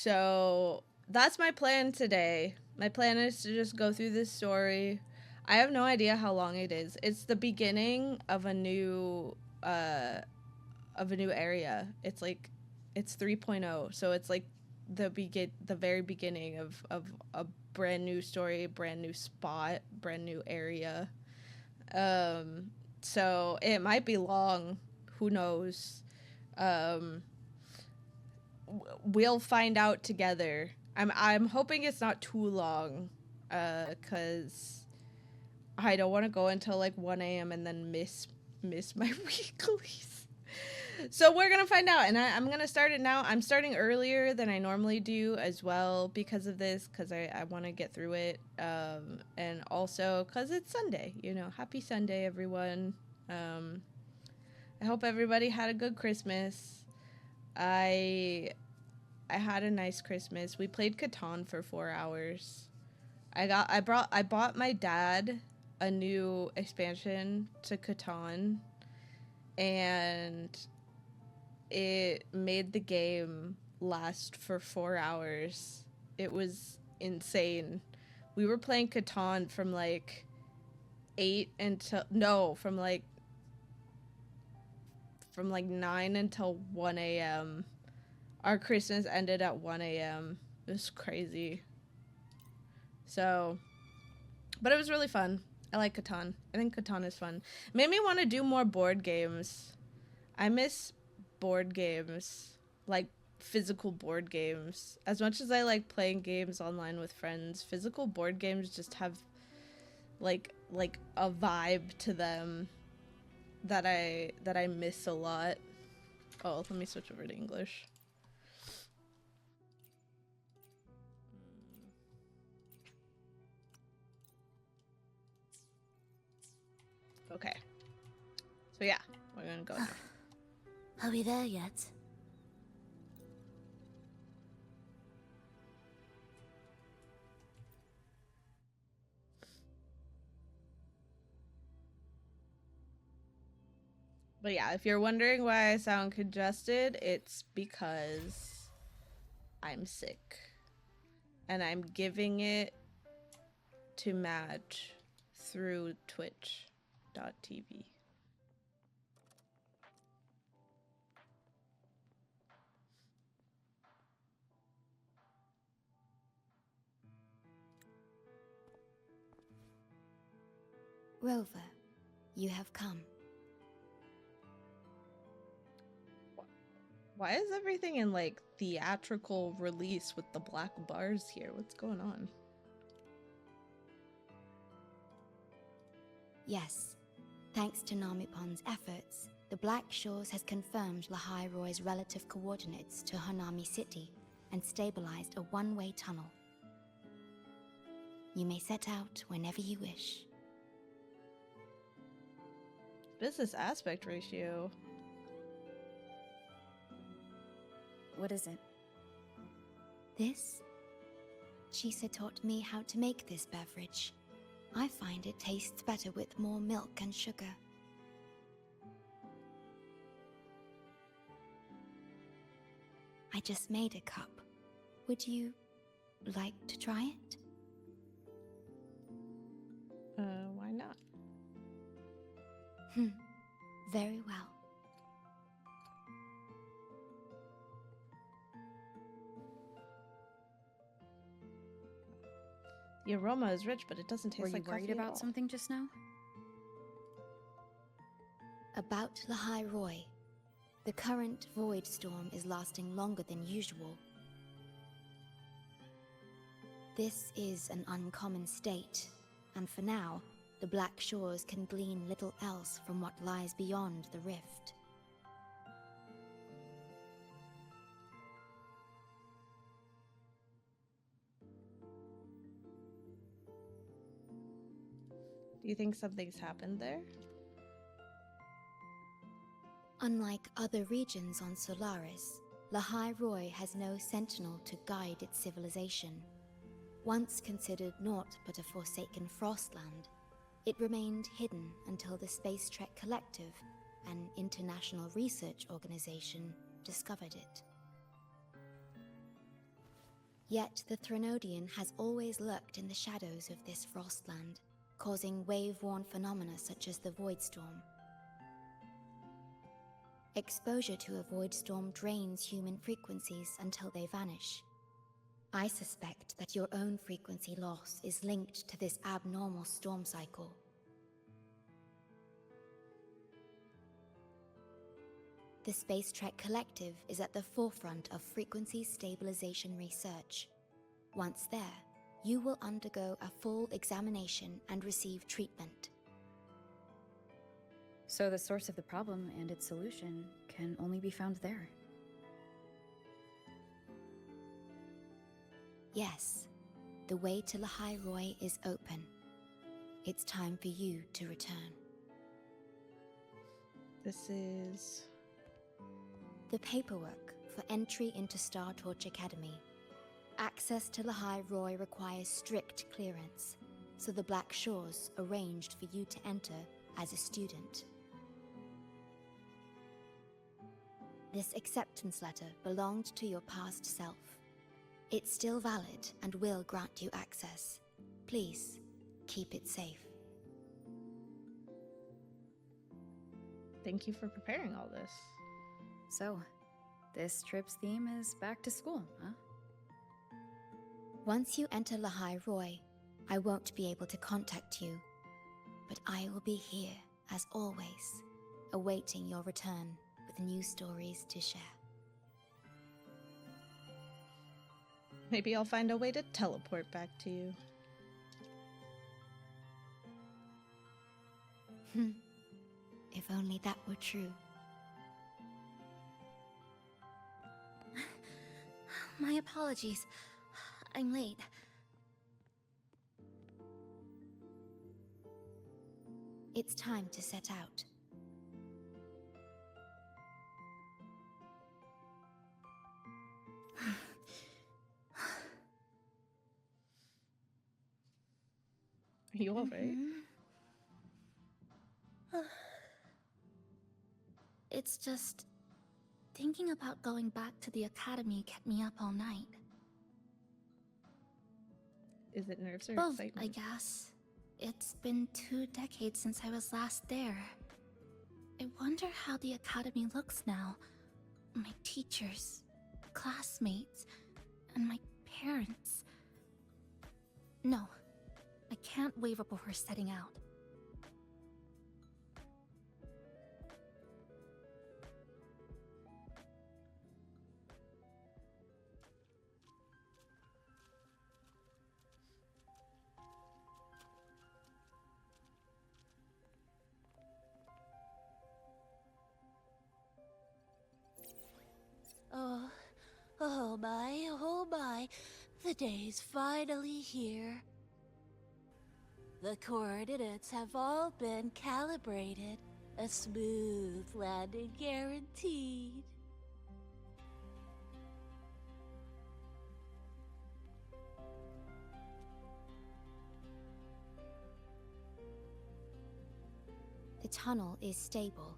So that's my plan today. My plan is to just go through this story. I have no idea how long it is. It's the beginning of a new area. It's like it's 3.0. So it's like the very beginning of a brand new story, brand new spot, brand new area. So it might be long. Who knows? Um, we'll find out together. I'm hoping it's not too long, cause I don't want to go until like 1 a.m. and then miss my weeklies. So we're gonna find out, and I'm gonna start it now. I'm starting earlier than I normally do as well because of this, because I want to get through it, and also because it's Sunday. You know, happy Sunday, everyone. I hope everybody had a good Christmas. I had a nice Christmas. We played Catan for 4 hours. I bought my dad a new expansion to Catan, and it made the game last for 4 hours. It was insane. We were playing Catan from like 8 until no, from like 9 until 1 a.m. Our Christmas ended at 1 a.m. It was crazy. So, but it was really fun. I like Catan. I think Catan is fun. It made me want to do more board games. I miss board games, like physical board games. As much as I like playing games online with friends, physical board games just have like a vibe to them that I miss a lot. Oh, let me switch over to English. Okay. So yeah, we're gonna go there. Are we there yet? But yeah, if you're wondering why I sound congested, it's because I'm sick. And I'm giving it to Madge through twitch.tv. Rover, you have come. Why is everything in like theatrical release with the black bars here? What's going on? Yes. Thanks to Namipon's efforts, the Black Shores has confirmed Lynae Roy's relative coordinates to Hanami City and stabilized a one-way tunnel. You may set out whenever you wish. What is this aspect ratio? What is it? This? Chisa taught me how to make this beverage. I find it tastes better with more milk and sugar. I just made a cup. Would you like to try it? Why not? Very well. The aroma is rich, but it doesn't taste like coffee. Were you worried about something just now? About Lynae Roy. The current void storm is lasting longer than usual. This is an uncommon state, and for now, the Black Shores can glean little else from what lies beyond the rift. Do you think something's happened there? Unlike other regions on Solaris, Lynae Roy has no sentinel to guide its civilization. Once considered naught but a forsaken frostland, it remained hidden until the Space Trek Collective, an international research organization, discovered it. Yet the Threnodian has always lurked in the shadows of this frostland, causing wave-worn phenomena such as the void storm. Exposure to a void storm drains human frequencies until they vanish. I suspect that your own frequency loss is linked to this abnormal storm cycle. The Space Trek Collective is at the forefront of frequency stabilization research. Once there, you will undergo a full examination and receive treatment. So the source of the problem and its solution can only be found there. Yes, the way to Lynae Roy is open. It's time for you to return. This is... The paperwork for entry into Star Torch Academy. Access to Lynae Roy requires strict clearance, so the Black Shores arranged for you to enter as a student. This acceptance letter belonged to your past self. It's still valid and will grant you access. Please, keep it safe. Thank you for preparing all this. So, this trip's theme is back to school, huh? Once you enter Lynae Roy, I won't be able to contact you, but I will be here, as always, awaiting your return with new stories to share. Maybe I'll find a way to teleport back to you. If only that were true. My apologies. I'm late. It's time to set out. Are you alright? It's just... thinking about going back to the academy kept me up all night. Is it nerves or Both, excitement? I guess. It's been 2 decades since I was last there. I wonder how the academy looks now. My teachers, classmates, and my parents. No, I can't waver before setting out. Oh my, the day's finally here. The coordinates have all been calibrated. A smooth landing guaranteed. The tunnel is stable,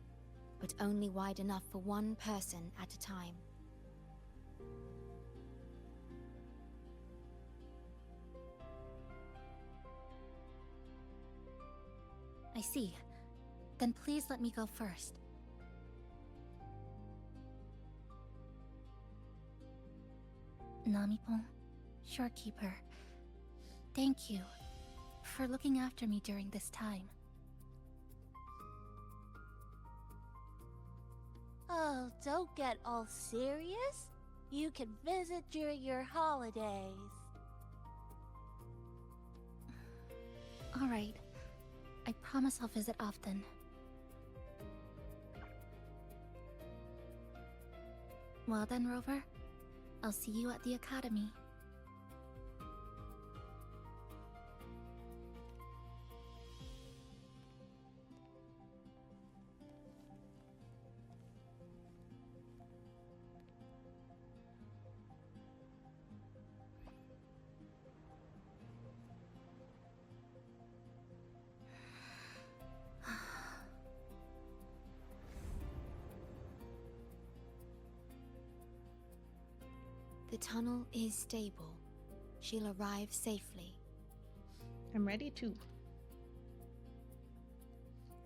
but only wide enough for one person at a time. I see. Then please let me go first. Namipon, Shorekeeper, thank you for looking after me during this time. Oh, don't get all serious. You can visit during your holidays. All right. I promise I'll visit often. Well then, Rover. I'll see you at the academy. The tunnel is stable, she'll arrive safely. I'm ready too.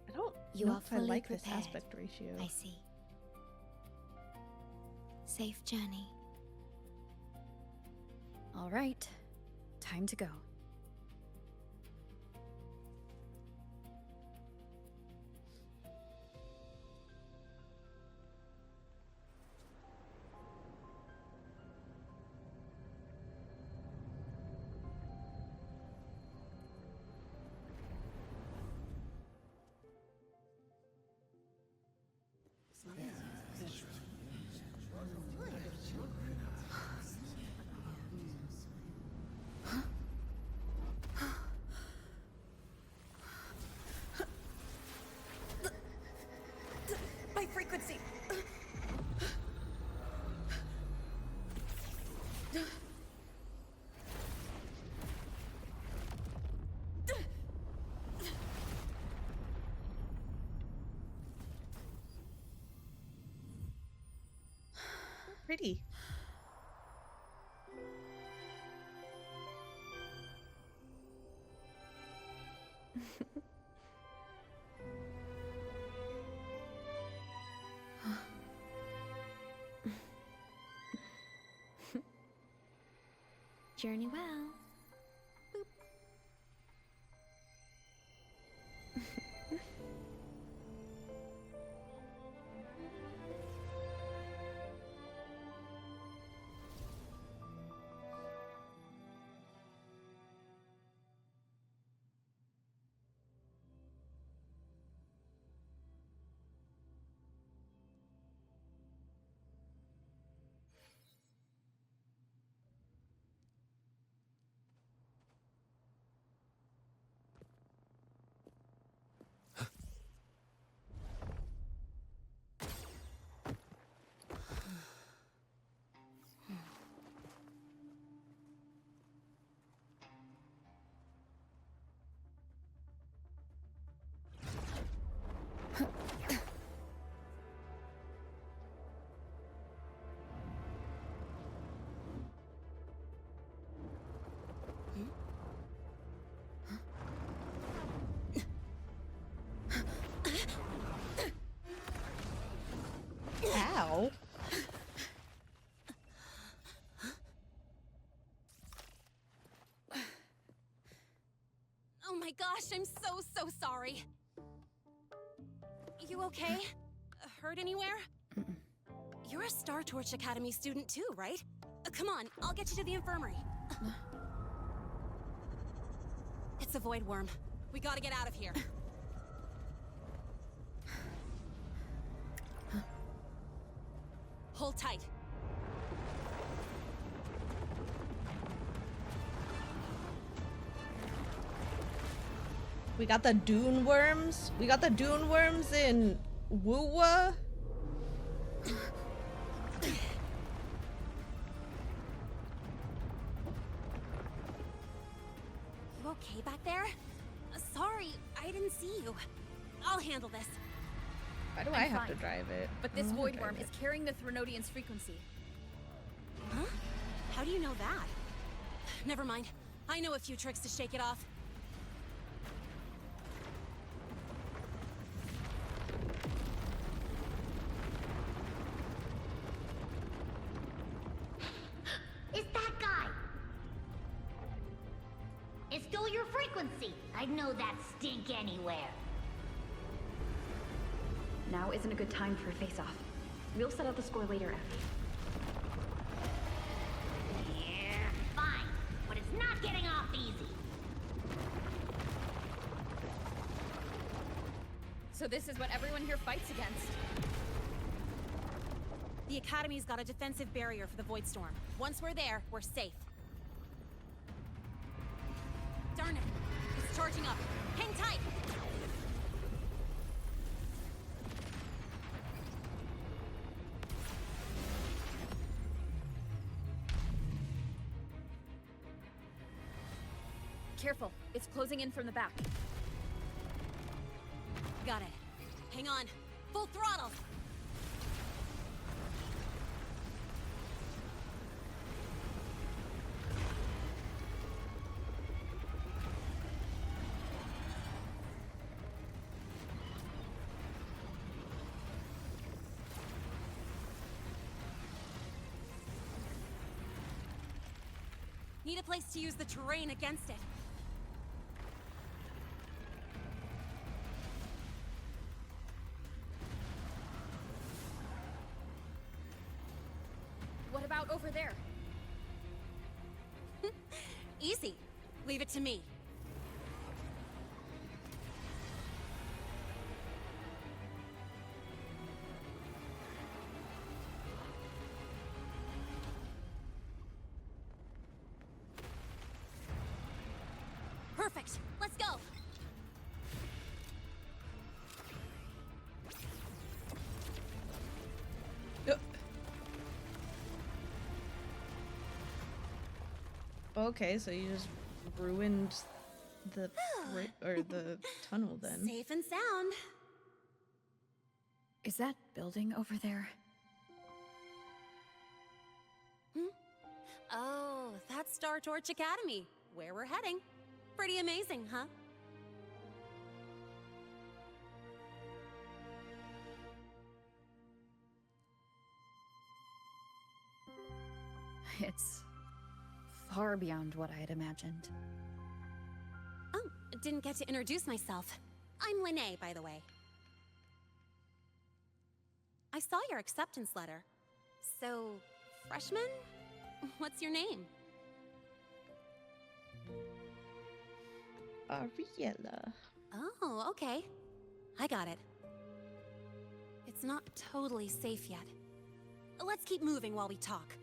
I don't You know are if I fully like this prepared. aspect ratio. I see. Safe journey. All right, time to go. My frequency! Pretty. Journey well. Ow. Oh my gosh, I'm so sorry. You okay? Hurt anywhere? You're a Star Torch Academy student too, right? Come on, I'll get you to the infirmary. It's a void worm. We gotta get out of here. Hold tight. We got the dune worms. We got the dune worms in Wuwa. You okay back there? Sorry, I didn't see you. I'll handle this. Why do I'm I have to fine. drive it? But I this don't wanna void drive worm it. is carrying the Threnodian's frequency. Huh? How do you know that? Never mind. I know a few tricks to shake it off. It's that guy! It stole your frequency! I'd know that stink anywhere. Now isn't a good time for a face-off. We'll set out the score later, Effie. Yeah, fine. But it's not getting off easy. So this is what everyone here fights against. The Academy's got a defensive barrier for the Void Storm. Once we're there, we're safe. Darn it! It's charging up. Hang tight! Careful, it's closing in from the back. Got it. Hang on. Full throttle! Need a place to use the terrain against it. What about over there? Easy. Leave it to me. Perfect. Let's go. Okay, so you just ruined the the tunnel then. Safe and sound. Is that building over there? Oh, that's Star Torch Academy, where we're heading. Pretty amazing, huh? It's far beyond what I had imagined. Oh, didn't get to introduce myself. I'm Lynae, by the way. I saw your acceptance letter. So, freshman? What's your name? Ariella. Oh, okay. I got it. It's not totally safe yet. Let's keep moving while we talk.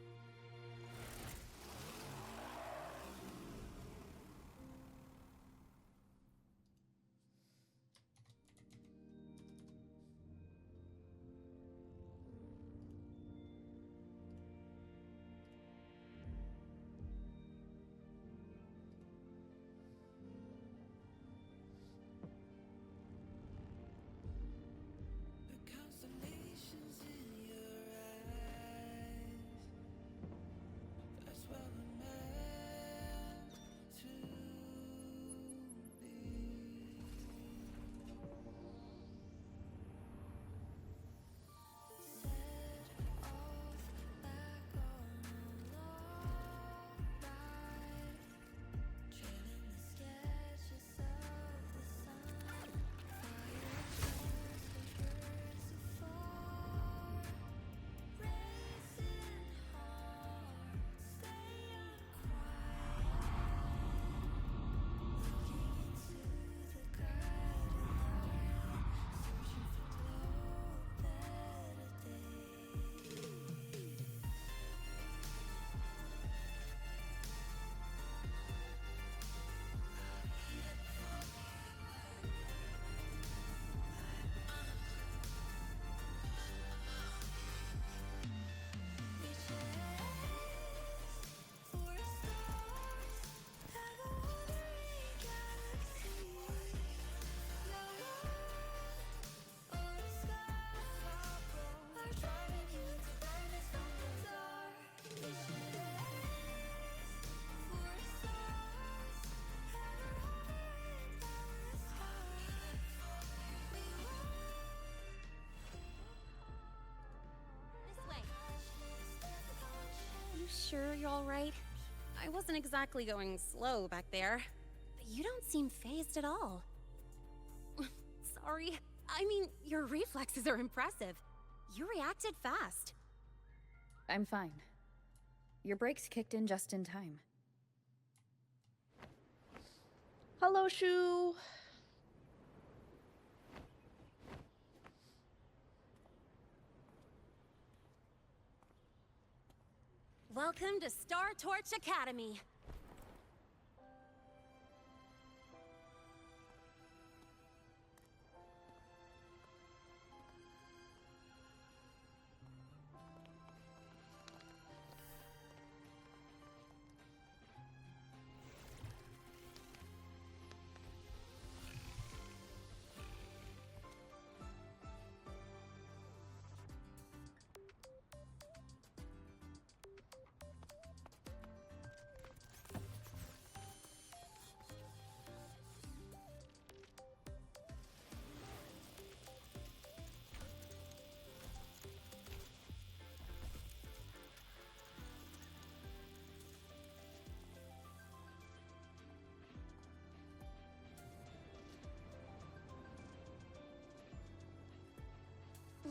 Sure you're all right? I wasn't exactly going slow back there. But you don't seem phased at all. Sorry. I mean, your reflexes are impressive. You reacted fast. I'm fine. Your brakes kicked in just in time. Hello, Shu. Welcome to Star Torch Academy.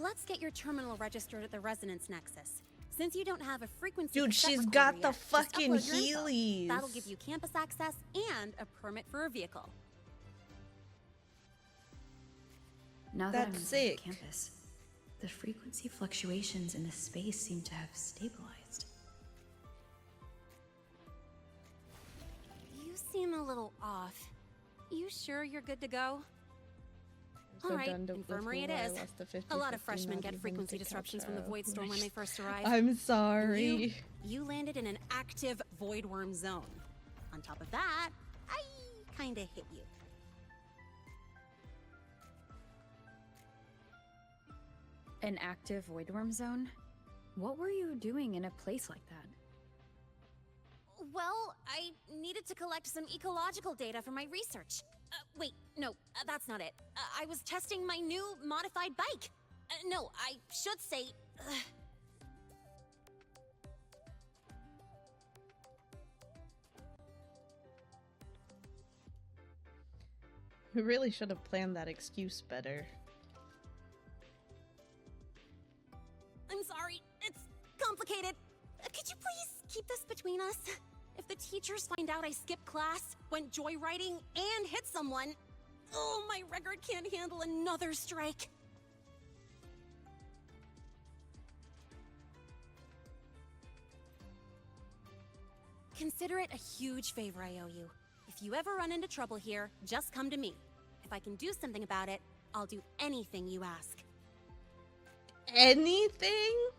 let's get your terminal registered at the Resonance Nexus. Since you don't have a frequency Dude, cassette she's recorder got the yet, just fucking upload your info. Heelys. That'll give you campus access and a permit for a vehicle. Now that I'm That's inside the sick. campus, the frequency fluctuations in the space seem to have stabilized. You seem a little off. You sure you're good to go? So All right, done with infirmary it who I is. lost the 50, A lot of 50, freshmen not get even frequency to disruptions catch from the up. Void Storm when they first arrive. I'm sorry. You landed in an active void worm zone. On top of that, I kinda hit you. An active voidworm zone? What were you doing in a place like that? Well, I needed to collect some ecological data for my research. Wait, no, that's not it. I was testing my new modified bike. No, I should say... We really should have planned that excuse better. I'm sorry, it's complicated. Could you please keep this between us? If the teachers find out I skipped class, went joyriding, and hit someone, oh, my record can't handle another strike. Consider it a huge favor I owe you. If you ever run into trouble here, just come to me. If I can do something about it, I'll do anything you ask. Anything?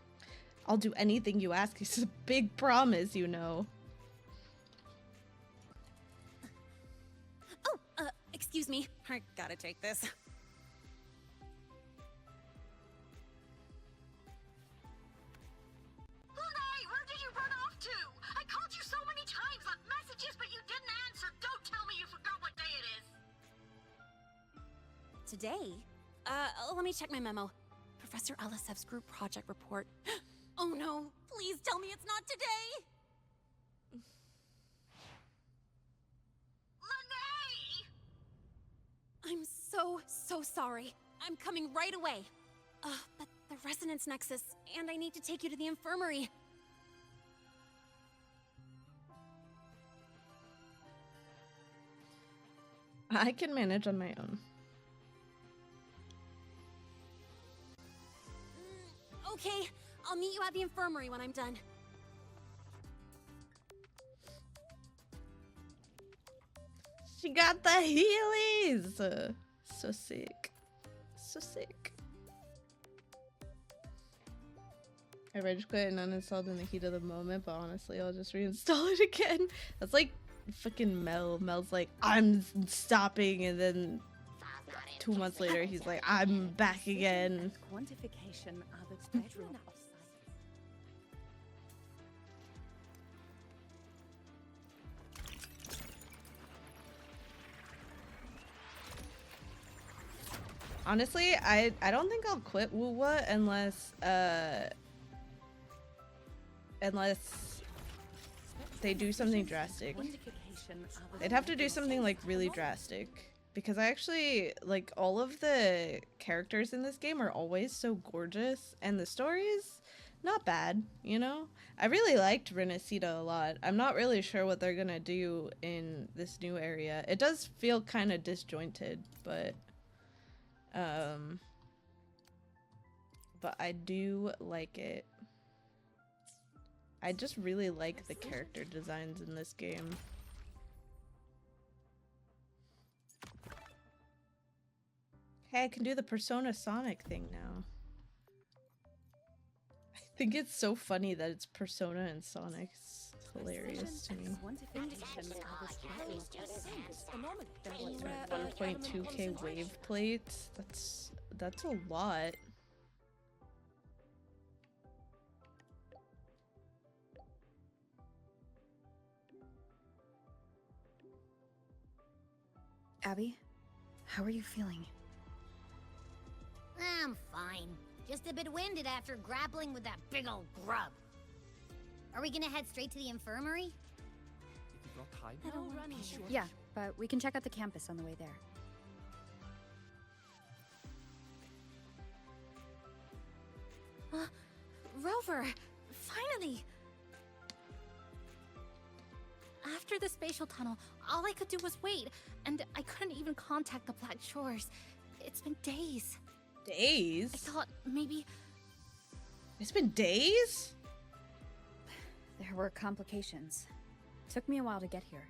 I'll do anything you ask. It's a big promise, you know. Oh, excuse me. I gotta take this. Lynae, where did you run off to? I called you so many times, left messages, but you didn't answer. Don't tell me you forgot what day it is. Today? Let me check my memo. Professor Elisev's group project report. Oh no, please tell me it's not today! Lynae! I'm so sorry. I'm coming right away. But the Resonance Nexus, and I need to take you to the infirmary. I can manage on my own. Okay, I'll meet you at the infirmary when I'm done. She got the Heelys! So sick. So sick. I rage quit and uninstalled in the heat of the moment, but honestly, I'll just reinstall it again. That's like fucking Mel. Mel's like, I'm stopping, and then 2 months later, he's like, I'm back again. Quantification of its bedroom. Honestly, I don't think I'll quit Wuwa unless they do something drastic. They'd have to do something like really drastic, because I actually like all of the characters in this game are always so gorgeous, and the story is not bad, you know? I really liked Renacida a lot. I'm not really sure what they're gonna do in this new area. It does feel kind of disjointed, but I do like it. I just really like the character designs in this game. Hey, I can do the Persona Sonic thing now. I think it's so funny that it's Persona and Sonic. It's hilarious to me. 1.2k wave plates. That's a lot. Abby, how are you feeling? I'm fine. Just a bit winded after grappling with that big old grub. Are we gonna head straight to the infirmary? Yeah, but we can check out the campus on the way there. Rover, finally! After the spatial tunnel, all I could do was wait, and I couldn't even contact the Black Shores. It's been days. Days? I thought maybe... It's been days? There were complications. Took me a while to get here.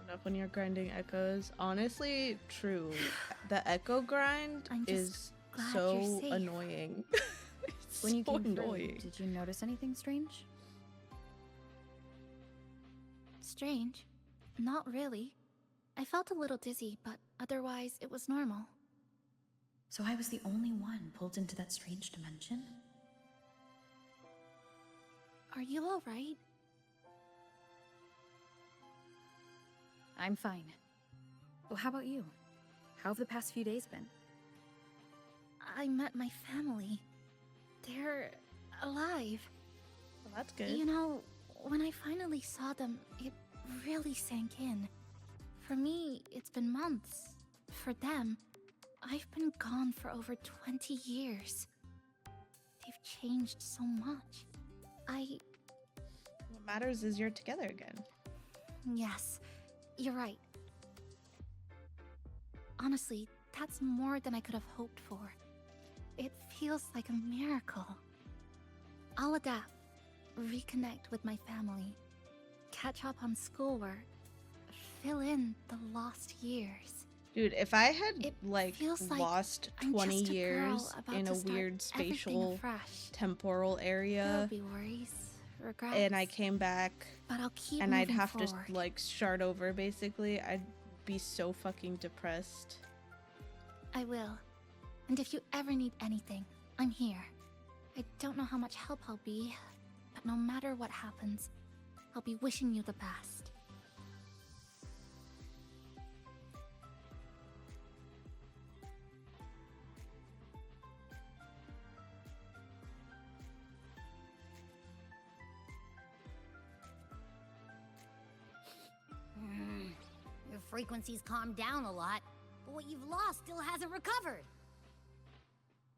Enough when you're grinding echoes. Honestly, true. The echo grind I'm just is glad so you're safe. annoying. It's When you so came through, annoying. did you notice anything strange? Strange. Not really. I felt a little dizzy, but otherwise it was normal. So I was the only one pulled into that strange dimension? Are you alright? I'm fine. Well, how about you? How have the past few days been? I met my family. They're alive. Well, that's good. You know, when I finally saw them, it really sank in. For me, it's been months. For them, I've been gone for over 20 years. They've changed so much. What matters is you're together again. Yes, you're right. Honestly, that's more than I could have hoped for. It feels like a miracle. I'll adapt, reconnect with my family, catch up on schoolwork, fill in the lost years. Dude, if I had It like feels like lost I'm 20 just a girl years about in to a start weird everything spatial afresh. temporal There'll area be worries, regrets, and I came back but I'll keep and I'd moving have forward. to like start over basically, I'd be so fucking depressed. I will. And if you ever need anything, I'm here. I don't know how much help I'll be, but no matter what happens, I'll be wishing you the best. Your frequency's calmed down a lot, but what you've lost still hasn't recovered.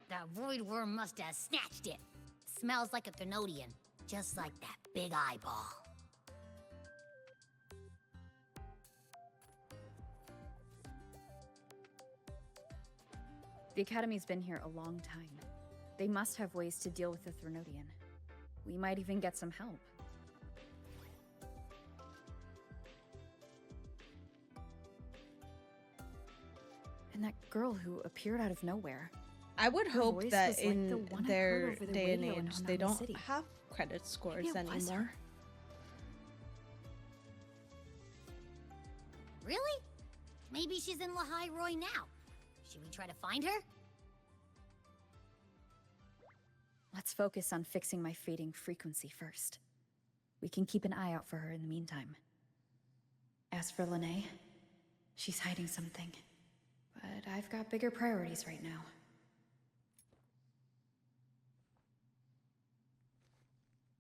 That void worm must have snatched it. Smells like a Thermodian, just like that big eyeball. The Academy's been here a long time. They must have ways to deal with the Thermodian. We might even get some help. And that girl who appeared out of nowhere. I would Her hope voice that was like in the one I their heard over the day and radio in age they Hanami don't City. have credit scores Maybe it was anymore. her. Really? Maybe she's in Lynae Roy now. Should we try to find her? Let's focus on fixing my fading frequency first. We can keep an eye out for her in the meantime. As for Lynae, she's hiding something. But I've got bigger priorities right now.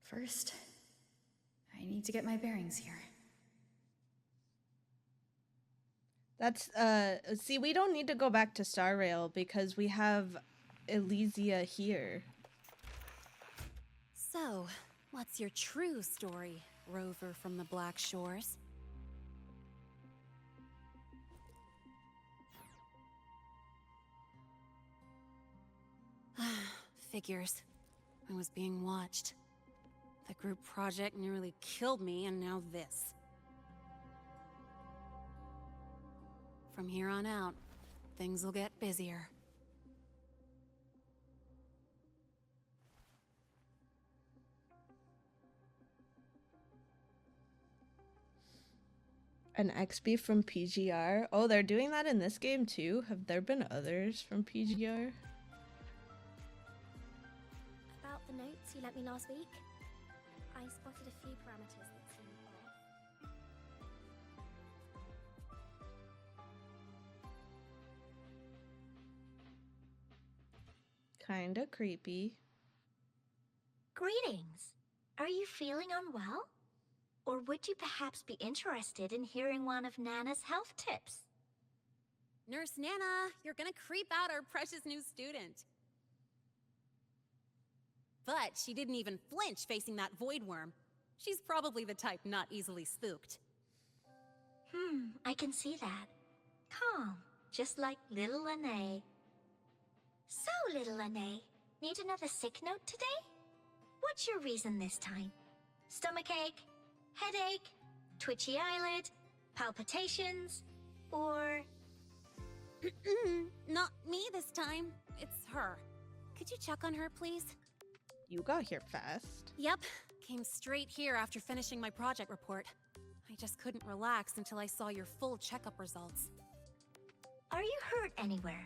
First, I need to get my bearings here. That's see, we don't need to go back to Star Rail because we have Elysia here. So, what's your true story, Rover from the Black Shores? Figures. I was being watched. The group project nearly killed me, and now this. From here on out, things will get busier. An XP from PGR. Oh, they're doing that in this game too? Have there been others from PGR? About the notes you lent me last week, I spotted a few parameters that seemed off. Kinda creepy. Greetings. Are you feeling unwell? Or would you perhaps be interested in hearing one of Nana's health tips? Nurse Nana, you're gonna creep out our precious new student. But she didn't even flinch facing that void worm. She's probably the type not easily spooked. I can see that. Calm, just like little Lynae. So, little Lynae, need another sick note today? What's your reason this time? Stomachache? Headache? Twitchy eyelid? Palpitations? Or... Not me this time. It's her. Could you check on her, please? You got here fast. Yep. Came straight here after finishing my project report. I just couldn't relax until I saw your full checkup results. Are you hurt anywhere?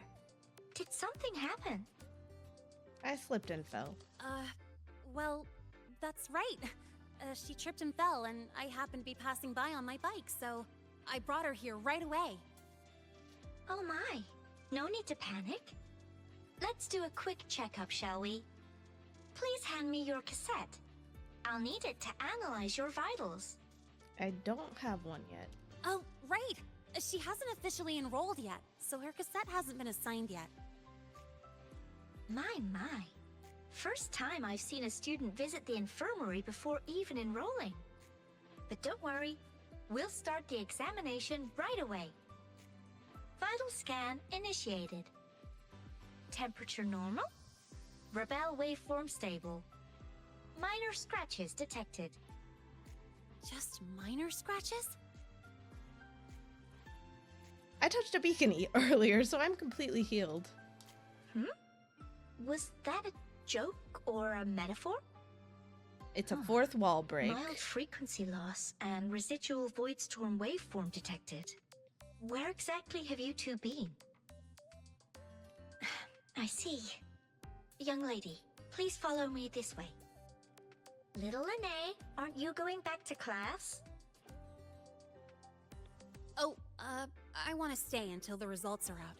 Did something happen? I slipped and fell. Well, that's right. She tripped and fell, and I happened to be passing by on my bike, so I brought her here right away. Oh my, no need to panic. Let's do a quick checkup, shall we? Please hand me your cassette. I'll need it to analyze your vitals. I don't have one yet. Oh, right. She hasn't officially enrolled yet, so her cassette hasn't been assigned yet. My. First time I've seen a student visit the infirmary before even enrolling. But don't worry, we'll start the examination right away. Vital scan initiated. Temperature normal. Rebel waveform stable. Minor scratches detected. Just minor scratches? I touched a beacon earlier, so I'm completely healed. Was that a joke or a metaphor? It's a fourth wall break. Mild frequency loss and residual void storm waveform detected. Where exactly have you two been? I see. Young lady, please follow me this way. Little Lynae, aren't you going back to class? Oh, I want to stay until the results are out.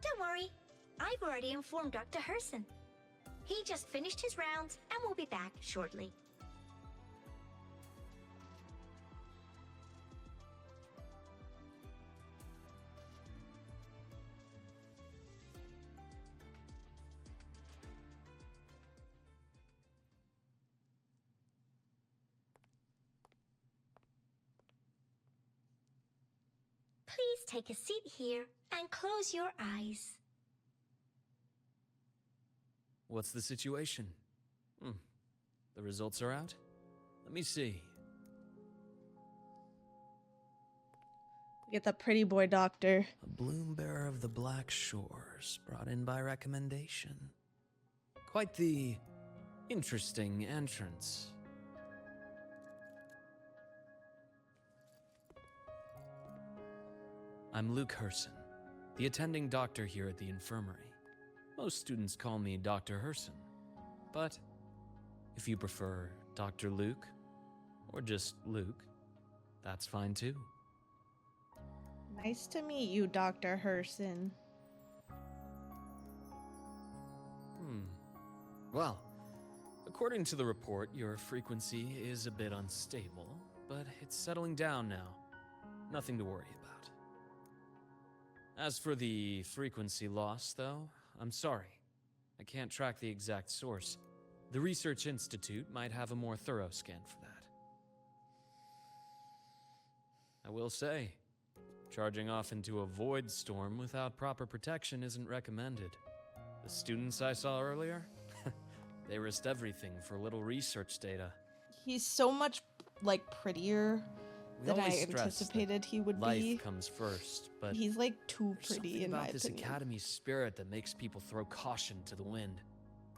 Don't worry, I've already informed Dr. Herson. He just finished his rounds and will be back shortly. Please take a seat here and close your eyes. What's the situation? The results are out? Let me see. Get the pretty boy doctor. A bloom bearer of the Black Shores, brought in by recommendation. Quite the interesting entrance. I'm Luke Herson, the attending doctor here at the infirmary. Most students call me Dr. Herson, but if you prefer Dr. Luke, or just Luke, that's fine too. Nice to meet you, Dr. Herson. Well, according to the report, your frequency is a bit unstable, but it's settling down now. Nothing to worry about. As for the frequency loss, though, I'm sorry. I can't track the exact source. The Research Institute might have a more thorough scan for that. I will say, charging off into a void storm without proper protection isn't recommended. The students I saw earlier, they risked everything for a little research data. He's so much, prettier than I anticipated he would be. Life comes first, but he's, too pretty in my about this opinion. academy's spirit that makes people throw caution to the wind.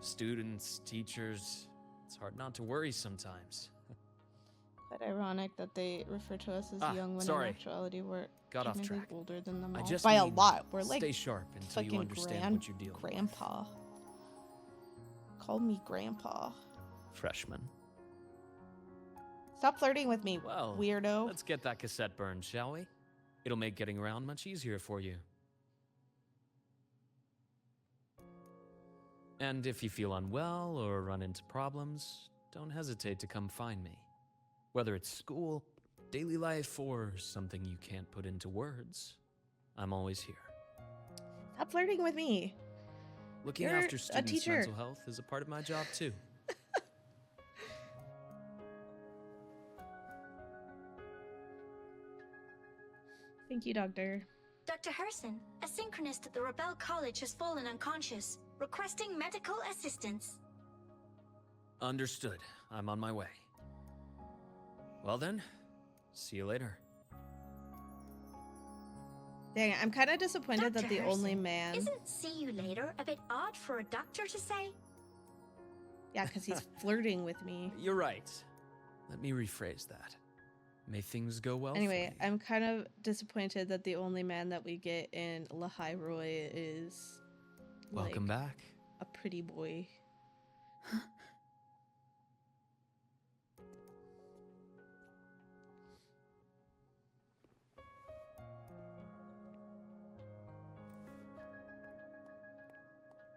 Students, teachers, it's hard not to worry sometimes. Quite ironic that they refer to us as young when in actuality we're Got off technically track. older than them all. Just By a lot. We're stay sharp until you understand what you're dealing grandpa. Call me grandpa. with. Freshman. Stop flirting with me, Well, weirdo. let's get that cassette burned, shall we? It'll make getting around much easier for you. And if you feel unwell or run into problems, don't hesitate to come find me. Whether it's school, daily life, or something you can't put into words, I'm always here. Stop flirting with me. Looking You're after a students' teacher. mental health is a part of my job too. Thank you, Doctor. Dr. Herson, a synchronist at the Rebel College has fallen unconscious, requesting medical assistance. Understood. I'm on my way. Well then, see you later. Dang, I'm kind of disappointed that Dr. the only Herson, man. Isn't see you later a bit odd for a doctor to say? Yeah, because he's flirting with me. You're right. Let me rephrase that. May things go well Anyway, for you. I'm kind of disappointed that the only man that we get in Lynae Roy is Welcome like, back. a pretty boy.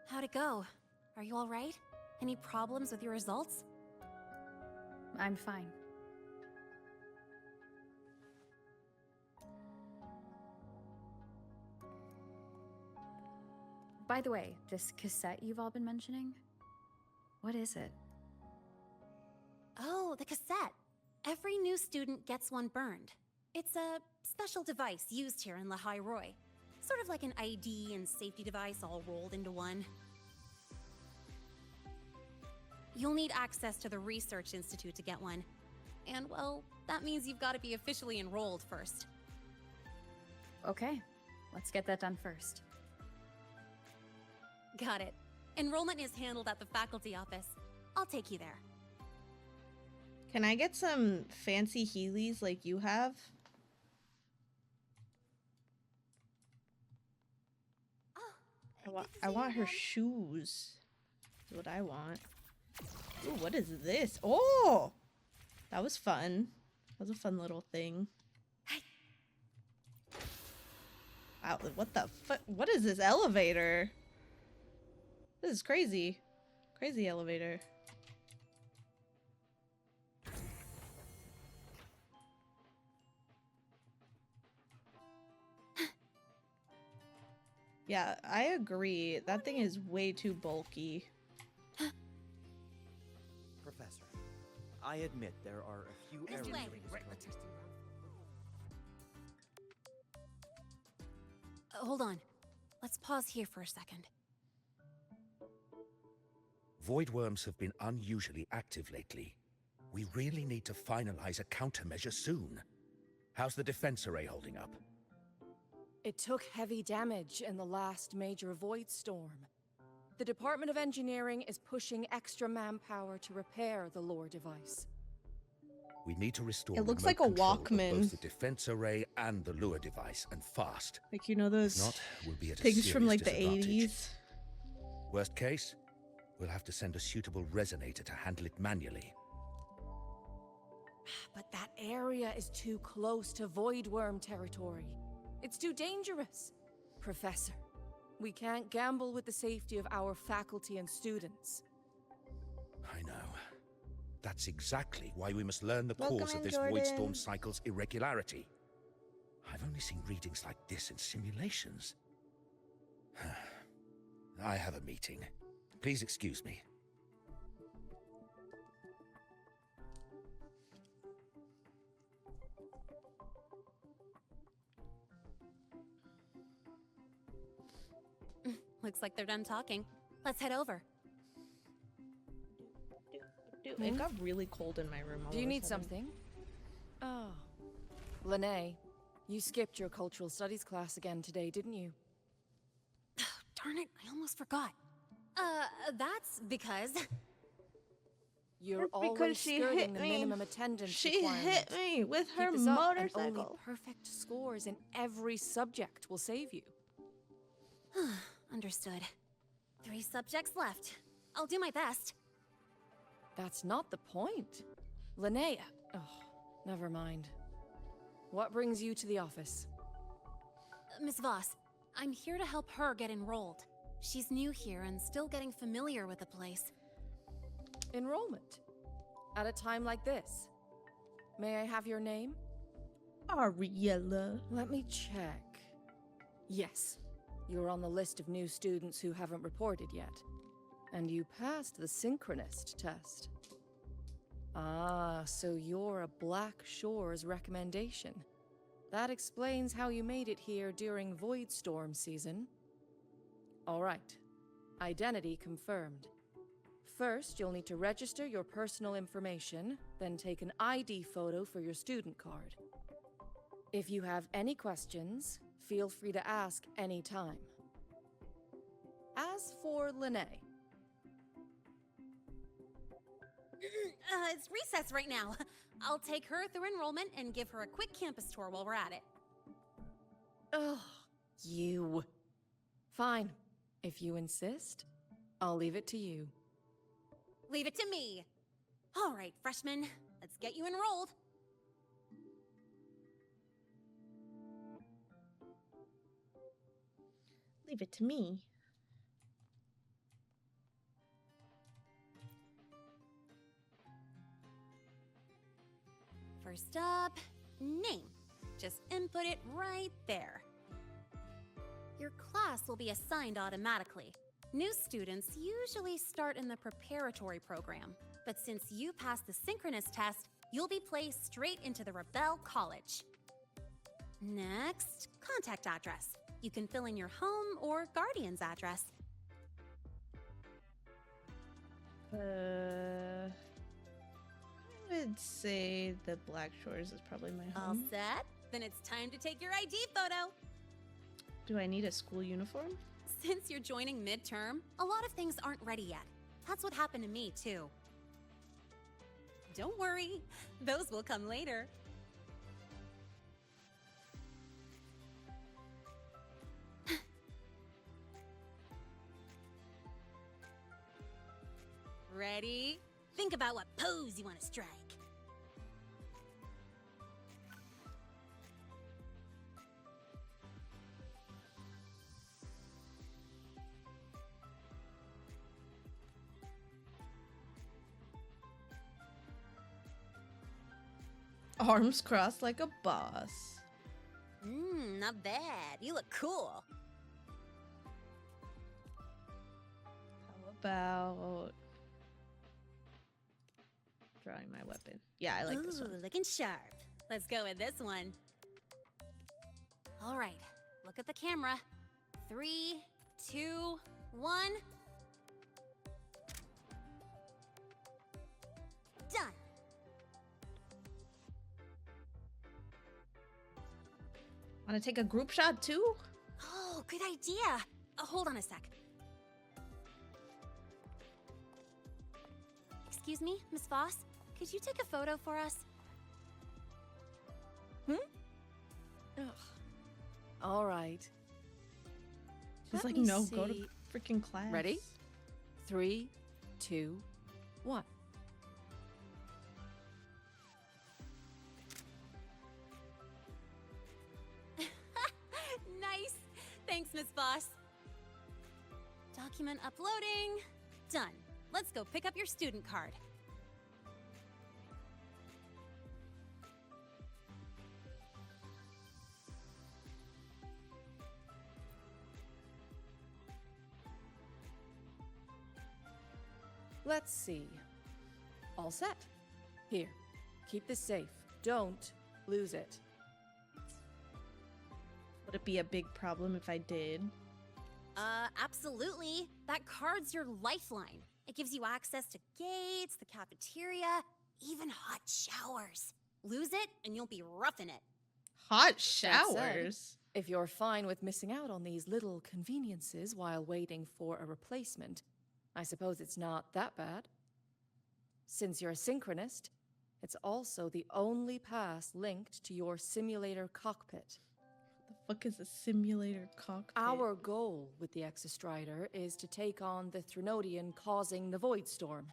How'd it go? Are you alright? Any problems with your results? I'm fine. By the way, this cassette you've all been mentioning, what is it? Oh, the cassette. Every new student gets one burned. It's a special device used here in Lynae Roy. Sort of like an ID and safety device all rolled into one. You'll need access to the Research Institute to get one. And, well, that means you've got to be officially enrolled first. Okay, let's get that done first. Got it. Enrollment is handled at the faculty office. I'll take you there. Can I get some fancy Heelys like you have? I want her shoes. That's what I want. Ooh, what is this? Oh! That was fun. That was a fun little thing. Wow, what the fuck? What is this elevator? This is crazy. Crazy elevator. Yeah, I agree. That thing is way too bulky. Professor, I admit there are a few errors. Hold on. Let's pause here for a second. Void worms have been unusually active lately. We really need to finalize a countermeasure soon. How's the defense array holding up? It took heavy damage in the last major void storm. The Department of Engineering is pushing extra manpower to repair the lore device. We need to restore. It looks remote like a control of Walkman. both the defense array and the lure device, and fast. Like, you know those If not, we'll be at a things from serious like the disadvantage. 80s? Worst case, we'll have to send a suitable resonator to handle it manually. But that area is too close to void worm territory. It's too dangerous. Professor, we can't gamble with the safety of our faculty and students. I know. That's exactly why we must learn the Welcome cause of in, this Jordan. void storm cycle's irregularity. I've only seen readings like this in simulations. I have a meeting. Please excuse me. Looks like they're done talking. Let's head over. Dude, it got really cold in my room. all Do you of a need sudden. something? Oh. Lynae, you skipped your cultural studies class again today, didn't you? Darn it, I almost forgot. That's because... You're That's because always she skirting hit the me. minimum attendance She requirement. hit me with her Keep this up, and only motorcycle. perfect scores in every subject will save you. Understood. 3 subjects left. I'll do my best. That's not the point. Lynae. Oh, never mind. What brings you to the office? Miss Voss, I'm here to help her get enrolled. She's new here and still getting familiar with the place. Enrollment? At a time like this? May I have your name? Ariella. Let me check. Yes. You're on the list of new students who haven't reported yet. And you passed the synchronist test. Ah, so you're a Black Shores recommendation. That explains how you made it here during Voidstorm season. All right. Identity confirmed. First, you'll need to register your personal information, then take an ID photo for your student card. If you have any questions, feel free to ask any time. As for Lynae. It's recess right now. I'll take her through enrollment and give her a quick campus tour while we're at it. Ugh, you. Fine. If you insist, I'll leave it to you. Leave it to me. All right, freshmen, let's get you enrolled. Leave it to me. First up, name. Just input it right there. Your class will be assigned automatically. New students usually start in the preparatory program, but since you passed the synchronous test, you'll be placed straight into the Rebel College. Next, contact address. You can fill in your home or guardian's address. I would say the Black Shores is probably my All home. set? Then it's time to take your ID photo. Do I need a school uniform? Since you're joining midterm, a lot of things aren't ready yet. That's what happened to me, too. Don't worry, those will come later. Ready? Think about what pose you want to strike. Arms crossed like a boss. Not bad. You look cool. How about drawing my weapon? Yeah, I like this one. Looking sharp. Let's go with this one. All right, look at the camera. 3, 2, 1. Done. Want to take a group shot too? Oh, good idea. Hold on a sec. Excuse me, Miss Voss? Could you take a photo for us? Ugh. All right. She's Let like, me no, go to see. freaking class. Ready? 3, 2, 1. Nice. Thanks, Miss Voss. Document uploading. Done. Let's go pick up your student card. Let's see. All set. Here, keep this safe. Don't lose it. Would it be a big problem if I did? Absolutely. That card's your lifeline. It gives you access to gates, the cafeteria, even hot showers. Lose it, and you'll be roughing it. Hot That said, showers? if you're fine with missing out on these little conveniences while waiting for a replacement, I suppose it's not that bad. Since you're a synchronist, it's also the only pass linked to your simulator cockpit. The fuck is a simulator cockpit? Our goal with the Exostrider is to take on the Threnodian causing the Voidstorm.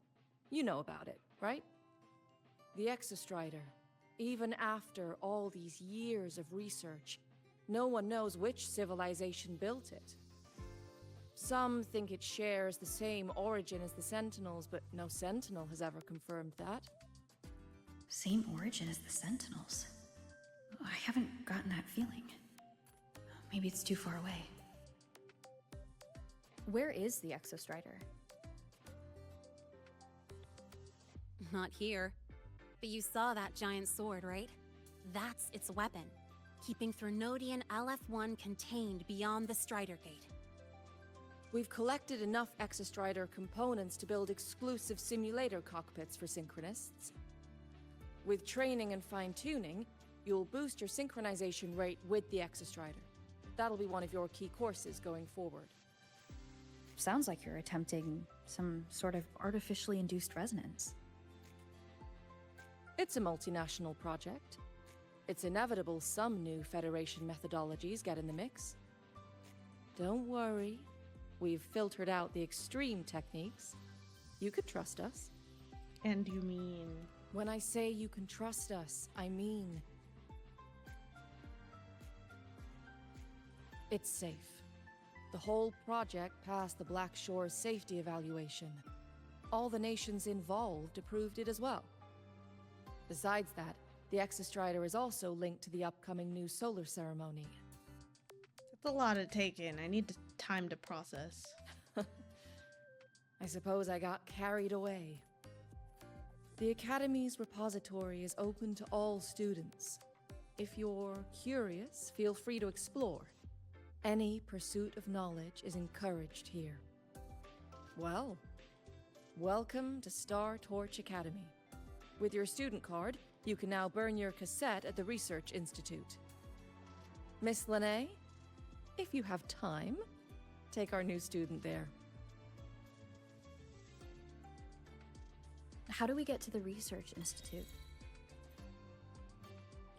You know about it, right? The Exostrider, even after all these years of research, no one knows which civilization built it. Some think it shares the same origin as the Sentinels, but no Sentinel has ever confirmed that. Same origin as the Sentinels. I haven't gotten that feeling. Maybe it's too far away. Where is the Exostrider? Not here. But you saw that giant sword, right? That's its weapon, keeping Threnodian LF1 contained beyond the Strider Gate. We've collected enough Exostrider components to build exclusive simulator cockpits for Synchronists. With training and fine-tuning, you'll boost your synchronization rate with the Exostrider. That'll be one of your key courses going forward. Sounds like you're attempting some sort of artificially induced resonance. It's a multinational project. It's inevitable some new Federation methodologies get in the mix. Don't worry. We've filtered out the extreme techniques. You could trust us. And you mean? When I say you can trust us, I mean... it's safe. The whole project passed the Black Shore's safety evaluation. All the nations involved approved it as well. Besides that, the Exostrider is also linked to the upcoming new solar ceremony. That's a lot to take in. I need time to process. I suppose I got carried away. The Academy's repository is open to all students. If you're curious, feel free to explore. Any pursuit of knowledge is encouraged here. Well, welcome to Star Torch Academy. With your student card, you can now burn your cassette at the Research Institute. Miss Lynae, if you have time, take our new student there. How do we get to the Research Institute?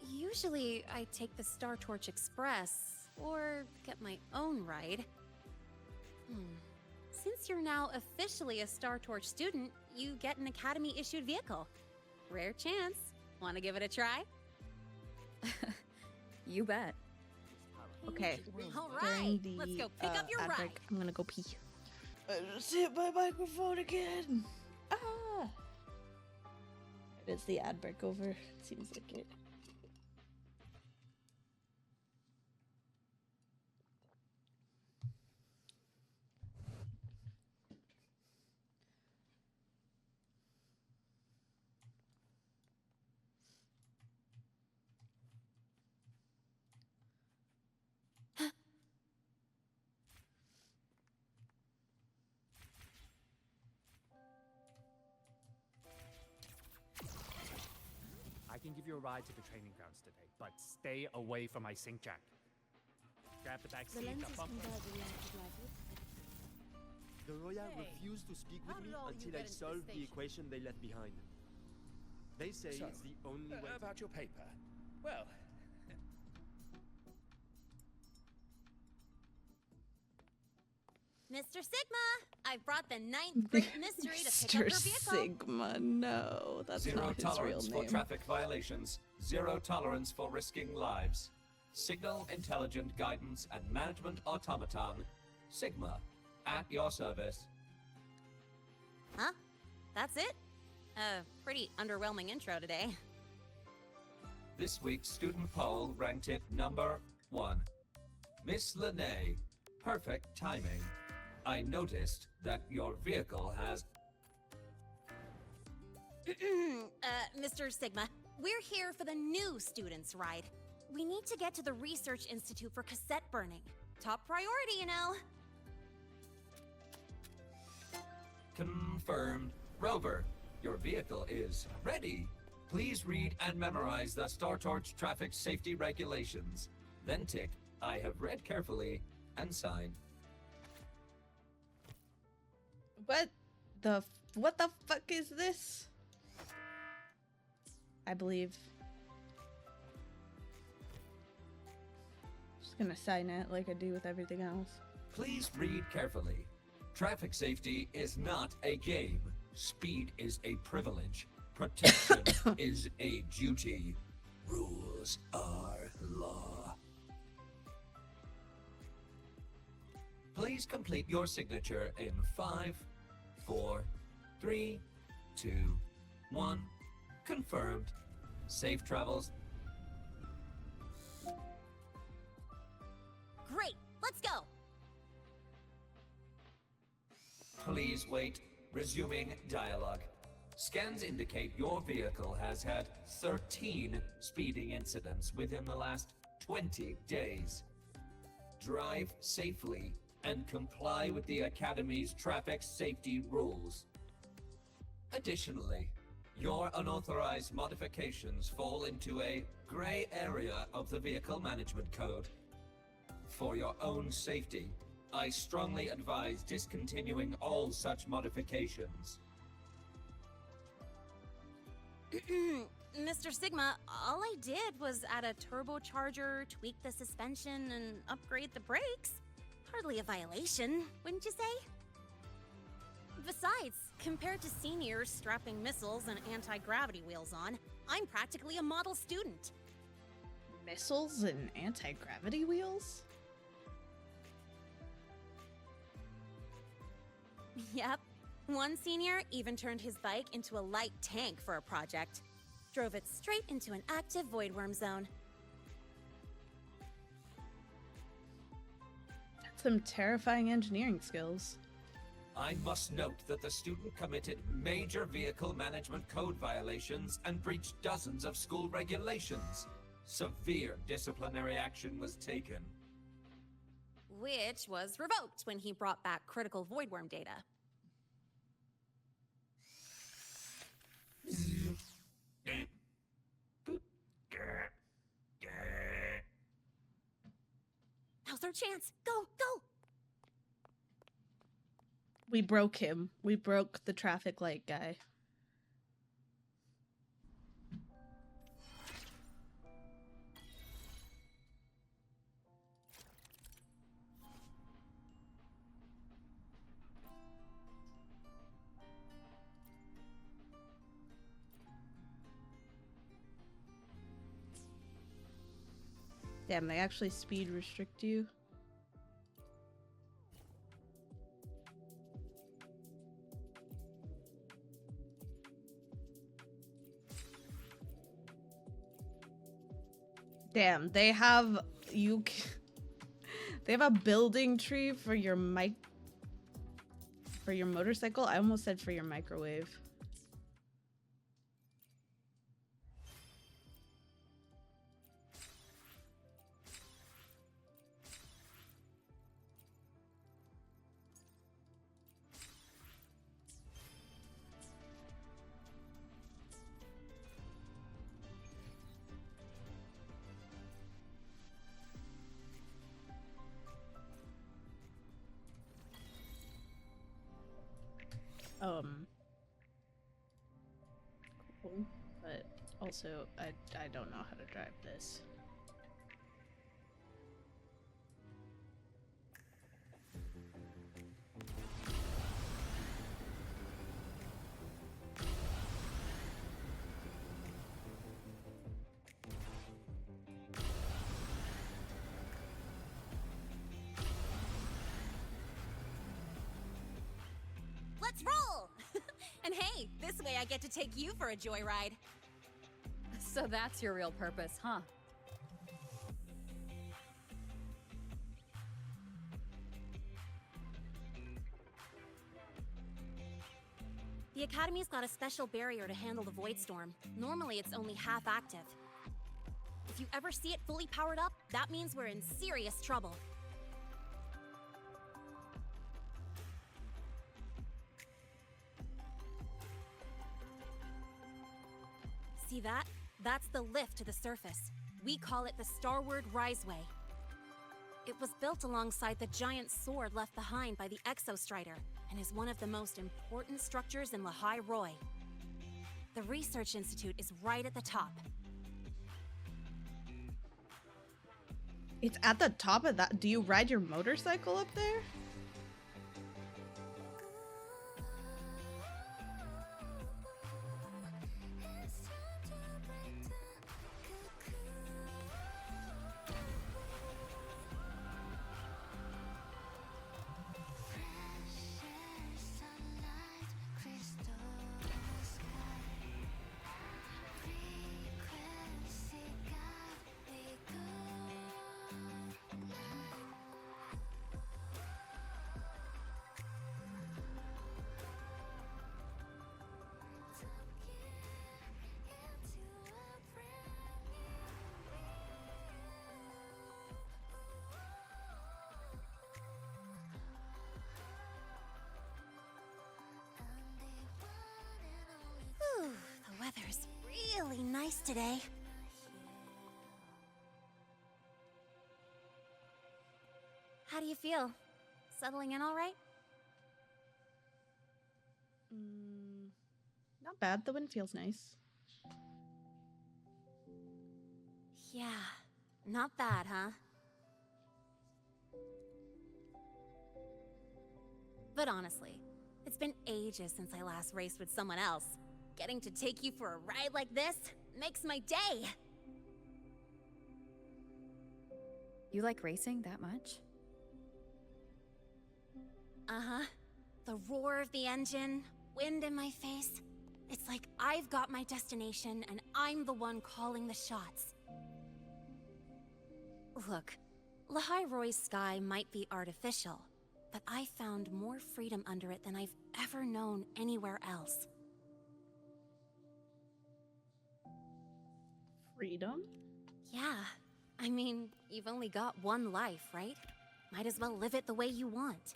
Usually, I take the Star Torch Express, or get my own ride. Since you're now officially a Star Torch student, you get an Academy-issued vehicle. Rare chance. Want to give it a try? You bet. Okay. All right, let's go pick up your ad ride. break, I'm gonna go pee. I just hit my microphone again. Ah. Is the ad break over? Seems like it. I can give you a ride to the training grounds today, but stay away from my sync jack. Grab the back seat, the bumper. The Royal refused to speak with me until I solved the equation they left behind. They say So, it's the only way. About your paper. Well, Mr. Sigma, I've brought the 9th Great Mystery to pick up Mr. your vehicle. Sigma, no, that's Zero not his real tolerance for name. traffic violations. Zero tolerance for risking lives. Signal Intelligent Guidance and Management Automaton. Sigma, at your service. Huh? That's it? Pretty underwhelming intro today. This week's student poll ranked it number 1. Miss Lynae, perfect timing. I noticed that your vehicle has... Mr. Sigma, we're here for the new students' ride. We need to get to the Research Institute for cassette burning. Top priority, you know. Confirmed. Rover, your vehicle is ready. Please read and memorize the Star Torch traffic safety regulations. Then tick, I have read carefully, and sign. What the fuck is this? I believe. Just gonna sign it like I do with everything else. Please read carefully. Traffic safety is not a game. Speed is a privilege. Protection is a duty. Rules are law. Please complete your signature in 5, 4, 3, 2, 1. Confirmed. Safe travels. Great, let's go. Please wait. Resuming dialogue. Scans indicate your vehicle has had 13 speeding incidents within the last 20 days. Drive safely and comply with the Academy's traffic safety rules. Additionally, your unauthorized modifications fall into a gray area of the Vehicle Management Code. For your own safety, I strongly advise discontinuing all such modifications. Mr. Sigma, all I did was add a turbocharger, tweak the suspension, and upgrade the brakes. Hardly a violation, wouldn't you say? Besides, compared to seniors strapping missiles and anti-gravity wheels on, I'm practically a model student. Missiles and anti-gravity wheels? Yep. One senior even turned his bike into a light tank for a project. Drove it straight into an active voidworm zone. That's some terrifying engineering skills. I must note that the student committed major Vehicle Management Code violations and breached dozens of school regulations. Severe disciplinary action was taken. Which was revoked when he brought back critical voidworm data. Now's our chance. Go, go! We broke him. We broke the traffic light guy. Damn, they actually speed restrict you. Damn, they have they have a building tree for your motorcycle. I almost said for your microwave. Cool, but also I don't know how to drive this. Let's roll! And hey, this way I get to take you for a joyride. So that's your real purpose, huh? The Academy's got a special barrier to handle the Void Storm. Normally it's only half active. If you ever see it fully powered up, that means we're in serious trouble. See that? That's the lift to the surface. We call it the Starward Riseway. It was built alongside the giant sword left behind by the Exostrider, and is one of the most important structures in Lynae Roy. The Research Institute is right at the top. It's at the top of that. Do you ride your motorcycle up there? weather's really nice today. How do you feel? Settling in all right? Not bad. The wind feels nice. Yeah, not bad, huh? But honestly, it's been ages since I last raced with someone else. Getting to take you for a ride like this makes my day! You like racing that much? Uh-huh. The roar of the engine, wind in my face. It's like I've got my destination and I'm the one calling the shots. Look, Lynae Roy's sky might be artificial, but I found more freedom under it than I've ever known anywhere else. Freedom? Yeah. I mean, you've only got one life, right? Might as well live it the way you want.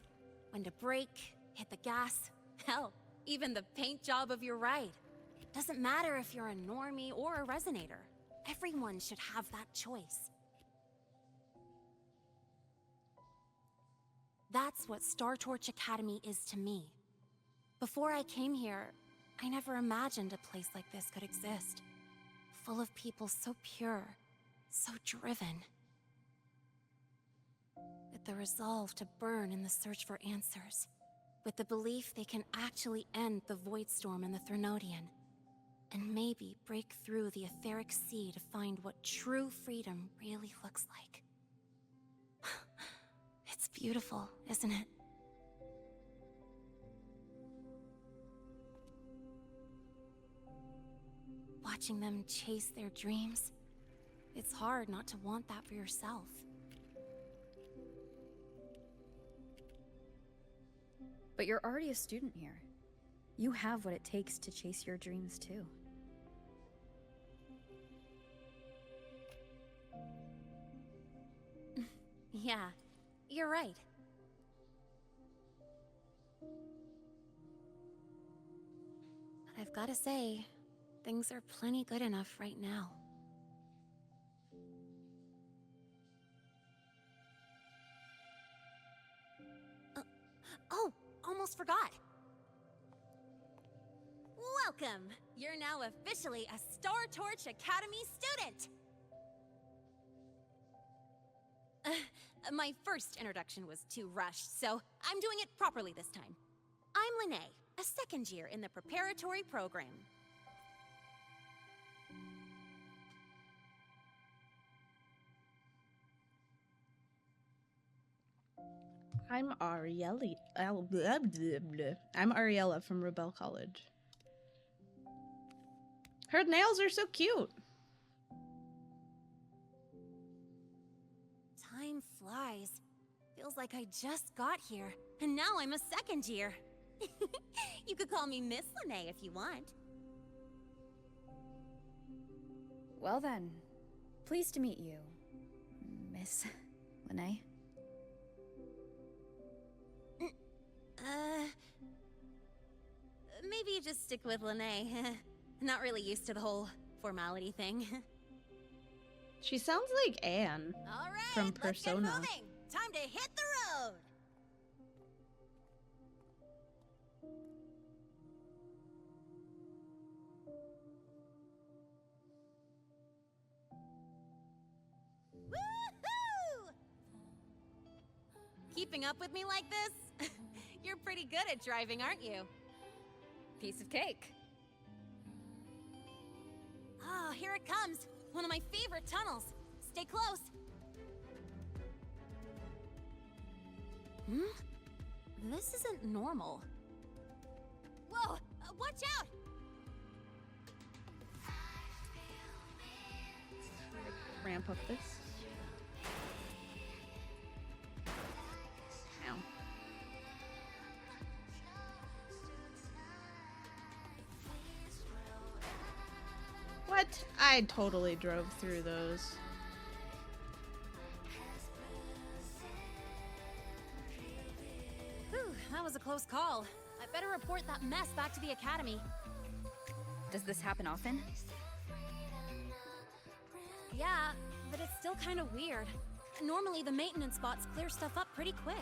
When to brake, hit the gas, hell, even the paint job of your ride. Doesn't matter if you're a normie or a resonator. Everyone should have that choice. That's what Star Torch Academy is to me. Before I came here, I never imagined a place like this could exist. Full of people so pure, so driven. With the resolve to burn in the search for answers. With the belief they can actually end the Void Storm and the Threnodian. And maybe break through the etheric sea to find what true freedom really looks like. It's beautiful, isn't it? Watching them chase their dreams, it's hard not to want that for yourself. But you're already a student here. You have what it takes to chase your dreams too. Yeah, you're right. But I've gotta say, things are plenty good enough right now. Oh, almost forgot. Welcome! You're now officially a Star Torch Academy student! My first introduction was too rushed, so I'm doing it properly this time. I'm Lynae, a second year in the preparatory program. I'm Ariella. I'm Ariella from Rebel College. Her nails are so cute. Time flies. Feels like I just got here, and now I'm a second year. You could call me Miss Lynae if you want. Well then, pleased to meet you, Miss Lynae. Maybe just stick with Lynae. Not really used to the whole formality thing. She sounds like Anne from Persona. Let's get moving. Time to hit the road. Woohoo! Keeping up with me like this? You're pretty good at driving, aren't you? Piece of cake. Oh, here it comes. One of my favorite tunnels. Stay close. This isn't normal. Whoa! Watch out! Ramp up this. Ow. What? I totally drove through those. Whew, that was a close call. I better report that mess back to the academy. Does this happen often? Yeah, but it's still kind of weird. Normally, the maintenance bots clear stuff up pretty quick.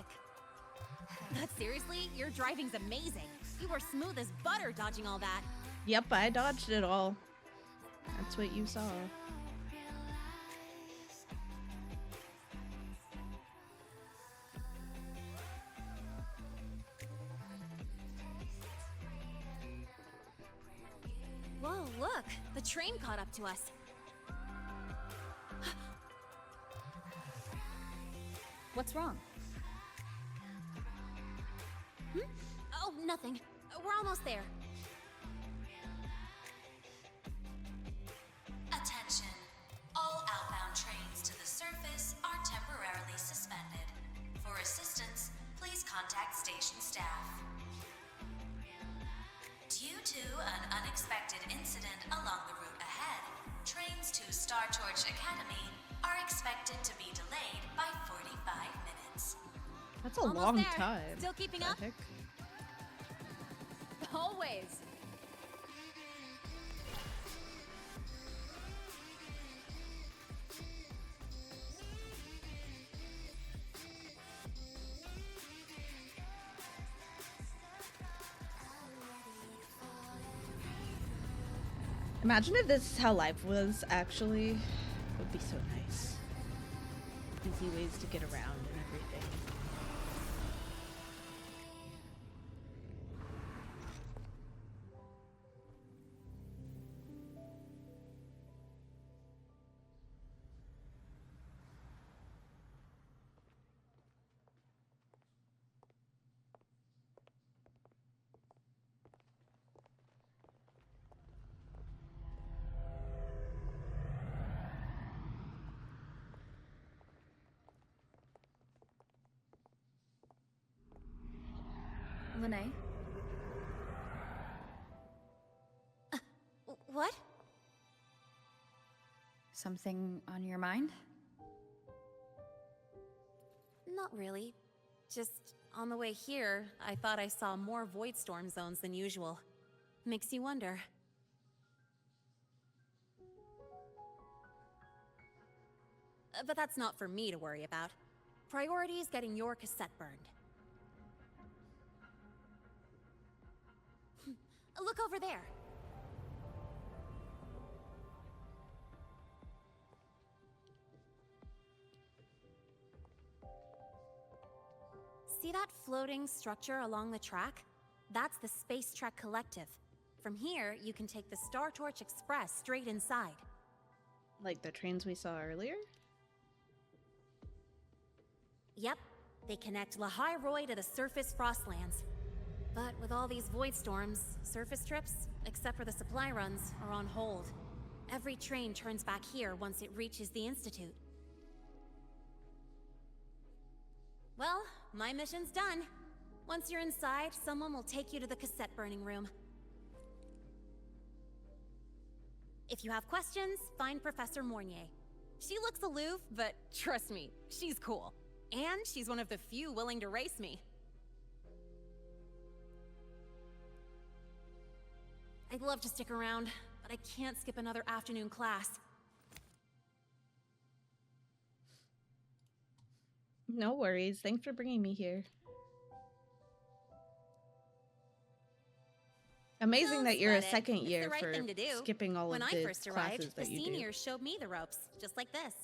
But seriously, your driving's amazing. You were smooth as butter dodging all that. Yep, I dodged it all. That's what you saw. Whoa, look! The train caught up to us. What's wrong? Oh, nothing. We're almost there. Attention. All outbound trains to the surface are temporarily suspended. For assistance, please contact station staff. Due to an unexpected incident along the route ahead, trains to Star Torch Academy are expected to be delayed by 45 minutes. That's a long there. time. Still keeping The up? heck? Always. Imagine if this is how life was actually. It would be so nice. Easy ways to get around and everything. Lynae? What? Something on your mind? Not really. Just on the way here, I thought I saw more void storm zones than usual. Makes you wonder. But that's not for me to worry about. Priority is getting your cassette burned. Look over there. See that floating structure along the track? That's the Space Trek Collective. From here, you can take the Star Torch Express straight inside. Like the trains we saw earlier? Yep, they connect Lynae Roy to the surface Frostlands. But with all these void storms, surface trips, except for the supply runs, are on hold. Every train turns back here once it reaches the Institute. Well, my mission's done. Once you're inside, someone will take you to the cassette burning room. If you have questions, find Professor Mornier. She looks aloof, but trust me, she's cool. And she's one of the few willing to race me. I'd love to stick around, but I can't skip another afternoon class. No worries. Thanks for bringing me here. Amazing that you're a second It's year the right for thing to do. skipping all when of I the first classes arrived, that the you do. seniors showed me the ropes, just like this.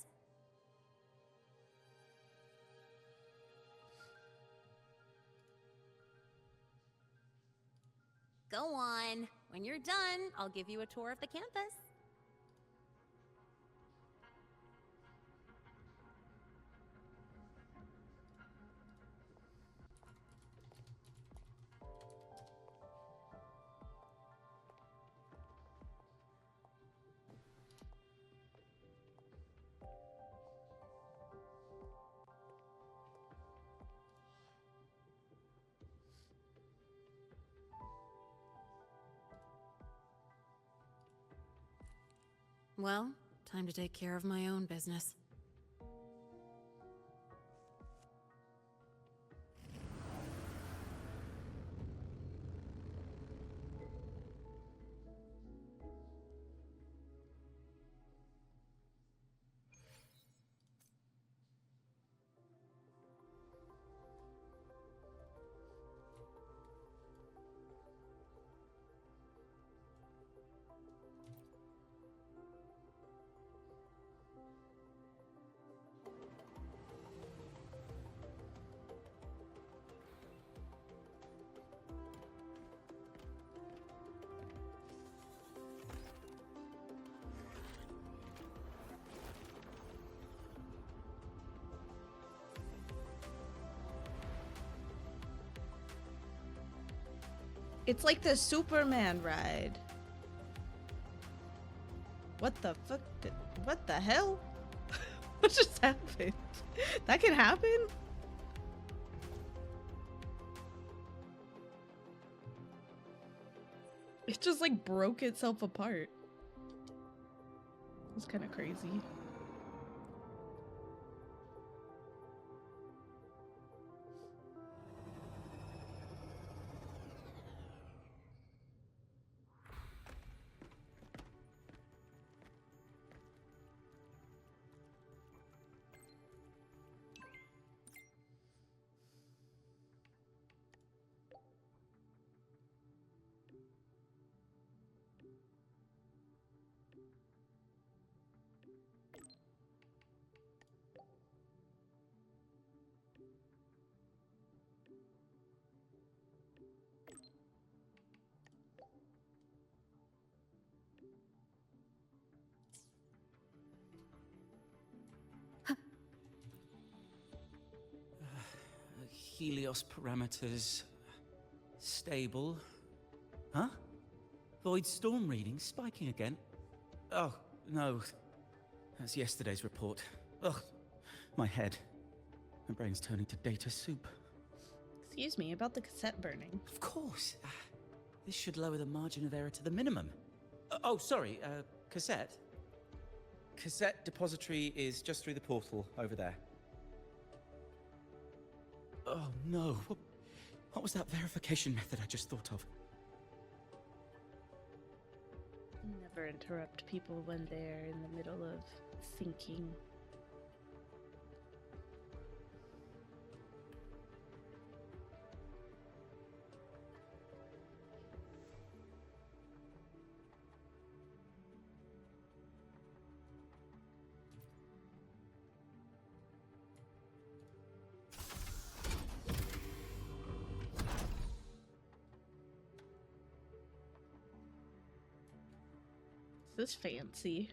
Go on. When you're done, I'll give you a tour of the campus. Well, time to take care of my own business. It's like the Superman ride. What the fuck? What the hell? What just happened? That can happen? It just like broke itself apart. It's kind of crazy. Helios parameters stable. Huh? Void storm reading spiking again? Oh, no. That's yesterday's report. Ugh, my head. My brain's turning to data soup. Excuse me, about the cassette burning. Of course. This should lower the margin of error to the minimum. Oh, sorry, cassette. Cassette depository is just through the portal over there. Oh no, what was that verification method I just thought of? Never interrupt people when they're in the middle of thinking. This is fancy.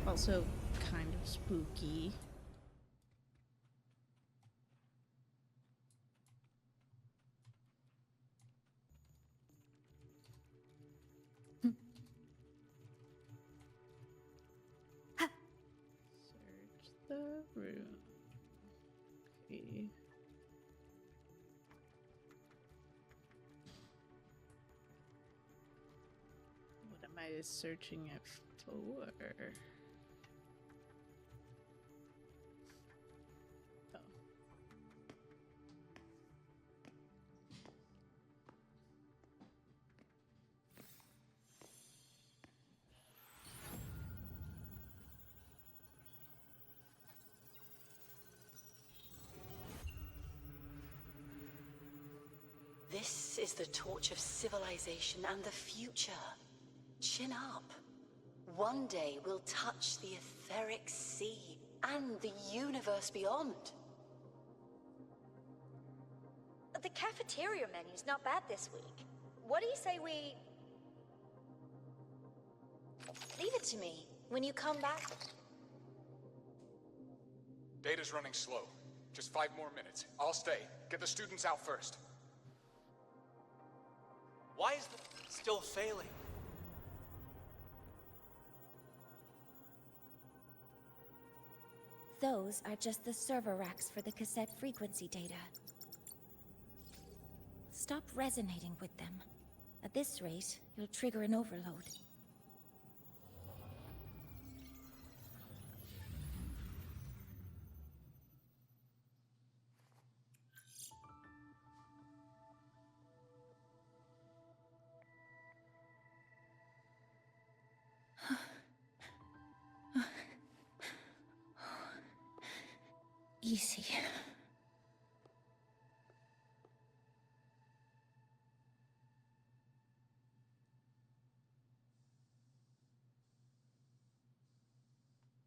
Also kind of spooky. Search the room. Okay. What am I searching it for? Oh. This is the torch of civilization and the future. Chin up. One day we'll touch the etheric sea and the universe beyond. The cafeteria menu's not bad this week. What do you say we... Leave it to me. When you come back... Data's running slow. Just 5 more minutes. I'll stay. Get the students out first. Why is it still failing? Those are just the server racks for the cassette frequency data. Stop resonating with them. At this rate, you'll trigger an overload. Easy.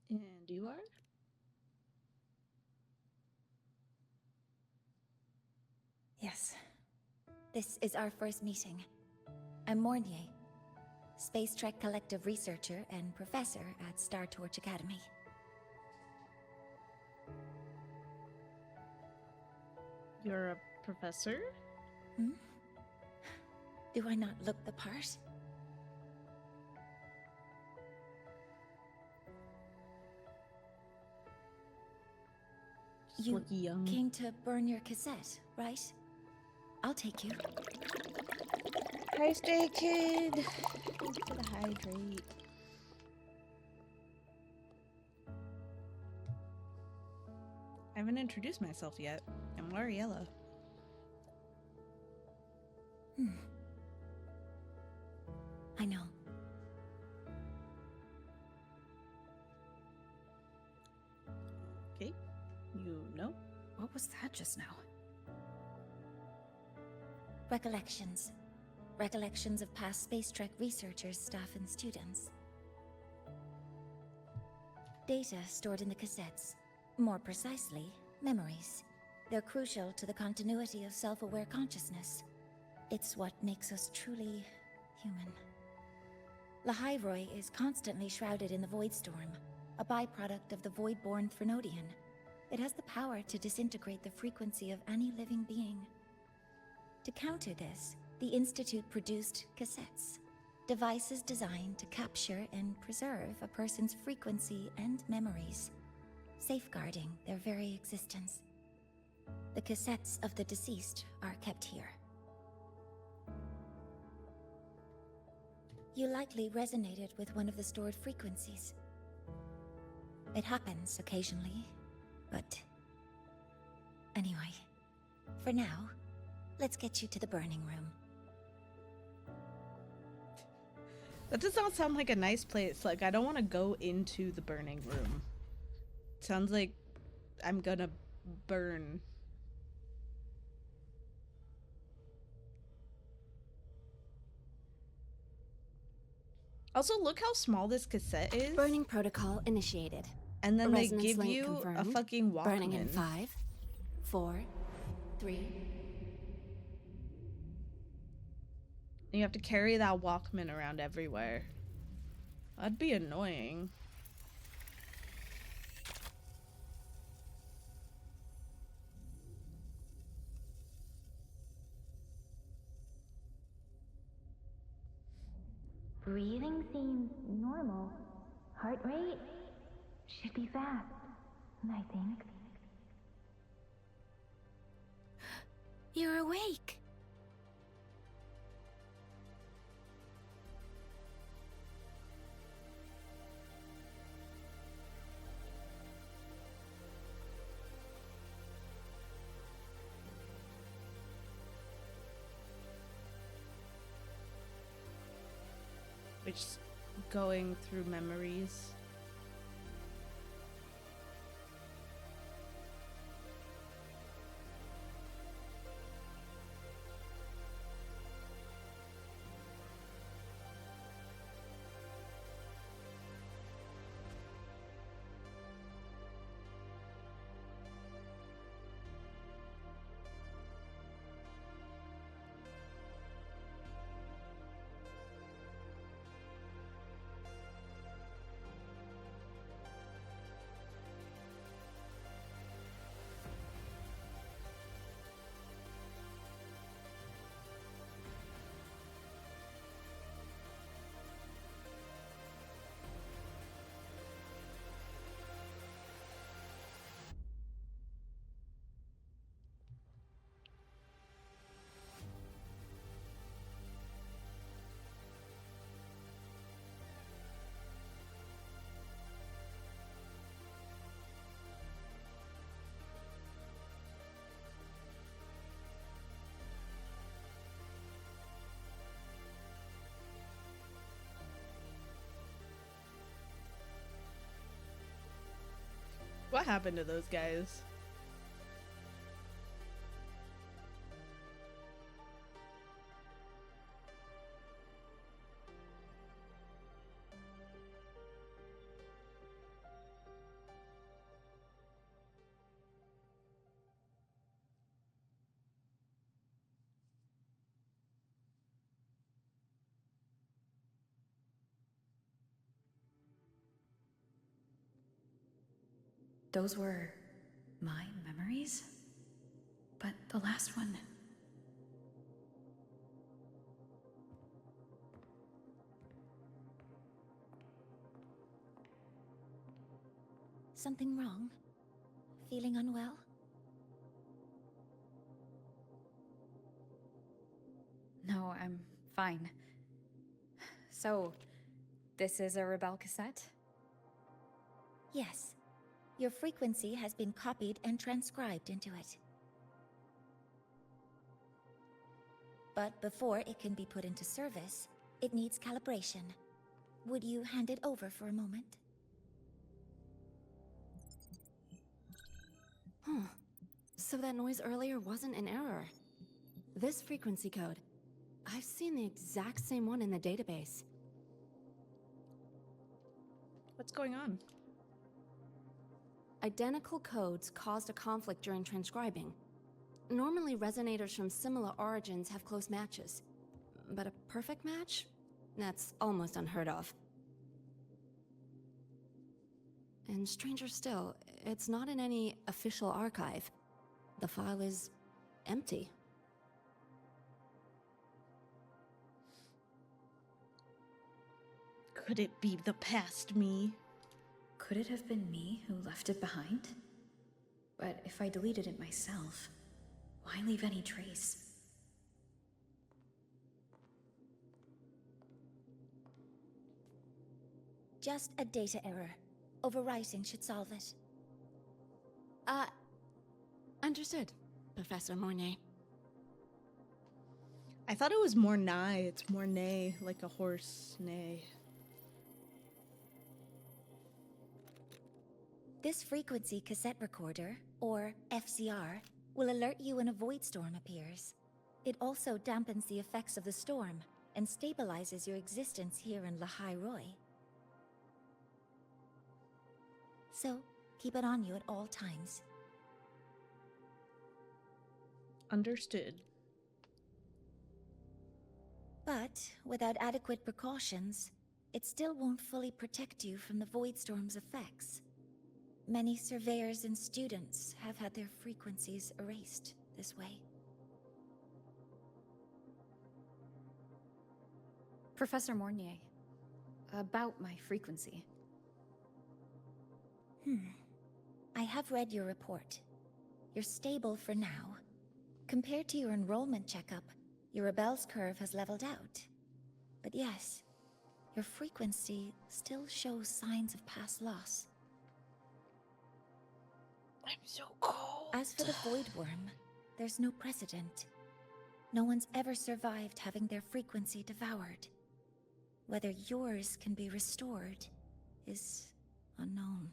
And you are? Yes. This is our first meeting. I'm Mornier, Space Trek Collective researcher and professor at Star Torch Academy. You're a professor? Hmm? Do I not look the part? Just You look young. came to burn your cassette, right? I'll take you. Hi, Stay Kid. Thanks for the hydrate. I haven't introduced myself yet. I'm Mariella. I know. Okay. You know? What was that just now? Recollections. Recollections of past Space Trek researchers, staff, and students. Data stored in the cassettes. More precisely, memories. They're crucial to the continuity of self-aware consciousness. It's what makes us truly human. Lynae is constantly shrouded in the Void Storm, a byproduct of the Void-born Threnodian. It has the power to disintegrate the frequency of any living being. To counter this, the Institute produced cassettes, devices designed to capture and preserve a person's frequency and memories, safeguarding their very existence. The cassettes of the deceased are kept here. You likely resonated with one of the stored frequencies. It happens occasionally, but... Anyway, for now, let's get you to the burning room. That does not sound like a nice place. Like, I don't want to go into the burning room. Sounds like I'm gonna burn. Also, look how small this cassette is. Burning protocol initiated. And then they Resonance give link you confirmed. a fucking Walkman. Burning in 5, 4, 3. You have to carry that Walkman around everywhere. That'd be annoying. Breathing seems normal. Heart rate should be fast, I think. You're awake. We're just going through memories. What happened to those guys? Those were my memories? But the last one... Something wrong? Feeling unwell? No, I'm fine. So, this is a Rebel cassette? Yes. Your frequency has been copied and transcribed into it. But before it can be put into service, it needs calibration. Would you hand it over for a moment? Huh. So that noise earlier wasn't an error. This frequency code, I've seen the exact same one in the database. What's going on? Identical codes caused a conflict during transcribing. Normally, resonators from similar origins have close matches. But a perfect match? That's almost unheard of. And stranger still, it's not in any official archive. The file is empty. Could it be the past me? Could it have been me who left it behind? But if I deleted it myself, why leave any trace? Just a data error. Overwriting should solve it. Understood, Professor Mornay. I thought it was more nigh. It's more neigh, like a horse neigh. This frequency cassette recorder, or FCR, will alert you when a void storm appears. It also dampens the effects of the storm and stabilizes your existence here in Lynae Roy. So, keep it on you at all times. Understood. But, without adequate precautions, it still won't fully protect you from the void storm's effects. Many surveyors and students have had their frequencies erased this way. Professor Mornier, about my frequency. I have read your report. You're stable for now. Compared to your enrollment checkup, your rebel's curve has leveled out. But yes, your frequency still shows signs of past loss. I'm so cold. As for the Void Worm, there's no precedent. No one's ever survived having their frequency devoured. Whether yours can be restored is unknown.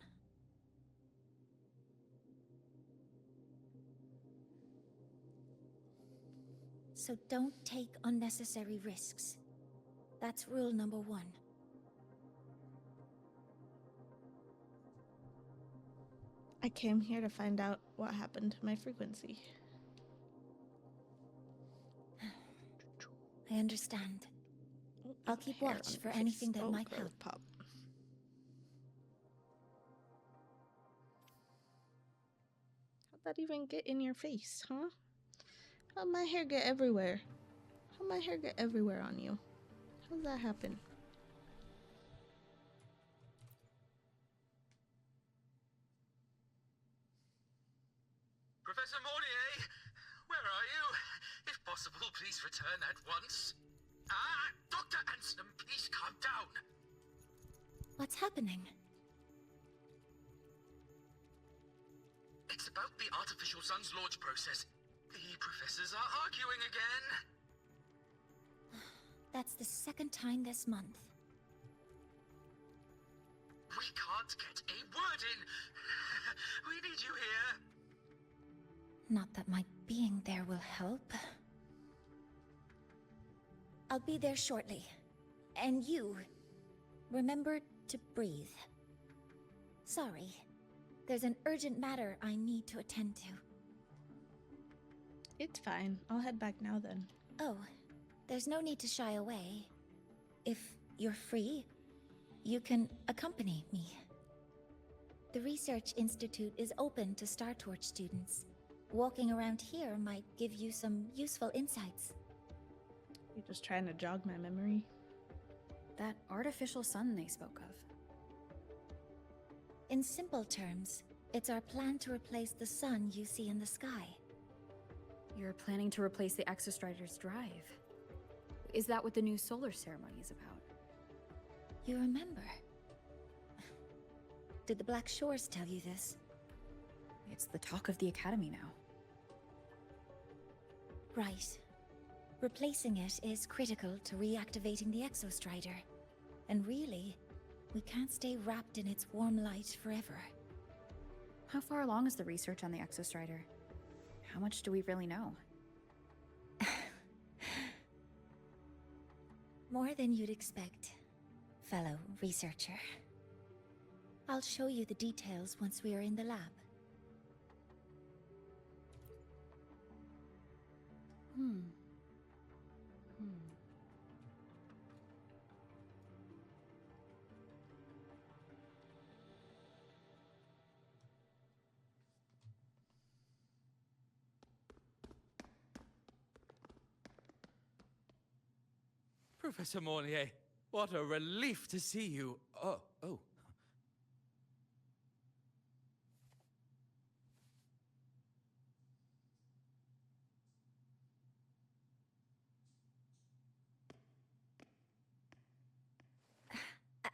So don't take unnecessary risks. That's rule number 1. I came here to find out what happened to my frequency. I understand. I'll keep Hair watch on for my anything face. that Oh, might girl, help. Pop. How'd that even get in your face, huh? How'd my hair get everywhere? How'd my hair get everywhere on you? How'd that happen? Professor Mornier, where are you? If possible, please return at once. Dr. Anson, please calm down. What's happening? It's about the artificial sun's launch process. The professors are arguing again. That's the second time this month. We can't get a word in. We need you here. Not that my being there will help. I'll be there shortly. And you, remember to breathe. Sorry, there's an urgent matter I need to attend to. It's fine. I'll head back now then. Oh, there's no need to shy away. If you're free, you can accompany me. The Research Institute is open to Star Torch students. Walking around here might give you some useful insights. You're just trying to jog my memory. That artificial sun they spoke of. In simple terms, it's our plan to replace the sun you see in the sky. You're planning to replace the Exostrider's drive. Is that what the new solar ceremony is about? You remember? Did the Black Shores tell you this? It's the talk of the Academy now. Right. Replacing it is critical to reactivating the Exostrider. And really, we can't stay wrapped in its warm light forever. How far along is the research on the Exostrider? How much do we really know? More than you'd expect, fellow researcher. I'll show you the details once we are in the lab. Professor Mornier, what a relief to see you. Oh.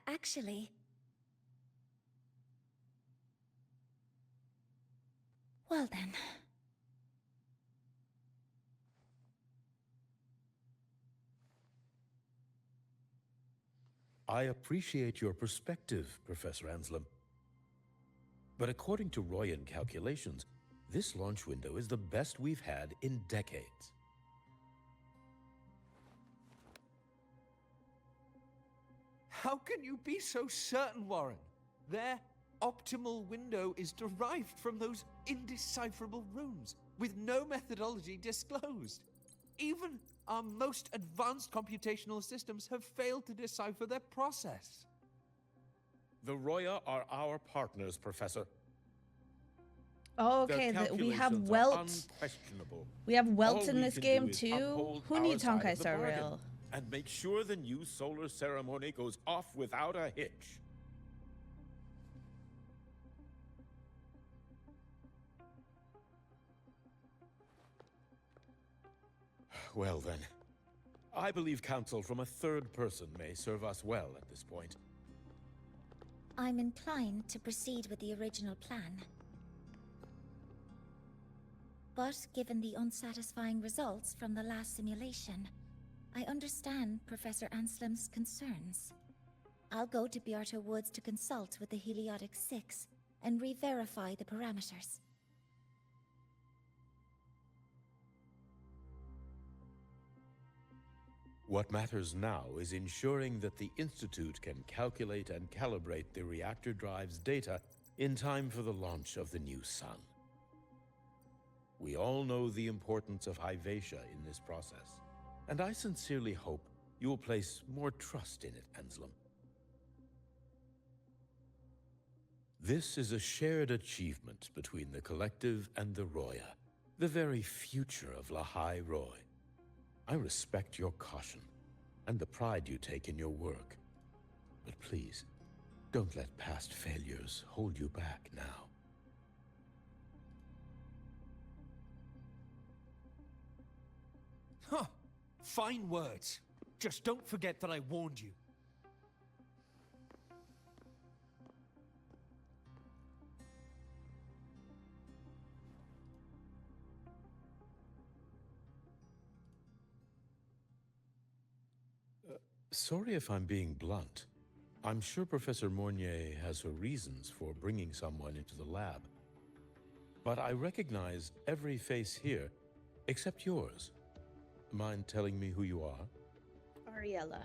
Actually... Well then... I appreciate your perspective, Professor Anselm. But according to Royan calculations, this launch window is the best we've had in decades. How can you be so certain, Warren? Their optimal window is derived from those indecipherable runes, with no methodology disclosed. Even our most advanced computational systems have failed to decipher their process. The Roya are our partners, Professor. Oh, okay. We have Welt. We have Welt in this game too. Who needs Honkai Star Rail? And make sure the new solar ceremony goes off without a hitch. Well then, I believe counsel from a third person may serve us well at this point. I'm inclined to proceed with the original plan. But given the unsatisfying results from the last simulation, I understand Professor Anselm's concerns. I'll go to Bearto Woods to consult with the Heliotic Six and re-verify the parameters. What matters now is ensuring that the Institute can calculate and calibrate the reactor drive's data in time for the launch of the new sun. We all know the importance of Hyvatia in this process, and I sincerely hope you will place more trust in it, Anselm. This is a shared achievement between the Collective and the Roya, the very future of Lynae Roy. I respect your caution and the pride you take in your work. But please, don't let past failures hold you back now. Huh. Fine words. Just don't forget that I warned you. Sorry if I'm being blunt. I'm sure Professor Mornier has her reasons for bringing someone into the lab. But I recognize every face here, except yours. Mind telling me who you are? Ariella.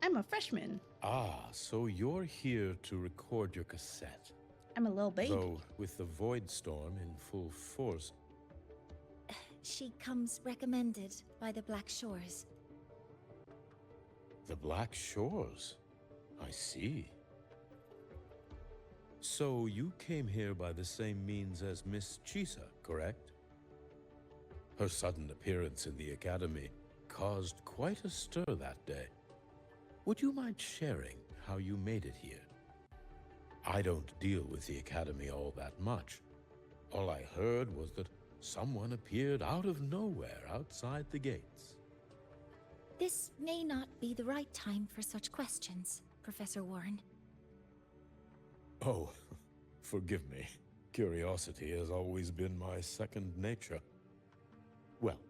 I'm a freshman. Ah, so you're here to record your cassette. I'm a little baby. Though, with the Void Storm in full force... She comes recommended by the Black Shores. The Black Shores? I see. So you came here by the same means as Miss Chisa, correct? Her sudden appearance in the academy caused quite a stir that day. Would you mind sharing how you made it here? I don't deal with the academy all that much. All I heard was that someone appeared out of nowhere outside the gates. This may not be the right time for such questions, Professor Warren. Oh, forgive me. Curiosity has always been my second nature. Well,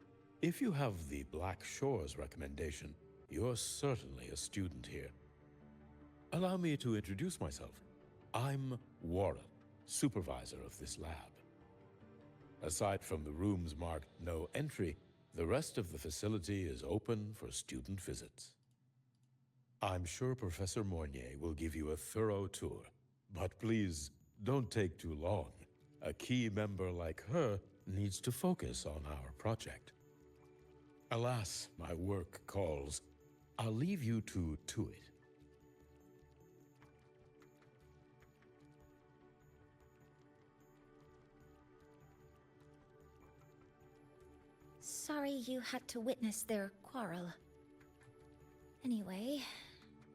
if you have the Black Shores recommendation, you're certainly a student here. Allow me to introduce myself. I'm Warren, supervisor of this lab. Aside from the rooms marked no entry, the rest of the facility is open for student visits. I'm sure Professor Mornier will give you a thorough tour, but please don't take too long. A key member like her needs to focus on our project. Alas, my work calls. I'll leave you to it. Sorry you had to witness their quarrel. Anyway,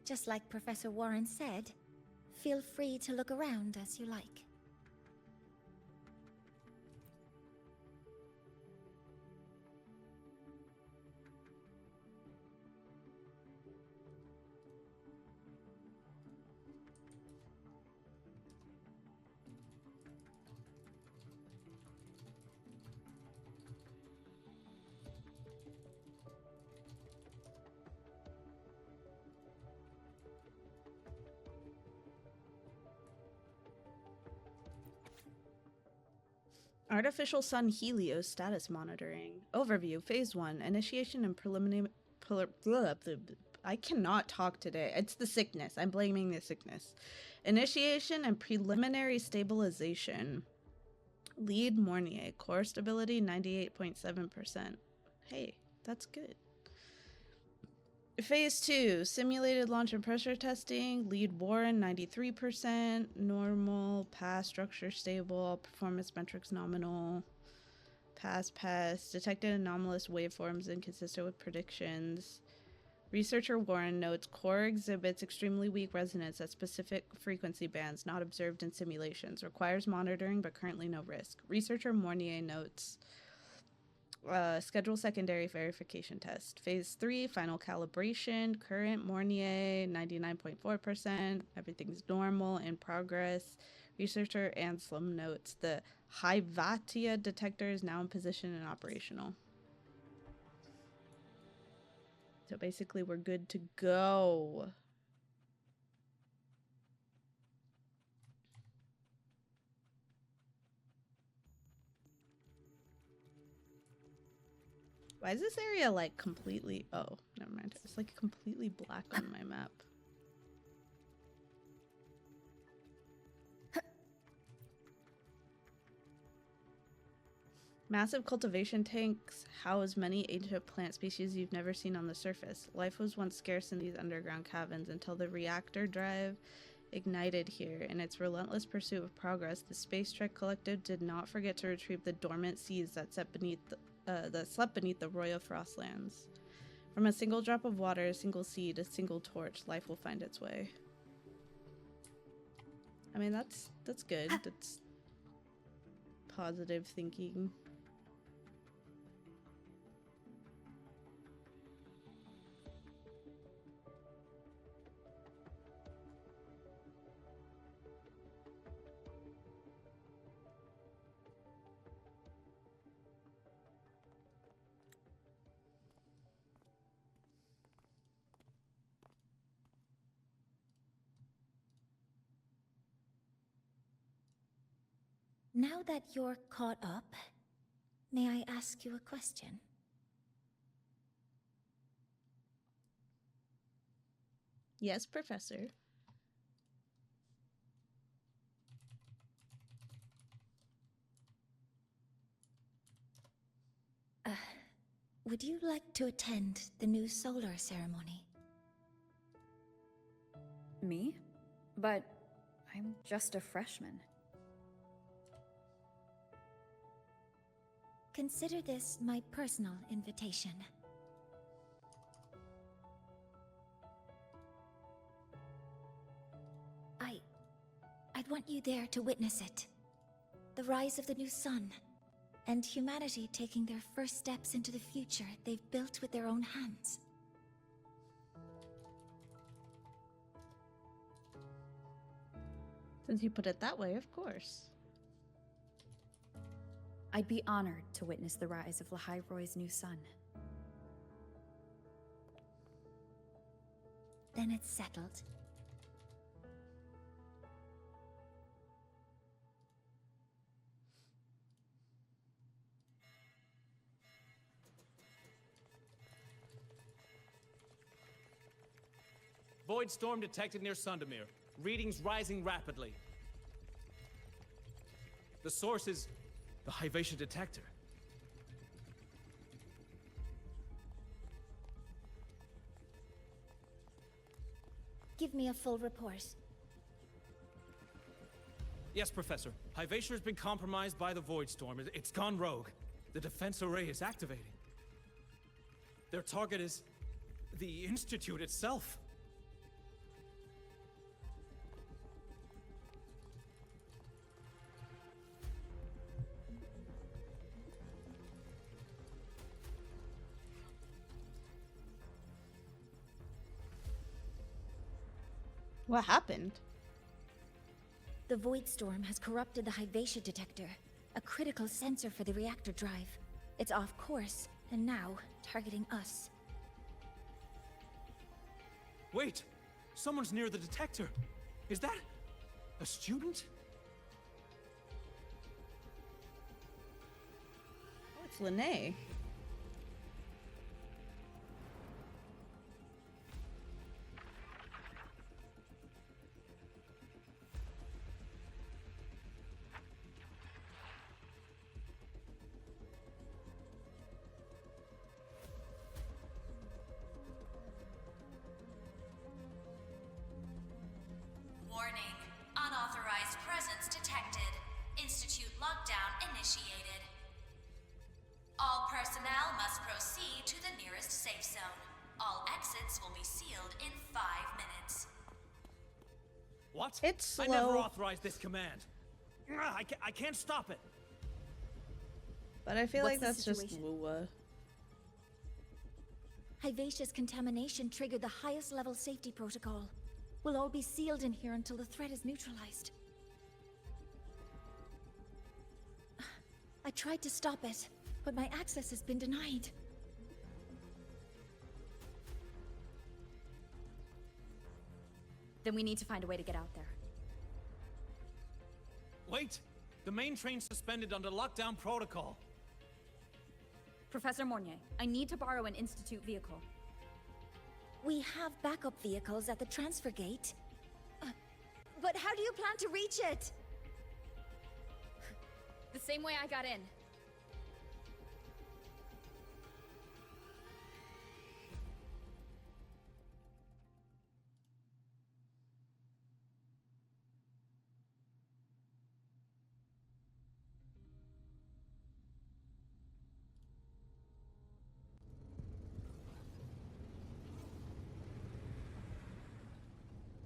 just like Professor Warren said, feel free to look around as you like. Artificial Sun Helios status monitoring. Overview, Phase 1, initiation and preliminary... I cannot talk today. It's the sickness. I'm blaming the sickness. Initiation and preliminary stabilization. Lead Mornier. Core stability, 98.7%. Hey, that's good. Phase 2, simulated launch and pressure testing. Lead Warren, 93%. Normal. Pass structure stable. Performance metrics nominal. Pass. Detected anomalous waveforms inconsistent with predictions. Researcher Warren notes core exhibits extremely weak resonance at specific frequency bands not observed in simulations. Requires monitoring but currently no risk. Researcher Mornier notes schedule secondary verification test. Phase 3, final calibration. Current Mornier, 99.4%. Everything's normal, in progress. Researcher Anselm notes the Hyvatia detector is now in position and operational. So basically we're good to go. Why is this area like completely... Oh, never mind. It's like completely black on my map. Massive cultivation tanks house many ancient plant species you've never seen on the surface. Life was once scarce in these underground caverns until the reactor drive ignited here. In its relentless pursuit of progress, the Space Trek Collective did not forget to retrieve the dormant seas that slept beneath the Royal Frostlands. From a single drop of water, a single seed, a single torch, life will find its way. I mean, that's good. That's positive thinking. Now that you're caught up, may I ask you a question? Yes, Professor. Would you like to attend the new solar ceremony? Me? But I'm just a freshman. Consider this my personal invitation. I'd want you there to witness it. The rise of the new sun, and humanity taking their first steps into the future they've built with their own hands. Since you put it that way, of course. I'd be honored to witness the rise of Lynae Roy's new sun. Then it's settled. Void storm detected near Sundermere. Readings rising rapidly. The source is the Hyvatia detector. Give me a full report. Yes, Professor. Hyvatia has been compromised by the Void Storm. It's gone rogue. The defense array is activating. Their target is the Institute itself. What happened? The Void Storm has corrupted the Hyvatia detector, a critical sensor for the reactor drive. It's off course, and now targeting us. Wait! Someone's near the detector. Is that a student? Oh, it's Lynae. Warning. Unauthorized presence detected. Institute lockdown initiated. All personnel must proceed to the nearest safe zone. All exits will be sealed in 5 minutes. What? It's slow. I never authorized this command. I can't stop it. But I feel What's like the that's just situation? Lua. Hyvatia's contamination triggered the highest level safety protocol. We'll all be sealed in here until the threat is neutralized. I tried to stop it, but my access has been denied. Then we need to find a way to get out there. Wait! The main train's suspended under lockdown protocol. Professor Mornier, I need to borrow an Institute vehicle. We have backup vehicles at the transfer gate. But how do you plan to reach it? The same way I got in.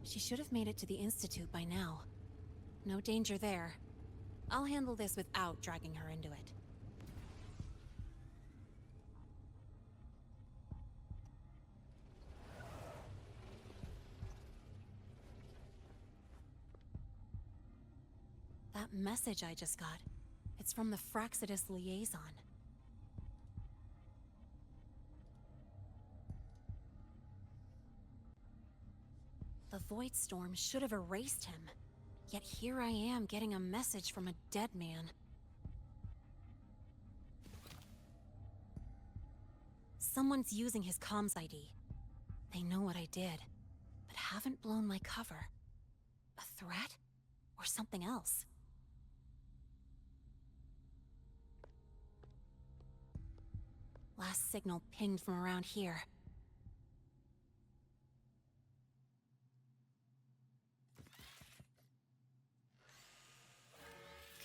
She should have made it to the Institute by now. No danger there. I'll handle this without dragging her into it. That message I just got, it's from the Fraxidus liaison. The Void Storm should have erased him. Yet here I am getting a message from a dead man. Someone's using his comms ID. They know what I did, but haven't blown my cover. A threat? Or something else? Last signal pinged from around here.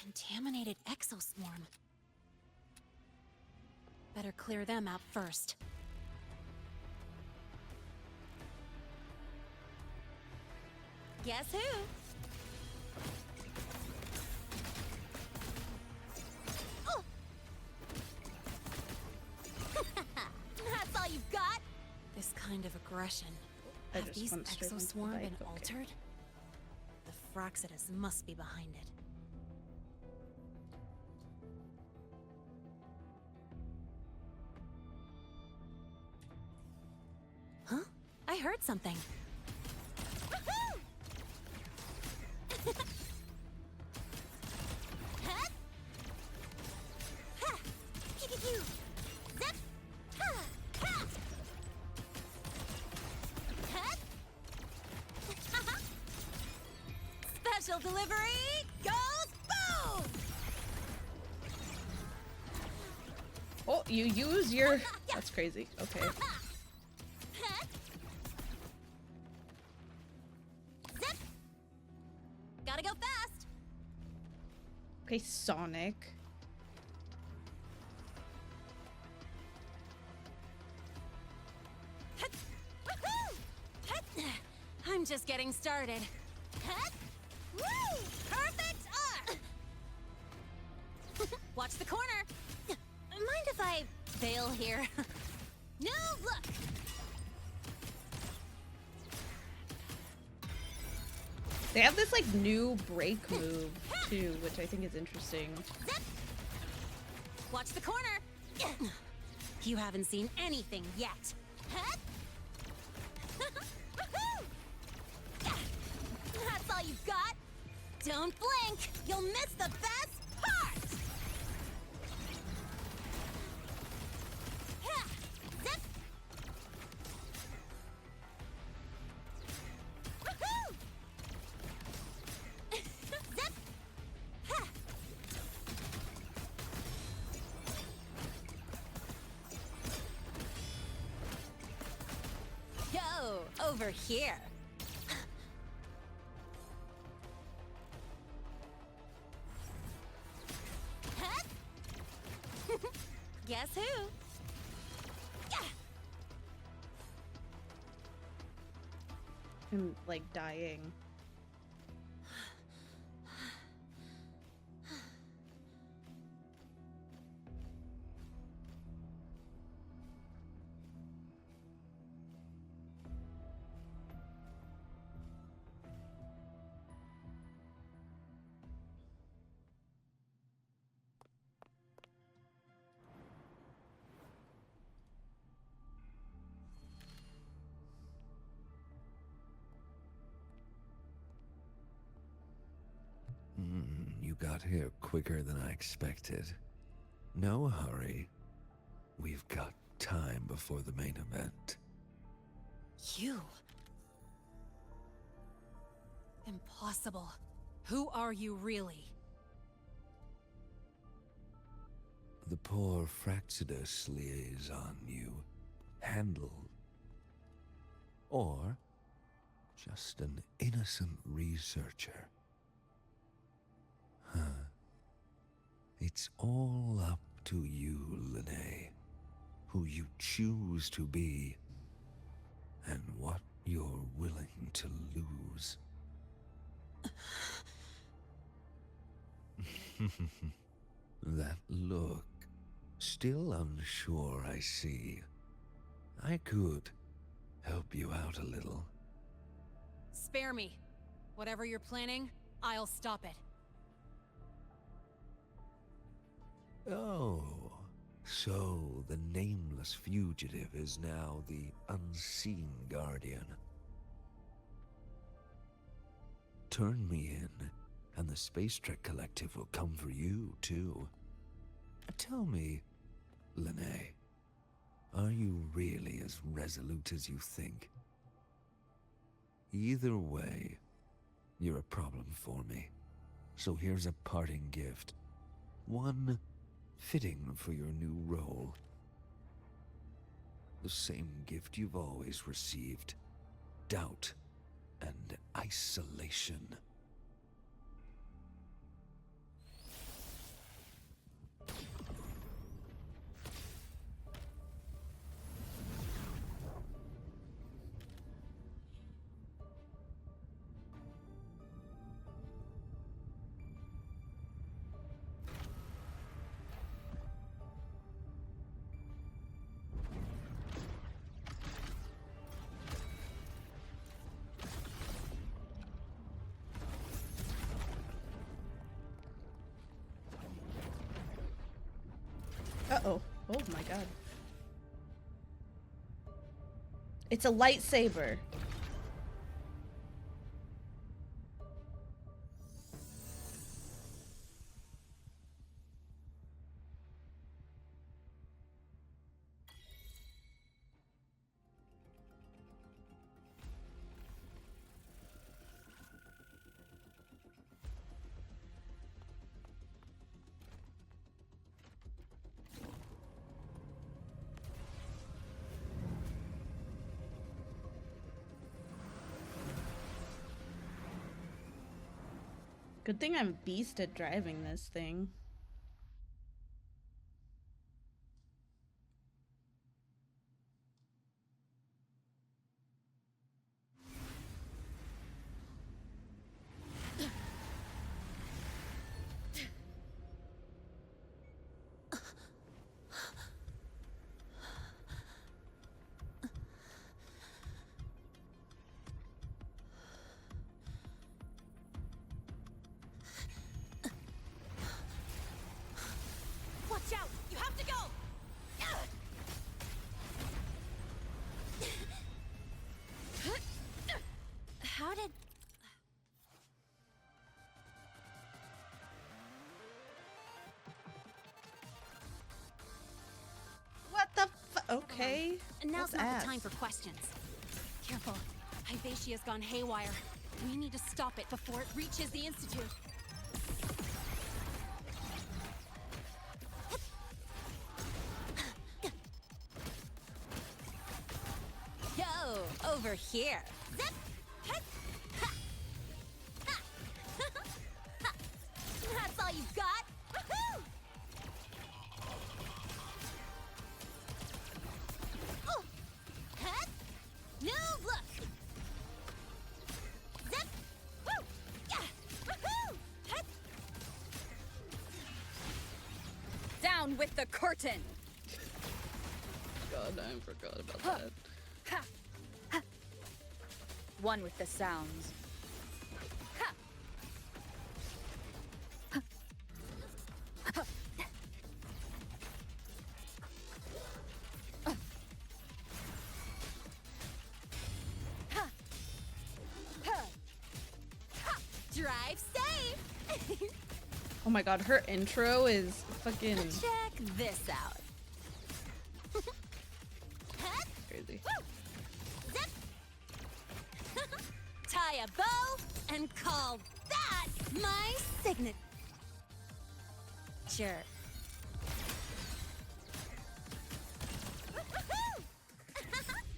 Contaminated exoswarm. Better clear them out first. Guess who? Oh! That's all you've got? This kind of aggression. I Have just these went straight into the exoswarm bike, been okay. altered? The Fraxidus must be behind it. Huh? I heard something. Special delivery goes boom! Oh, you use your... That's crazy. Okay. Zip! Gotta go fast! Okay, Sonic. I'm just getting started. Woo! Perfect! Watch the corner! Mind if I bail here? No, look! They have this like new break move too, which I think is interesting. Watch the corner! You haven't seen anything yet. That's all you've got? Don't blink! You'll miss the best part! Zip! Zip! Yo, over here. Guess who? I'm like dying. You got here quicker than I expected. No hurry. We've got time before the main event. You? Impossible. Who are you really? The poor Fraxidus liaison you handled. Or just an innocent researcher. Huh. It's all up to you, Lynae. Who you choose to be, and what you're willing to lose. That look. Still unsure, I see. I could help you out a little. Spare me. Whatever you're planning, I'll stop it. Oh, so the nameless fugitive is now the unseen guardian. Turn me in, and the Space Trek Collective will come for you, too. Tell me, Lynae, are you really as resolute as you think? Either way, you're a problem for me. So here's a parting gift. One fitting for your new role. The same gift you've always received. Doubt and isolation. Uh-oh. Oh my god. It's a lightsaber. Good thing I'm a beast at driving this thing. Watch out! You have to go! How did... What the okay. Now's That's not ass. the time for questions. Careful. Hyvatia's gone haywire. We need to stop it before it reaches the Institute. Yo, over here. Zip! Hit! Ha! Ha! Ha! That's all you've got? Woohoo! Oh! Hit! New look! Zip! Woo! Yeah! Woohoo! Hit! Down with the curtain! God, I forgot about that. Ha! Ha! One with the sounds. Ha! Ha! Ha! Ha! Ha! Ha! Drive safe! Oh my god, her intro is fucking Check this out. crazy. Zip! Tie a bow and call that my signature.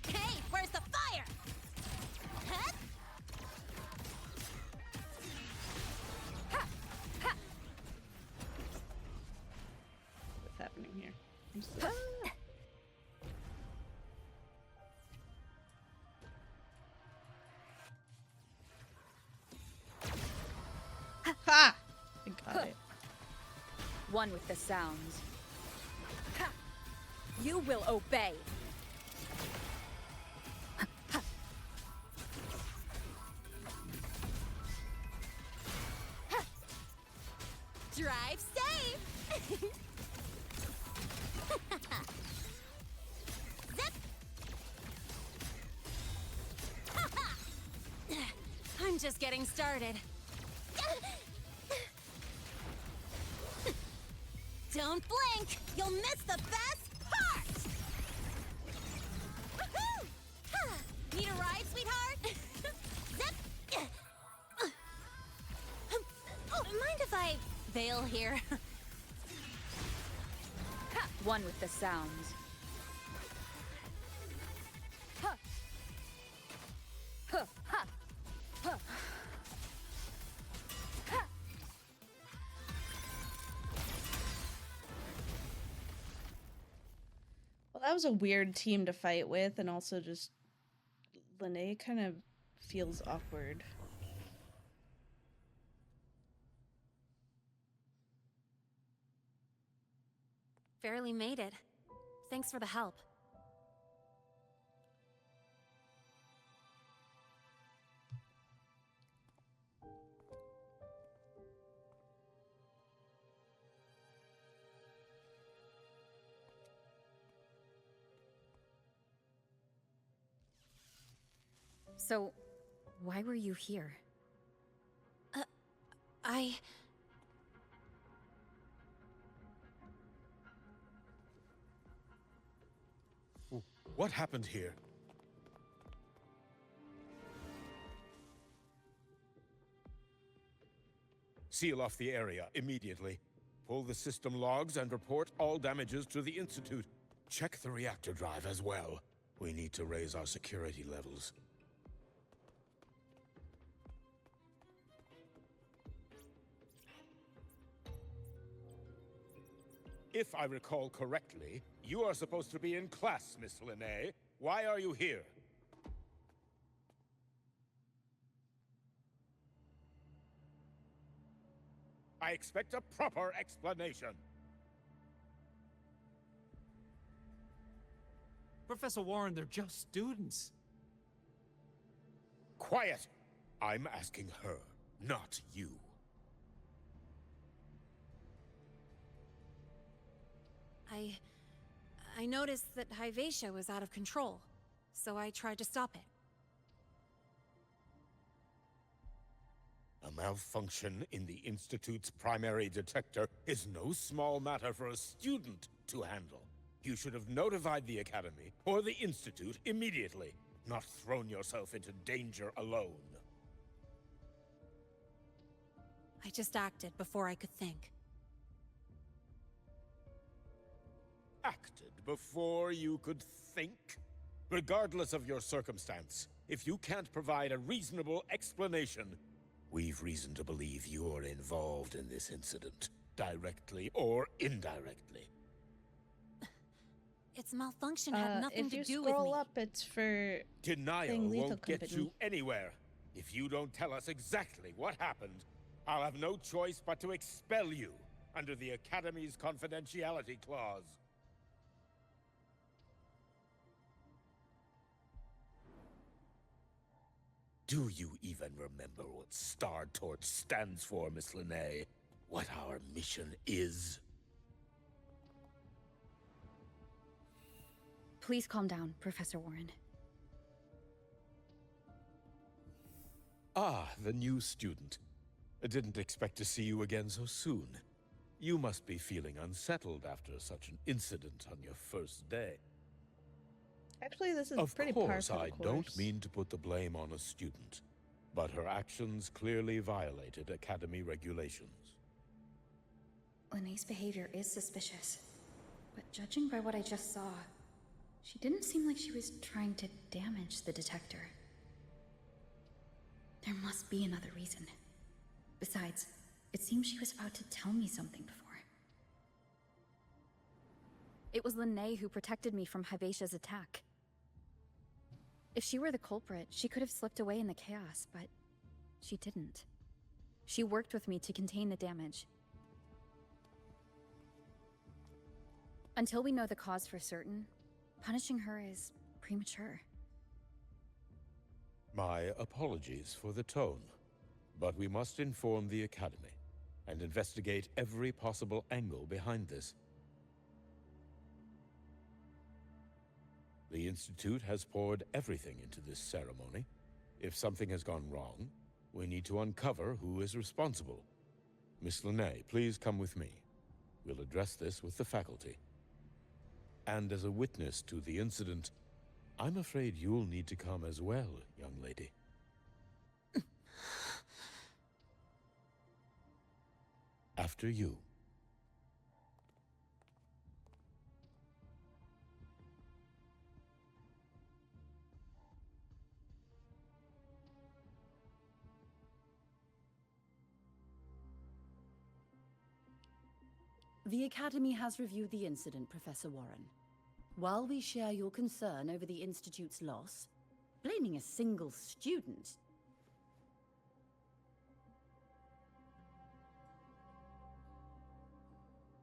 Hey, where's the fire? Huh? What's happening here? Ha! I got it. One with the sounds. Ha! You will obey. Ha! Ha! Drive safe! Zip! I'm just getting started. Don't blink! You'll miss the best part! Woohoo! Ha! Need a ride, sweetheart? Zip! Oh, mind if I bail here? Ha! One with the sounds. Ha! Ha! Ha! Ha! Ha! Well, that was a weird team to fight with, and also just Lynae kind of feels awkward. Barely made it. Thanks for the help. So, why were you here? What happened here? Seal off the area immediately. Pull the system logs and report all damages to the Institute. Check the reactor drive as well. We need to raise our security levels. If I recall correctly, you are supposed to be in class, Miss Lynae. Why are you here? I expect a proper explanation. Professor Warren, they're just students. Quiet! I'm asking her, not you. I noticed that Hyvatia was out of control, so I tried to stop it. A malfunction in the Institute's primary detector is no small matter for a student to handle. You should have notified the Academy or the Institute immediately, not thrown yourself into danger alone. I just acted before I could think. Acted before you could think? Regardless of your circumstance, if you can't provide a reasonable explanation, we've reason to believe you're involved in this incident, directly or indirectly. Its malfunction had nothing to do with me. If you scroll up, it's for Denial Lethal won't get Company. you anywhere. If you don't tell us exactly what happened, I'll have no choice but to expel you under the Academy's confidentiality clause. Do you even remember what Star Torch stands for, Miss Lynae? What our mission is? Please calm down, Professor Warren. Ah, the new student. I didn't expect to see you again so soon. You must be feeling unsettled after such an incident on your first day. Actually, this is pretty Of par course, for the I don't mean to put the blame on a student, but her actions clearly violated Academy regulations. Lynae's behavior is suspicious, but judging by what I just saw, she didn't seem like she was trying to damage the detector. There must be another reason. Besides, it seems she was about to tell me something before. It was Lynae who protected me from Hyvatia's attack. If she were the culprit, she could have slipped away in the chaos, but she didn't. She worked with me to contain the damage. Until we know the cause for certain, punishing her is premature. My apologies for the tone, but we must inform the Academy and investigate every possible angle behind this. The Institute has poured everything into this ceremony. If something has gone wrong, we need to uncover who is responsible. Miss Lynae, please come with me. We'll address this with the faculty. And as a witness to the incident, I'm afraid you'll need to come as well, young lady. After you. The Academy has reviewed the incident, Professor Warren. While we share your concern over the Institute's loss, blaming a single student...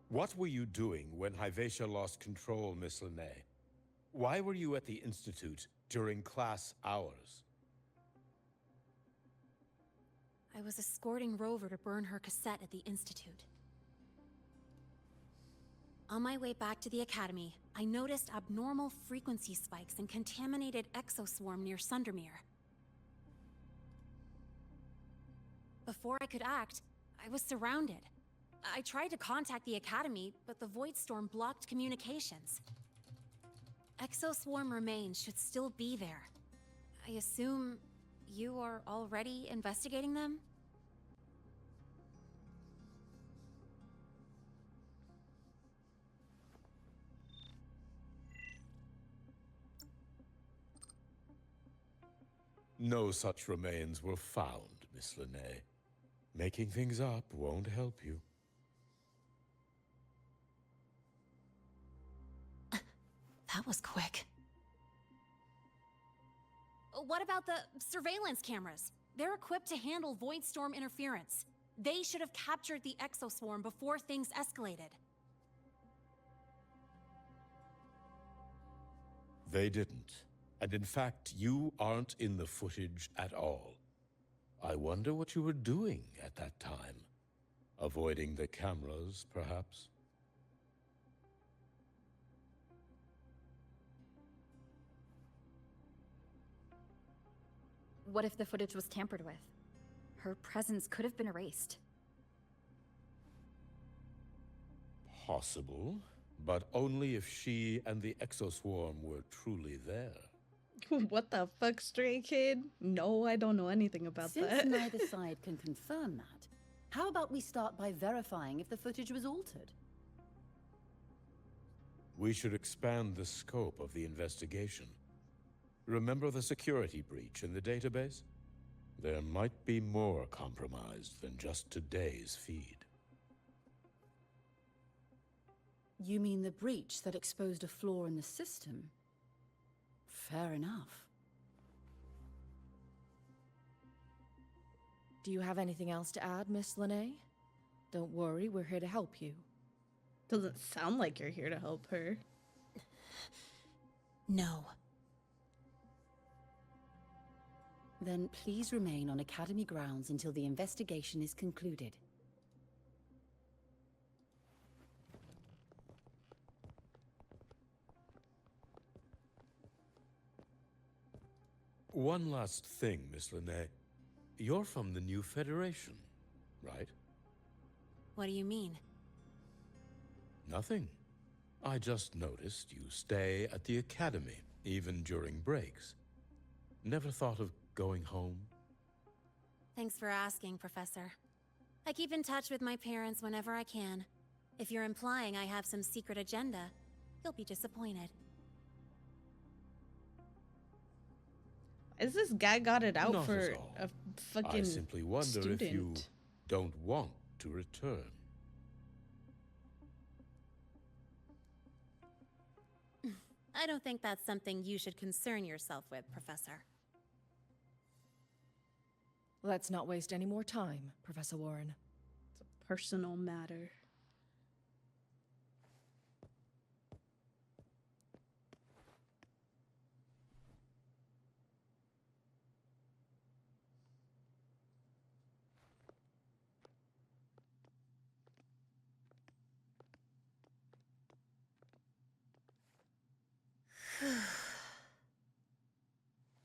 What were you doing when Hyvatia lost control, Miss Lynae? Why were you at the Institute during class hours? I was escorting Rover to burn her cassette at the Institute. On my way back to the Academy, I noticed abnormal frequency spikes and contaminated exoswarm near Sundermere. Before I could act, I was surrounded. I tried to contact the Academy, but the Void Storm blocked communications. Exoswarm remains should still be there. I assume you are already investigating them? No such remains were found, Miss Lynae. Making things up won't help you. That was quick. What about the surveillance cameras? They're equipped to handle Void Storm interference. They should have captured the Exoswarm before things escalated. They didn't. And in fact, you aren't in the footage at all. I wonder what you were doing at that time. Avoiding the cameras, perhaps? What if the footage was tampered with? Her presence could have been erased. Possible, but only if she and the Exoswarm were truly there. What the fuck, Stray Kid? No, I don't know anything about that. Since neither side can confirm that, how about we start by verifying if the footage was altered? We should expand the scope of the investigation. Remember the security breach in the database? There might be more compromised than just today's feed. You mean the breach that exposed a flaw in the system? Fair enough. Do you have anything else to add, Miss Lynae? Don't worry, we're here to help you. Doesn't sound like you're here to help her. No. Then please remain on Academy grounds until the investigation is concluded. One last thing, Miss Lynae. You're from the new Federation, right? What do you mean? Nothing. I just noticed you stay at the Academy, even during breaks. Never thought of going home? Thanks for asking, Professor. I keep in touch with my parents whenever I can. If you're implying I have some secret agenda, you'll be disappointed. Is this guy got it out Not for at all. a fucking I simply wonder student? if you don't want to return. I don't think that's something you should concern yourself with, Professor. Let's not waste any more time, Professor Warren. It's a personal matter.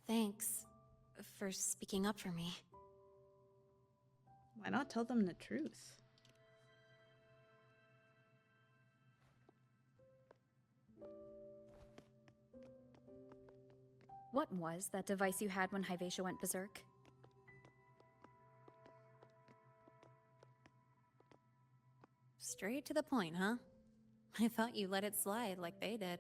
Thanks for speaking up for me. Why not tell them the truth? What was that device you had when Hyvatia went berserk? Straight to the point, huh? I thought you let it slide like they did.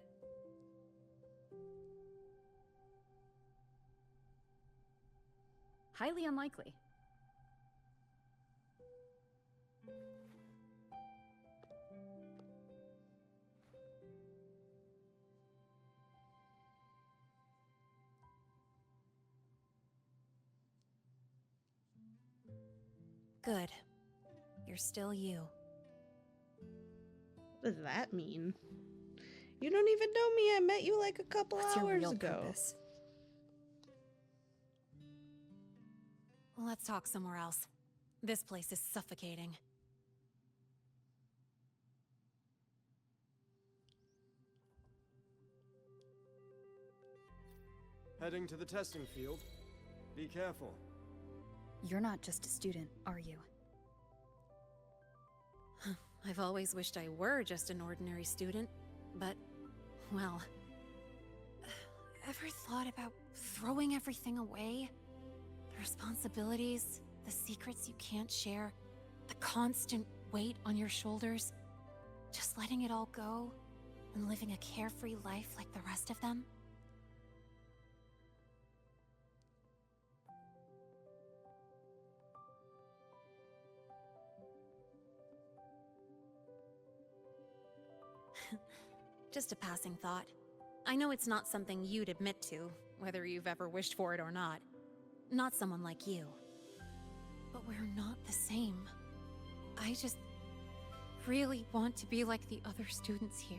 Highly unlikely. Good. You're still you. What does that mean? You don't even know me. I met you like a couple What's your hours real ago. purpose? Let's talk somewhere else. This place is suffocating. Heading to the testing field. Be careful. You're not just a student, are you? I've always wished I were just an ordinary student, but, well... Ever thought about throwing everything away? The responsibilities, the secrets you can't share, the constant weight on your shoulders? Just letting it all go and living a carefree life like the rest of them? Just a passing thought. I know it's not something you'd admit to, whether you've ever wished for it or not. Not someone like you. But we're not the same. I just really want to be like the other students here.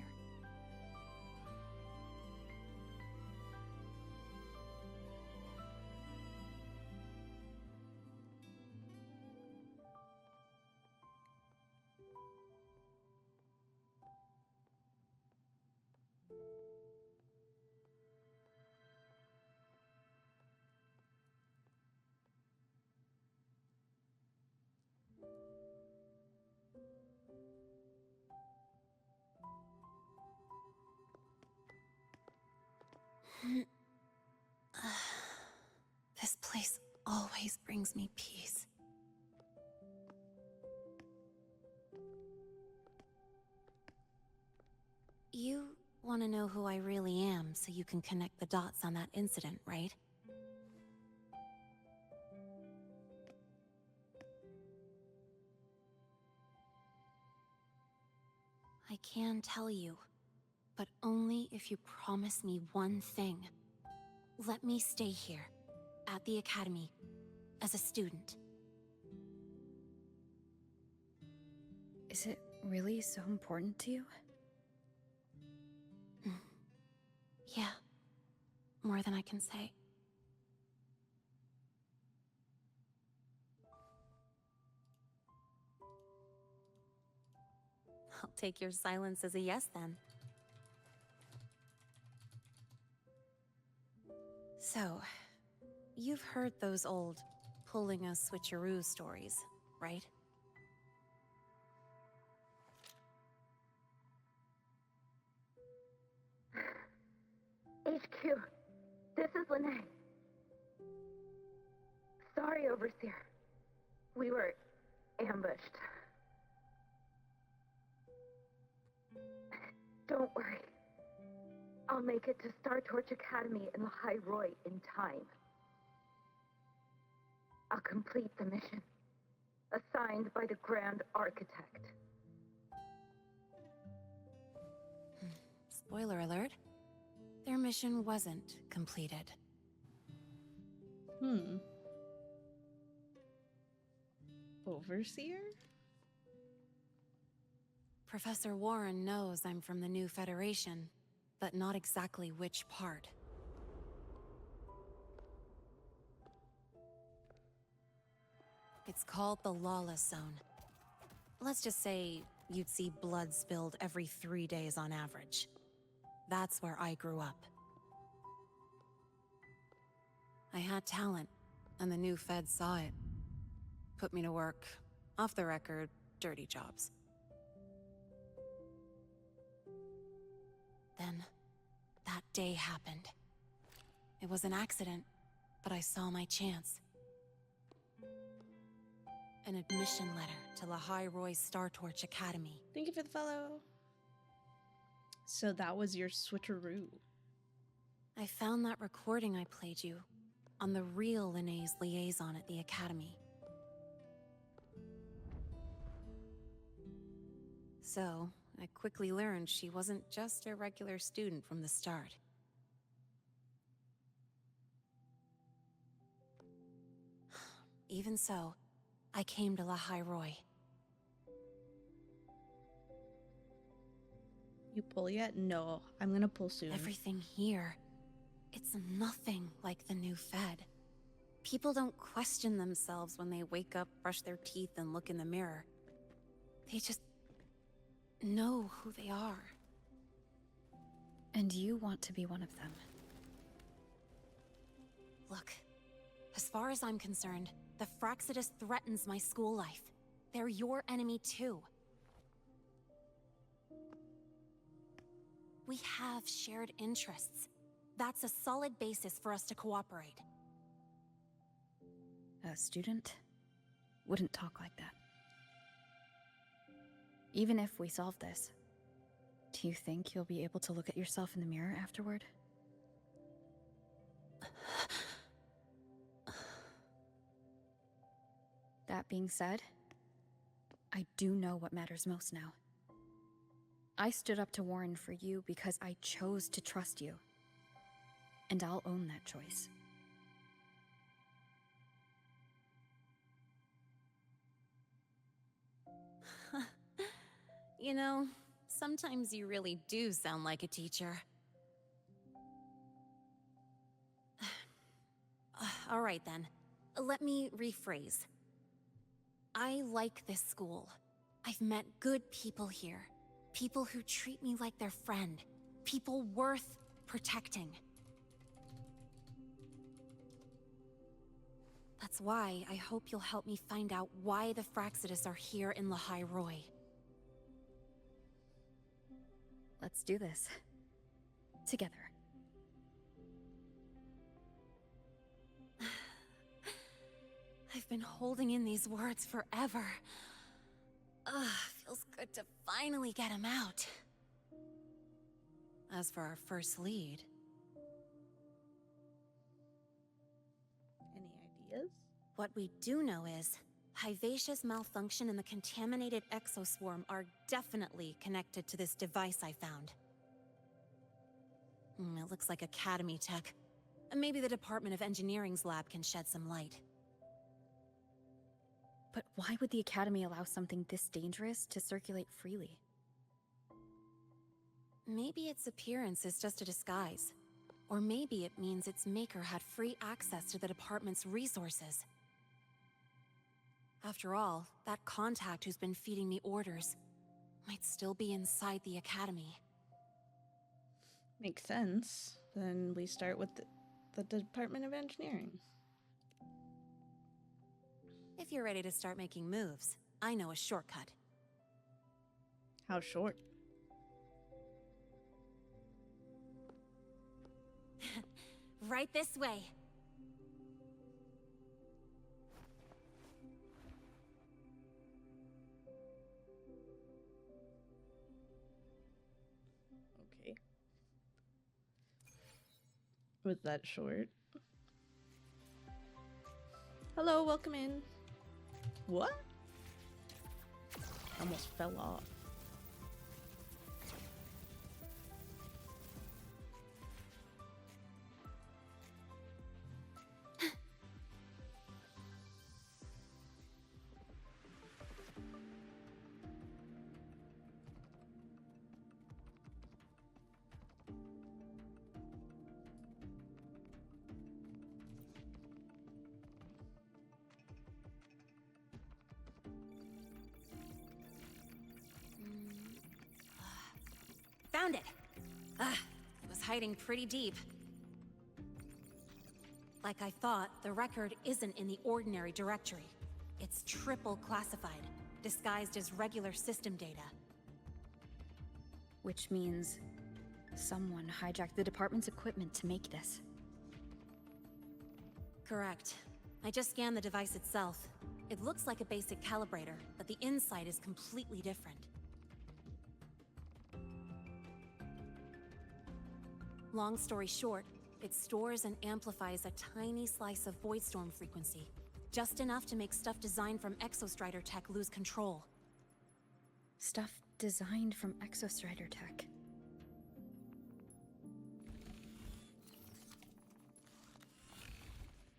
This place always brings me peace. You want to know who I really am so you can connect the dots on that incident, right? I can tell you, but only if you promise me one thing. Let me stay here, at the Academy, as a student. Is it really so important to you? Yeah, more than I can say. I'll take your silence as a yes, then. So, you've heard those old pulling a switcheroo stories, right? HQ, this is Lynae. Sorry, Overseer. We were ambushed. Don't worry. I'll make it to Star Torch Academy in Lynae Roy in time. I'll complete the mission, assigned by the Grand Architect. Spoiler alert. Their mission wasn't completed. Overseer? Professor Warren knows I'm from the new Federation, but not exactly which part. It's called the Lawless Zone. Let's just say you'd see blood spilled every 3 days on average. That's where I grew up. I had talent, and the new feds saw it. Put me to work, off the record, dirty jobs. Then, that day happened. It was an accident, but I saw my chance. An admission letter to Lynae Roy's Star Torch Academy. Thank you for the follow. So that was your switcheroo. I found that recording I played you on the real Lynae's liaison at the Academy. So, I quickly learned she wasn't just a regular student from the start. Even so, I came to Lynae Roy. You pull yet? No, I'm gonna pull soon. Everything here, it's nothing like the new Fed. People don't question themselves when they wake up, brush their teeth, and look in the mirror. They just know who they are. And you want to be one of them. Look, As far as I'm concerned, the Fraxidus threatens my school life. They're your enemy too. We have shared interests. That's a solid basis for us to cooperate. A student wouldn't talk like that. Even if we solve this, do you think you'll be able to look at yourself in the mirror afterward? That being said, I do know what matters most now. I stood up to Warren for you because I chose to trust you. And I'll own that choice. You know, sometimes you really do sound like a teacher. All right then. Let me rephrase. I like this school. I've met good people here. People who treat me like their friend. People worth protecting. That's why I hope you'll help me find out why the Fraxidus are here in Lynae Roy. Let's do this. Together. I've been holding in these words forever. Feels good to finally get them out. As for our first lead... Any ideas? What we do know is, Hyvatia's malfunction and the contaminated exoswarm are definitely connected to this device I found. It looks like Academy tech. Maybe the Department of Engineering's lab can shed some light. But why would the Academy allow something this dangerous to circulate freely? Maybe its appearance is just a disguise. Or maybe it means its maker had free access to the department's resources. After all, that contact who's been feeding me orders might still be inside the Academy. Makes sense. Then we start with the Department of Engineering. If you're ready to start making moves, I know a shortcut. How short? Right this way. Okay. Was that short? Hello, welcome in. What? Almost fell off. Found it! It was hiding pretty deep. Like I thought, the record isn't in the ordinary directory. It's triple classified, disguised as regular system data. Which means someone hijacked the department's equipment to make this. Correct. I just scanned the device itself. It looks like a basic calibrator, but the inside is completely different. Long story short, it stores and amplifies a tiny slice of Voidstorm frequency. Just enough to make stuff designed from Exostrider tech lose control. Stuff designed from Exostrider tech.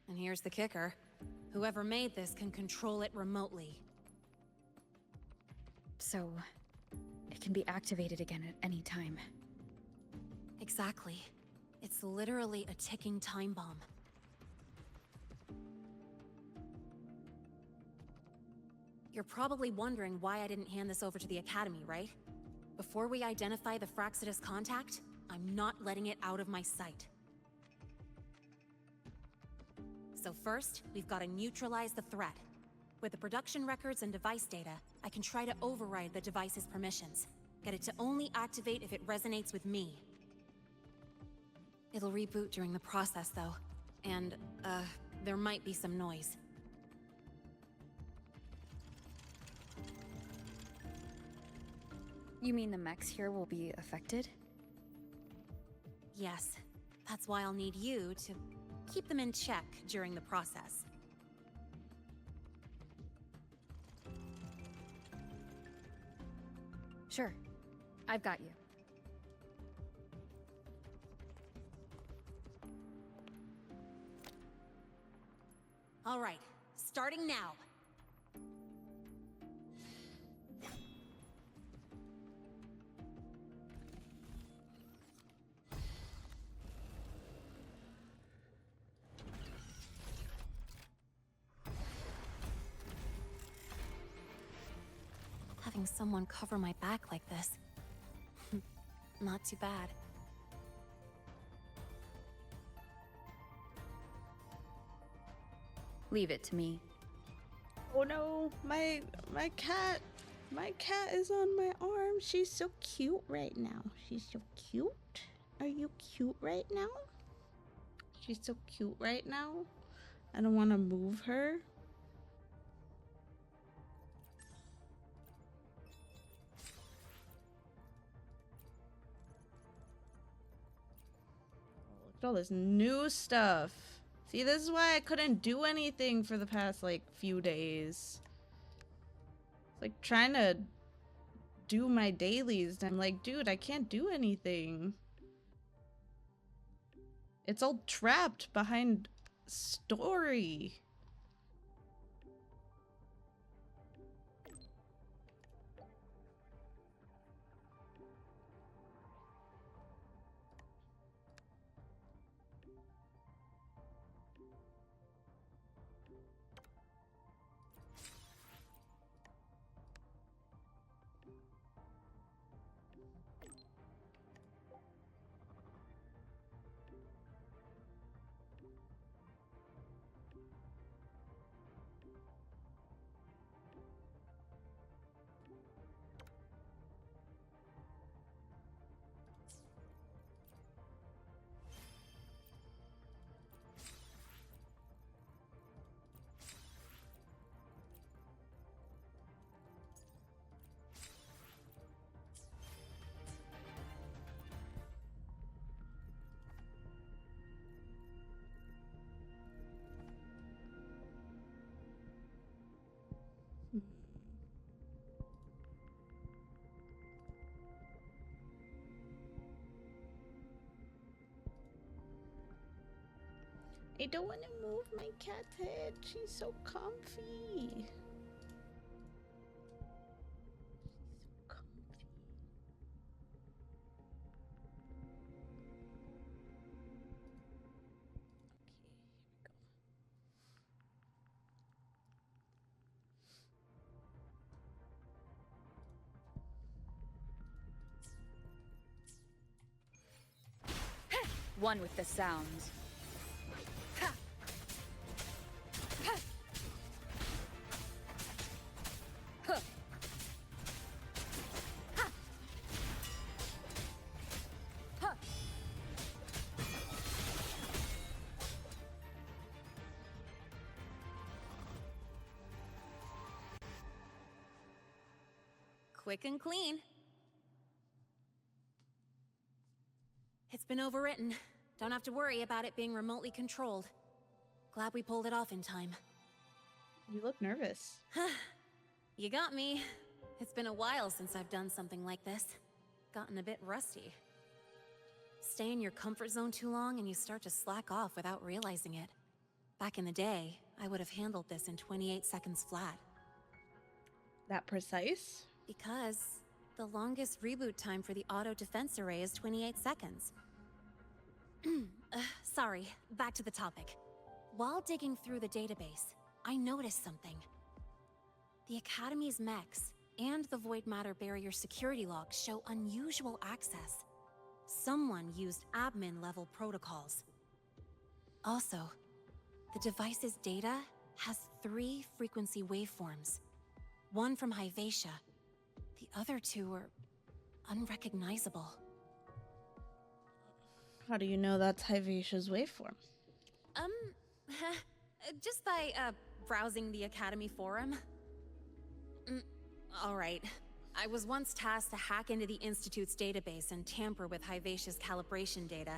And here's the kicker. Whoever made this can control it remotely. So, it can be activated again at any time. Exactly. It's literally a ticking time bomb. You're probably wondering why I didn't hand this over to the Academy, right? Before we identify the Fraxidus contact, I'm not letting it out of my sight. So So first, we've got to neutralize the threat. With the production records and device data, I can try to override the device's permissions. Get it to only activate if it resonates with me. It'll reboot during the process, though. And, there might be some noise. You mean the mechs here will be affected? Yes. That's why I'll need you to keep them in check during the process. Sure. I've got you. All right, starting now. Having someone cover my back like this. Not too bad. Leave it to me. Oh no, my cat is on my arm. She's so cute right now. She's so cute. Are you cute right now? She's so cute right now. I don't want to move her. Look at all this new stuff. See, this is why I couldn't do anything for the past, like, few days. It's like trying to do my dailies. I'm like, dude, I can't do anything. It's all trapped behind story. I don't want to move my cat's head. She's so comfy. One with the sounds. Quick and clean. It's been overwritten. Don't have to worry about it being remotely controlled. Glad we pulled it off in time. You look nervous. You got me. It's been a while since I've done something like this. Gotten a bit rusty. Stay in your comfort zone too long and you start to slack off without realizing it. Back in the day, I would have handled this in 28 seconds flat. That precise? Because the longest reboot time for the auto defense array is 28 seconds. Sorry, back to the topic. While digging through the database, I noticed something. The Academy's mechs and the Void Matter Barrier security logs show unusual access. Someone used admin-level protocols. Also, The device's data has 3 frequency waveforms. One from Hyvatia. The other 2 are unrecognizable. How do you know that's Hyvatia's waveform? Just by, browsing the Academy forum. Alright. I was once tasked to hack into the Institute's database and tamper with Hyvatia's calibration data.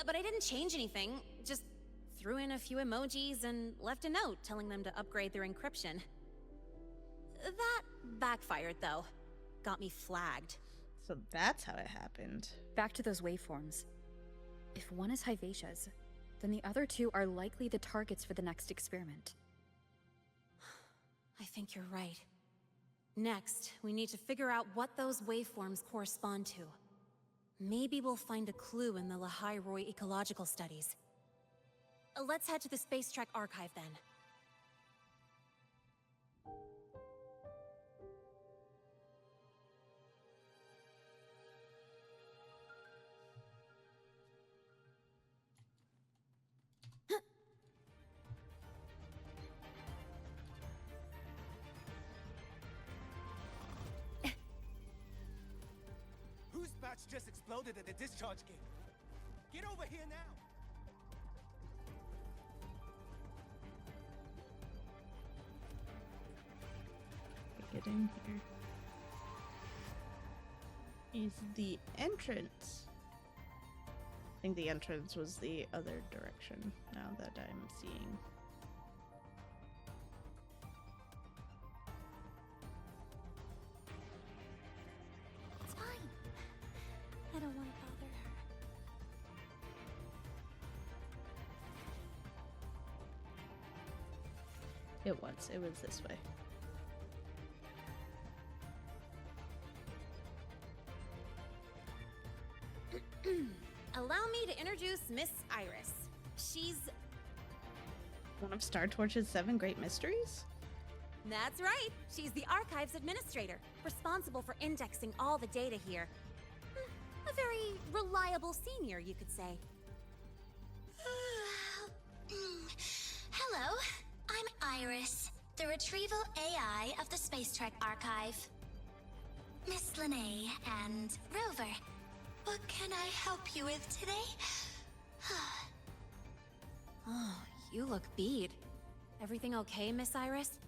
But I didn't change anything, just threw in a few emojis and left a note telling them to upgrade their encryption. That backfired, though. Got me flagged. So that's how it happened. Back to those waveforms. If one is Hyvatia's, then the other 2 are likely the targets for the next experiment. I think you're right. Next, we need to figure out what those waveforms correspond to. Maybe we'll find a clue in the Lynae Roy ecological studies. Let's head to the Space Trek archive then. Whose batch just exploded at the discharge gate? Get over here now! Get in here. Is the entrance. I think the entrance was the other direction now that I'm seeing. It's fine. I don't want to bother her. It was this way. Allow me to introduce Miss Iris. She's... One of Star Torch's 7 Great Mysteries? That's right. She's the Archives Administrator, responsible for indexing all the data here. A very reliable senior, you could say. Hello, I'm Iris, the Retrieval AI of the Space Trek Archive. Miss Lynae and Rover, what can I help you with today? Oh, you look beat. Everything okay, Miss Iris?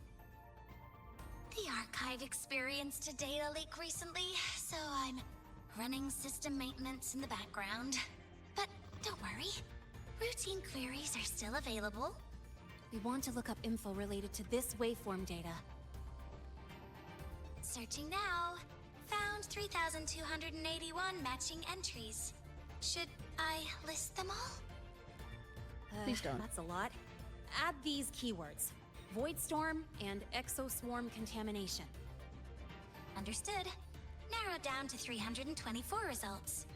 The Archive experienced a data leak recently, so I'm running system maintenance in the background. But don't worry, routine queries are still available. We want to look up info related to this waveform data. Searching now. Found 3,281 matching entries. Should I list them all? Please don't. That's a lot. Add these keywords. Void Storm and Exoswarm Contamination. Understood. Narrowed down to 324 results.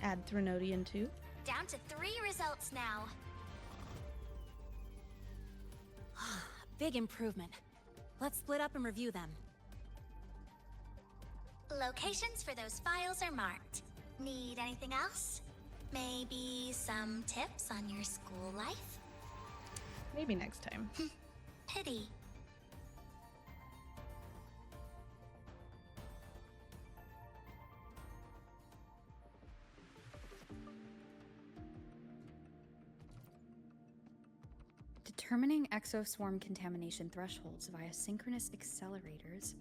Add Threnodian too? Down to 3 results now. Big improvement. Let's split up and review them. Locations for those files are marked. Need anything else? Maybe some tips on your school life? Maybe next time. Pity. Determining exoswarm contamination thresholds via synchronous accelerators.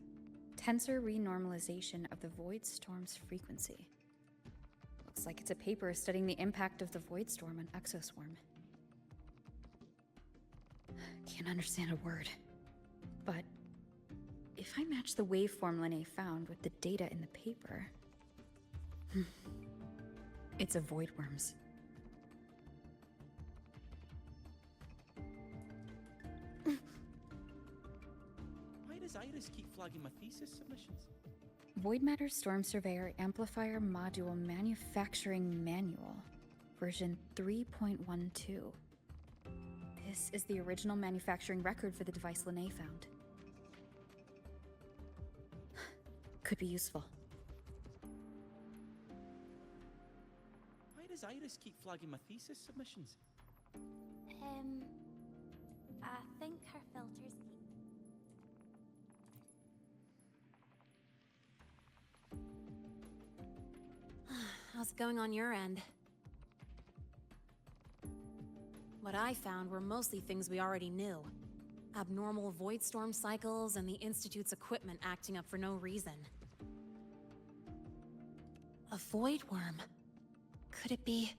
Tensor renormalization of the void storm's frequency. Looks like it's a paper studying the impact of the void storm on exoswarm. Can't understand a word. But if I match the waveform Lynae found with the data in the paper, it's a void worms. Why does Iris keep flagging my thesis submissions? Void Matter Storm Surveyor Amplifier Module Manufacturing Manual, version 3.12. This is the original manufacturing record for the device Lynae found. Could be useful. Why does Iris keep flagging my thesis submissions? I think her filters How's it going on your end? What I found were mostly things we already knew. Abnormal void storm cycles and the Institute's equipment acting up for no reason. A void worm. Could it be...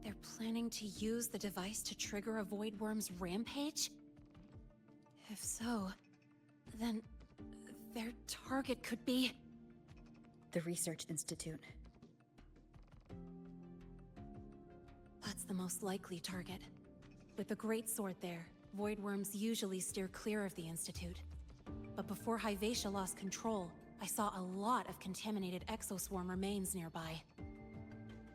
they're planning to use the device to trigger a void worm's rampage? If so, then their target could be... the Research Institute. That's the most likely target. With the Great Sword there, void worms usually steer clear of the Institute. But before Hyvatia lost control, I saw a lot of contaminated exoswarm remains nearby.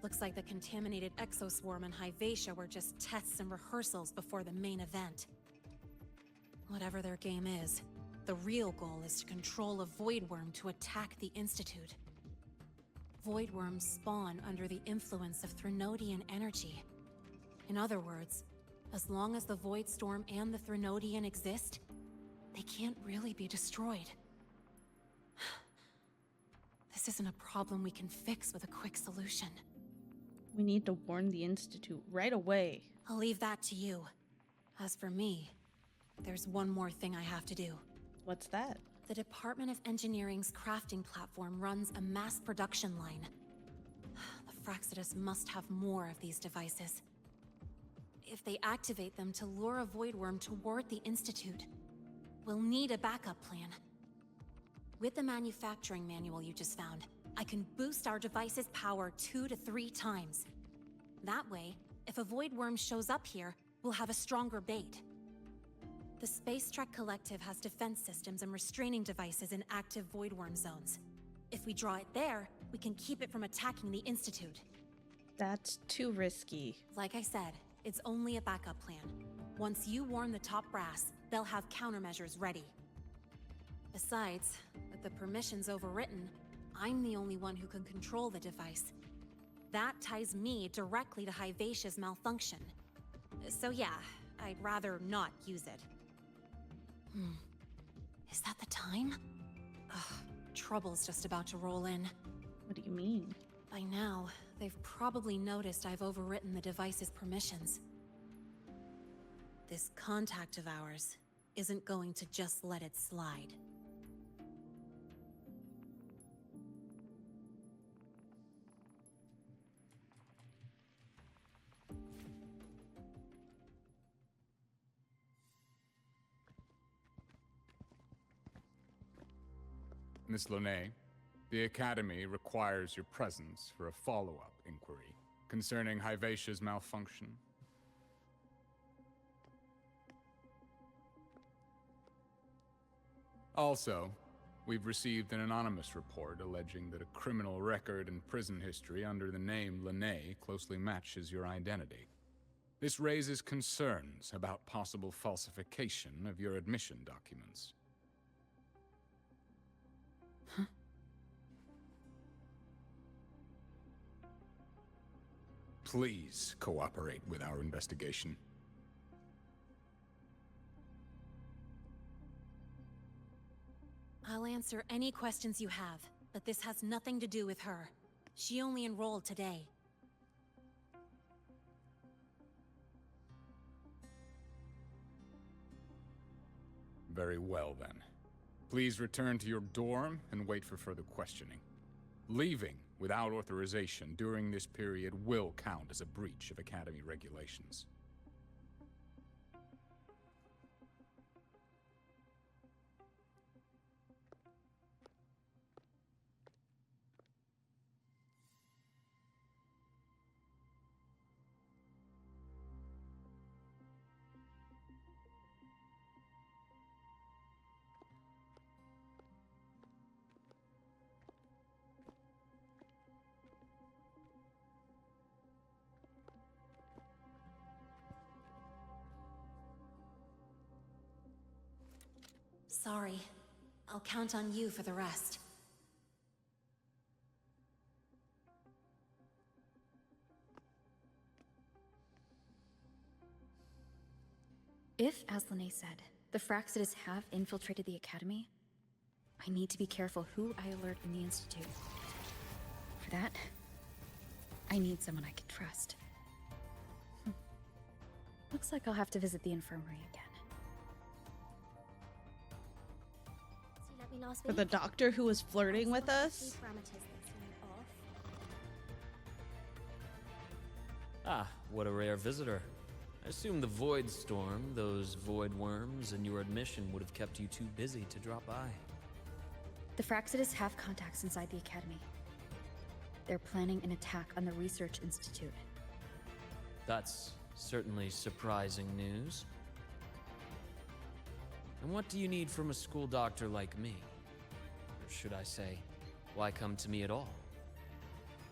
Looks like the contaminated exoswarm and Hyvatia were just tests and rehearsals before the main event. Whatever their game is, the real goal is to control a void worm to attack the Institute. Void worms spawn under the influence of Threnodian energy. In other words, as long as the Void Storm and the Threnodian exist, they can't really be destroyed. This isn't a problem we can fix with a quick solution. We need to warn the Institute right away. I'll leave that to you. As for me, there's one more thing I have to do. What's that? The Department of Engineering's crafting platform runs a mass production line. The Fraxidus must have more of these devices. If they activate them to lure a void worm toward the Institute, we'll need a backup plan. With the manufacturing manual you just found, I can boost our device's power 2 to 3 times. That way, if a void worm shows up here, we'll have a stronger bait. The Space Trek Collective has defense systems and restraining devices in active void worm zones. If we draw it there, we can keep it from attacking the Institute. That's too risky. Like I said, it's only a backup plan. Once you warn the top brass, they'll have countermeasures ready. Besides, with the permissions overwritten, I'm the only one who can control the device. That ties me directly to Hyvatia's malfunction. So yeah, I'd rather not use it. Is that the time? Ugh, trouble's just about to roll in. What do you mean? By now, they've probably noticed I've overwritten the device's permissions. This contact of ours isn't going to just let it slide. Miss Lynae, the Academy requires your presence for a follow-up inquiry concerning Hyvatia's malfunction. Also, we've received an anonymous report alleging that a criminal record and prison history under the name Lynae closely matches your identity. This raises concerns about possible falsification of your admission documents. Please cooperate with our investigation. I'll answer any questions you have, but this has nothing to do with her. She only enrolled today. Very well, then. Please return to your dorm and wait for further questioning. Leaving without authorization during this period will count as a breach of Academy regulations. Sorry. I'll count on you for the rest. If, as Lynae said, the Fraxidas have infiltrated the Academy, I need to be careful who I alert in the Institute. For that, I need someone I can trust. Looks like I'll have to visit the infirmary again. For the doctor who was flirting with us? Ah, what a rare visitor. I assume the Void Storm, those void worms, and your admission would have kept you too busy to drop by. The Fraxidas have contacts inside the Academy. They're planning an attack on the Research Institute. That's certainly surprising news. And what do you need from a school doctor like me? Or should I say, why come to me at all?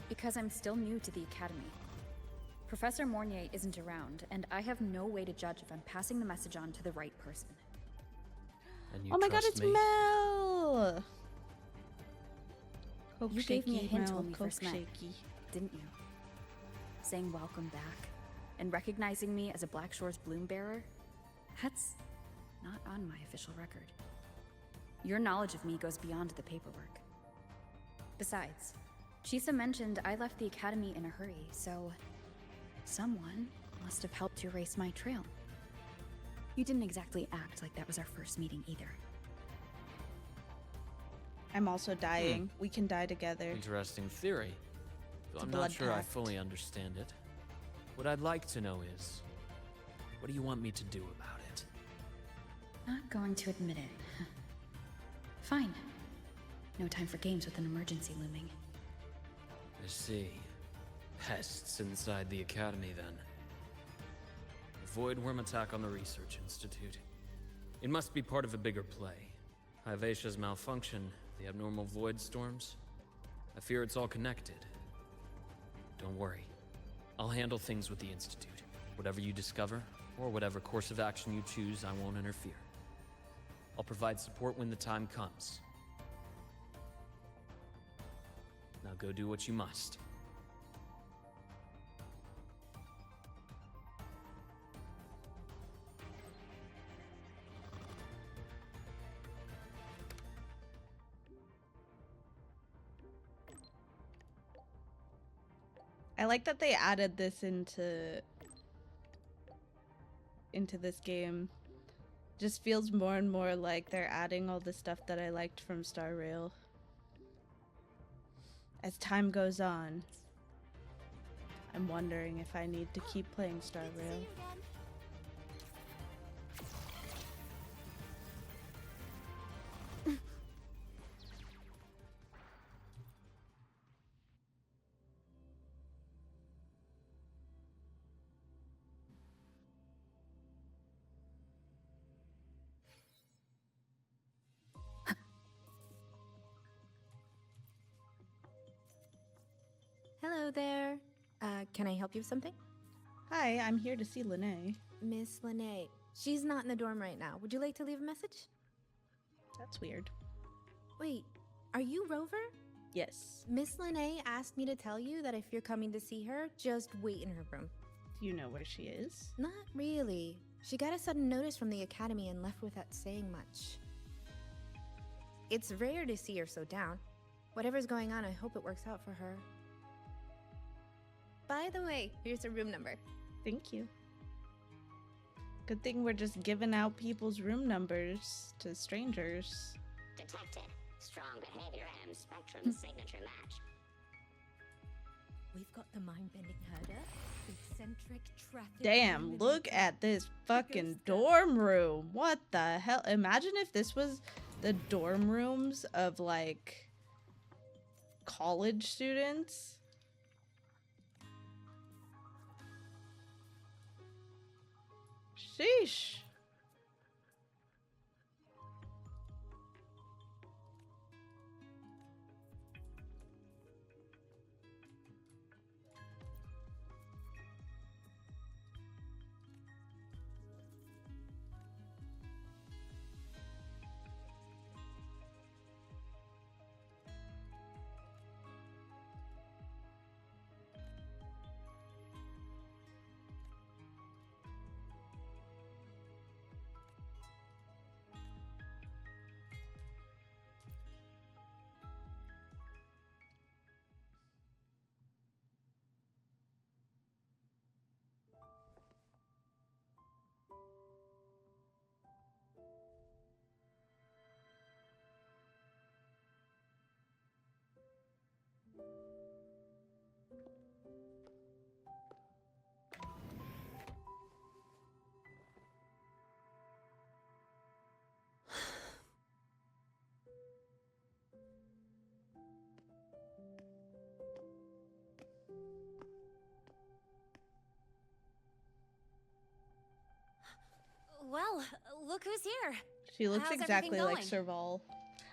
Because I'm still new to the Academy. Professor Mornier isn't around, and I have no way to judge if I'm passing the message on to the right person. And you Oh my god, trust it's me? Mel! Coke You shaky, gave me a hint Mel, when we Coke first met, shaky. didn't you? Saying welcome back, and recognizing me as a Black Shore's bloom bearer? That's not on my official record. Your knowledge of me goes beyond the paperwork. Besides, Chisa mentioned I left the Academy in a hurry, so someone must have helped to erase my trail. You didn't exactly act like that was our first meeting either. I'm also dying. We can die together. Interesting theory. Though It's a I'm not blood sure I pact. fully understand it. What I'd like to know is, what do you want me to do about it? Not going to admit it. Fine. No time for games with an emergency looming. I see. Pests inside the Academy, then. A void worm attack on the Research Institute. It must be part of a bigger play. Hyvatia's malfunction, the abnormal void storms. I fear it's all connected. Don't worry. I'll handle things with the Institute. Whatever you discover, or whatever course of action you choose, I won't interfere. I'll provide support when the time comes. Now go do what you must. I like that they added this into this game. Just feels more and more like they're adding all the stuff that I liked from Star Rail. As time goes on, I'm wondering if I need to keep playing Star Rail. Hello there. Can I help you with something? Hi, I'm here to see Lynae. Miss Lynae. She's not in the dorm right now. Would you like to leave a message? That's weird. Wait, are you Rover? Yes. Miss Lynae asked me to tell you that if you're coming to see her, just wait in her room. Do you know where she is? Not really. She got a sudden notice from the Academy and left without saying much. It's rare to see her so down. Whatever's going on, I hope it works out for her. By the way, here's her room number. Thank you. Good thing we're just giving out people's room numbers to strangers. Detected. Strong behavior and spectrum signature match. We've got the mind-bending herder, eccentric traffic. Damn, look at this fucking dorm room. What the hell? Imagine if this was the dorm rooms of like college students. Sheesh. Well, look who's here. She looks How's exactly everything like going? Serval.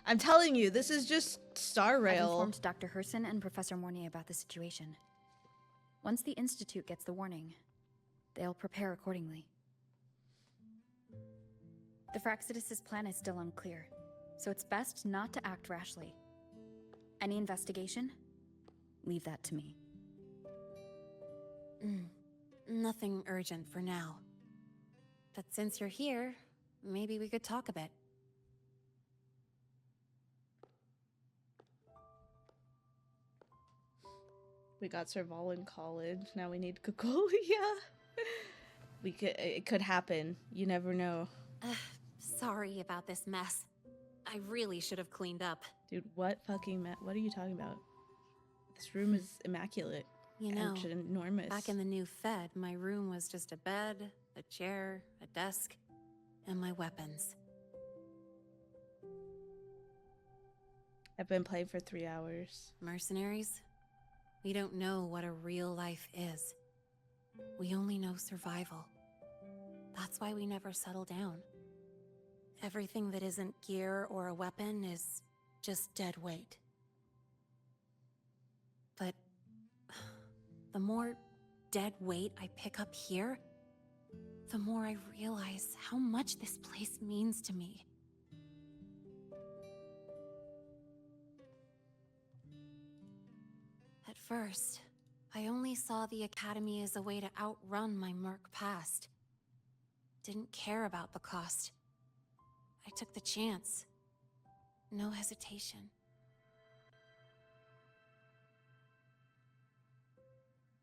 I'm telling you, this is just Star I've Rail. informed Dr. Herson and Professor Mornay about the situation. Once the Institute gets the warning, they'll prepare accordingly. The Fraxidus' plan is still unclear, so it's best not to act rashly. Any investigation? Leave that to me. Nothing urgent for now. But since you're here, maybe we could talk a bit. We got Serval in college. Now we need Cocolia. It could happen. You never know. Sorry about this mess. I really should have cleaned up. Dude, what fucking what are you talking about? This room is immaculate. You know, and ginormous. back in the new Fed, my room was just a bed, a chair, a desk, and my weapons. I've been playing for 3 hours. Mercenaries? We don't know what a real life is. We only know survival. That's why we never settle down. Everything that isn't gear or a weapon is just dead weight. But the more dead weight I pick up here, the more I realize how much this place means to me. At first, I only saw the Academy as a way to outrun my Merc past. Didn't care about the cost. I took the chance. No hesitation.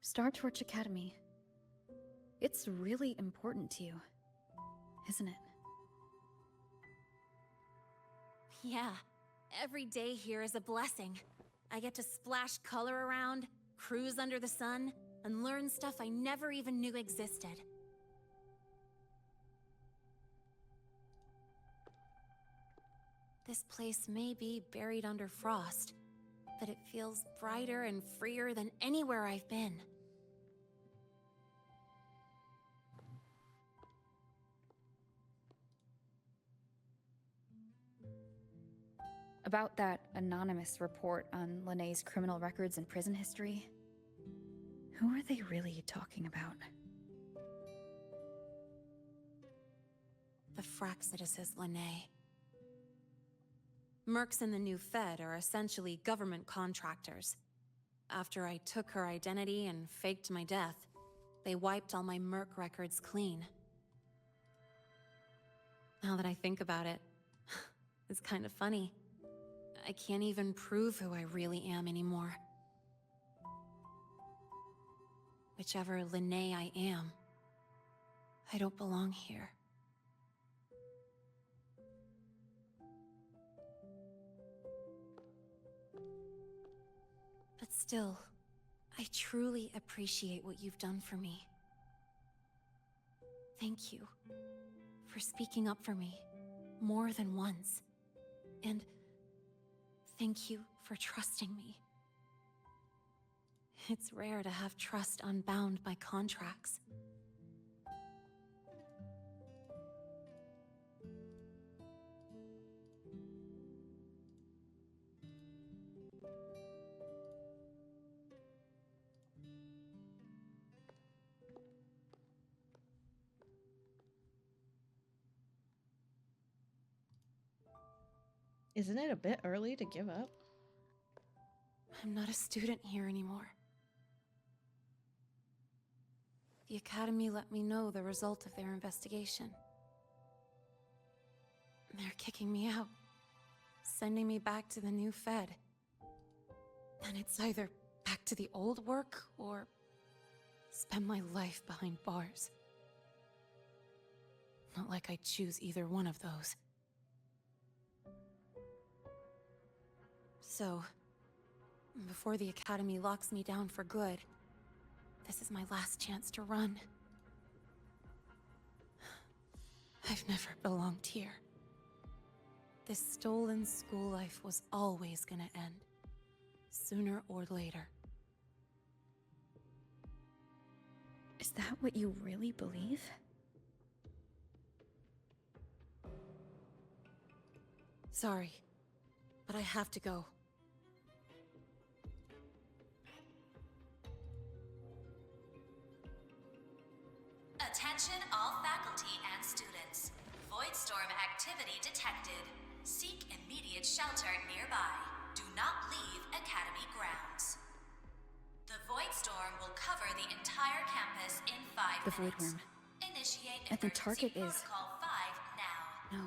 Star Torch Academy. It's really important to you, isn't it? Yeah, every day here is a blessing. I get to splash color around, cruise under the sun, and learn stuff I never even knew existed. This place may be buried under frost, but it feels brighter and freer than anywhere I've been. About that anonymous report on Lynae's criminal records and prison history, who are they really talking about? The Fraxidus is Lynae. Mercs in the new Fed are essentially government contractors. After I took her identity and faked my death, they wiped all my Merc records clean. Now that I think about it, it's kind of funny. I can't even prove who I really am anymore. Whichever Lynae I am, I don't belong here. But still, I truly appreciate what you've done for me. Thank you for speaking up for me more than once. And thank you for trusting me. It's rare to have trust unbound by contracts. Isn't it a bit early to give up? I'm not a student here anymore. The Academy let me know the result of their investigation. They're kicking me out, sending me back to the new Fed. And it's either back to the old work, or spend my life behind bars. Not like I choose either one of those. So, before the Academy locks me down for good, this is my last chance to run. I've never belonged here. This stolen school life was always gonna end, sooner or later. Is that what you really believe? Sorry, but I have to go. Attention all faculty and students. Voidstorm activity detected. Seek immediate shelter nearby. Do not leave Academy grounds. The Voidstorm will cover the entire campus in 5 The minutes. Voidworm. Initiate And the emergency target is... protocol 5 now. No.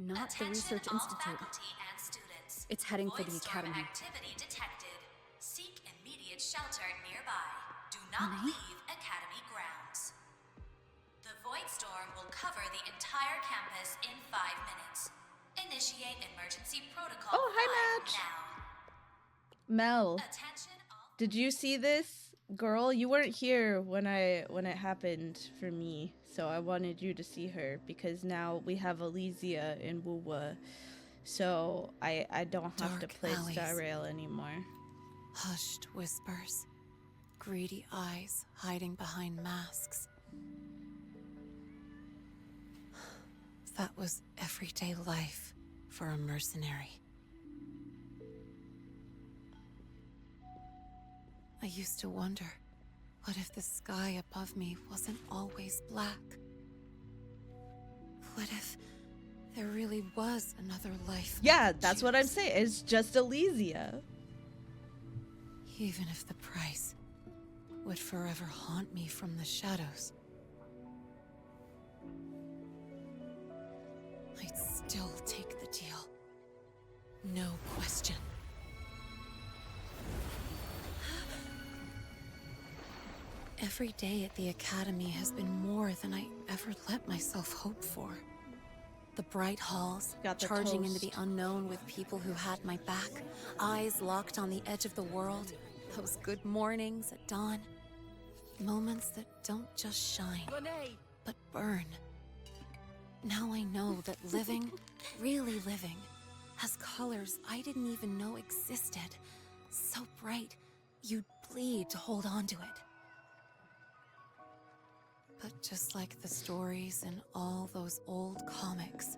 Not the Attention Research all Institute. faculty and students. It's heading for the Voidstorm Academy. activity detected. Seek immediate shelter nearby. Do not Lynae? leave Academy grounds. The Voidstorm will cover the entire campus in 5 minutes. Initiate emergency protocol Oh, hi, 5 Match. now. Mel, Attention all... did you see this? Girl, you weren't here when it happened for me, so I wanted you to see her because now we have Elysia in Wuwa, so I don't have to Dark play alleys. Star Rail anymore. Hushed whispers. Greedy eyes hiding behind masks. That was everyday life for a mercenary. I used to wonder, what if the sky above me wasn't always black? What if there really was another life? Yeah, that's what I'm saying. It's just Elysia. Even if the price would forever haunt me from the shadows, I'd still take the deal. No question. Every day at the Academy has been more than I ever let myself hope for. The bright halls, Got the charging into toast. the unknown with people who had my back, eyes locked on the edge of the world, those good mornings at dawn, moments that don't just shine, Lynae! but burn. Now I know that living, really living, has colors I didn't even know existed. So bright, you'd bleed to hold on to it. But just like the stories in all those old comics,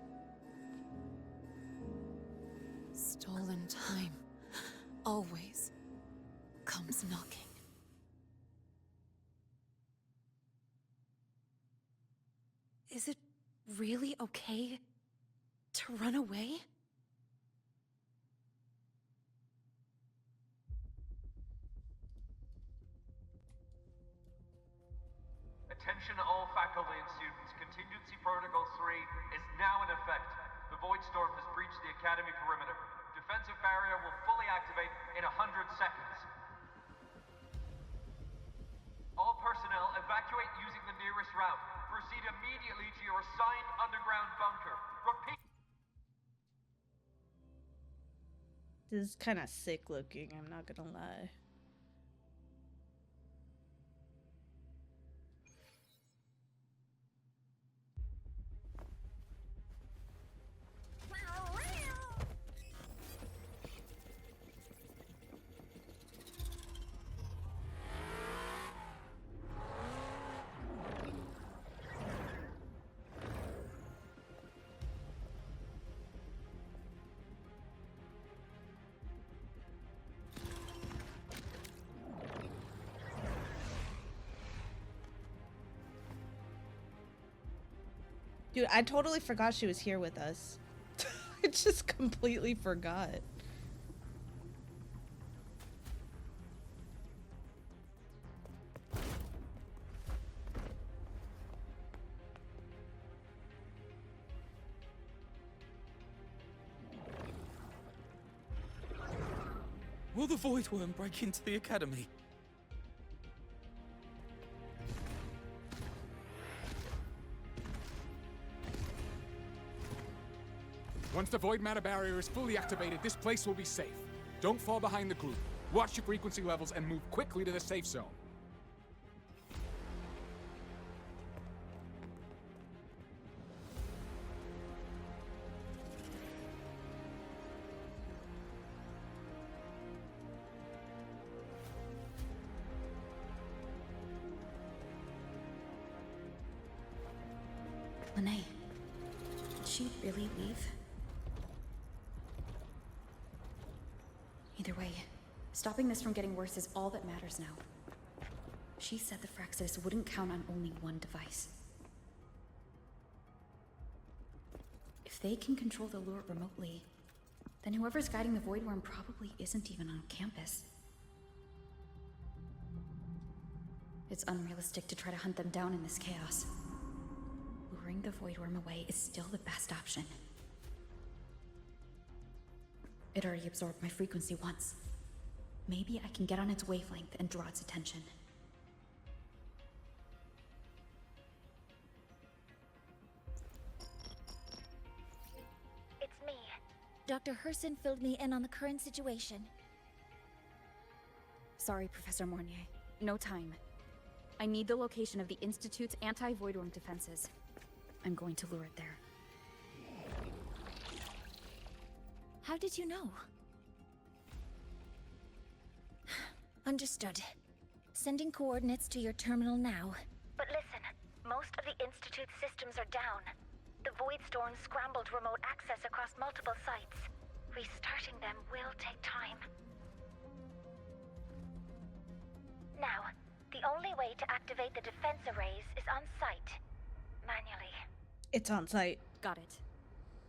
stolen time always comes knocking. Is it really okay to run away? Attention all faculty and students. Contingency Protocol 3 is now in effect. The Voidstorm has breached the Academy perimeter. Defensive barrier will fully activate in 100 seconds. All personnel evacuate using the nearest route. Proceed immediately to your assigned underground bunker. Repeat. This is kind of sick looking, I'm not gonna lie. Dude, I totally forgot she was here with us. I just completely forgot. Will the Voidworm break into the Academy? Once the void matter barrier is fully activated, this place will be safe. Don't fall behind the group. Watch your frequency levels and move quickly to the safe zone. Lynae, did she really leave? Either way, stopping this from getting worse is all that matters now. She said the Fraxis wouldn't count on only one device. If they can control the lure remotely, then whoever's guiding the Void Worm probably isn't even on campus. It's unrealistic to try to hunt them down in this chaos. Luring the Void Worm away is still the best option. It already absorbed my frequency once. Maybe I can get on its wavelength and draw its attention. It's me. Dr. Herson filled me in on the current situation. Sorry, Professor Mornier. No time. I need the location of the Institute's anti-Void Worm defenses. I'm going to lure it there. How did you know? Understood. Sending coordinates to your terminal now. But listen, most of the Institute's systems are down. The Void Storm scrambled remote access across multiple sites. Restarting them will take time. Now, the only way to activate the defense arrays is on site. Manually. It's on site. Got it.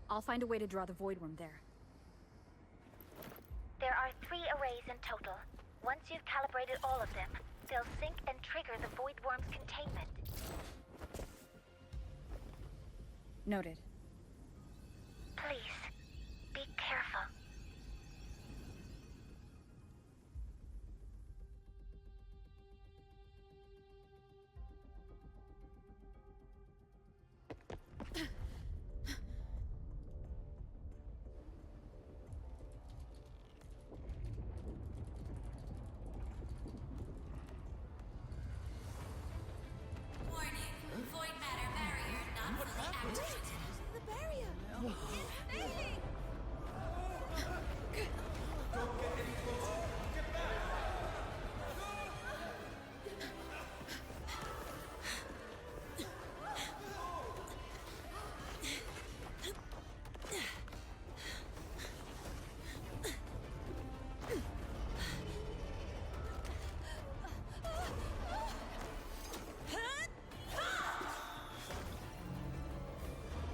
I'll find a way to draw the Void Worm there. There are 3 arrays in total. Once you've calibrated all of them, they'll sync and trigger the Void Worm's containment. Noted. Please, be careful. Warning, void matter barrier not fully activated. The barrier! It's fading!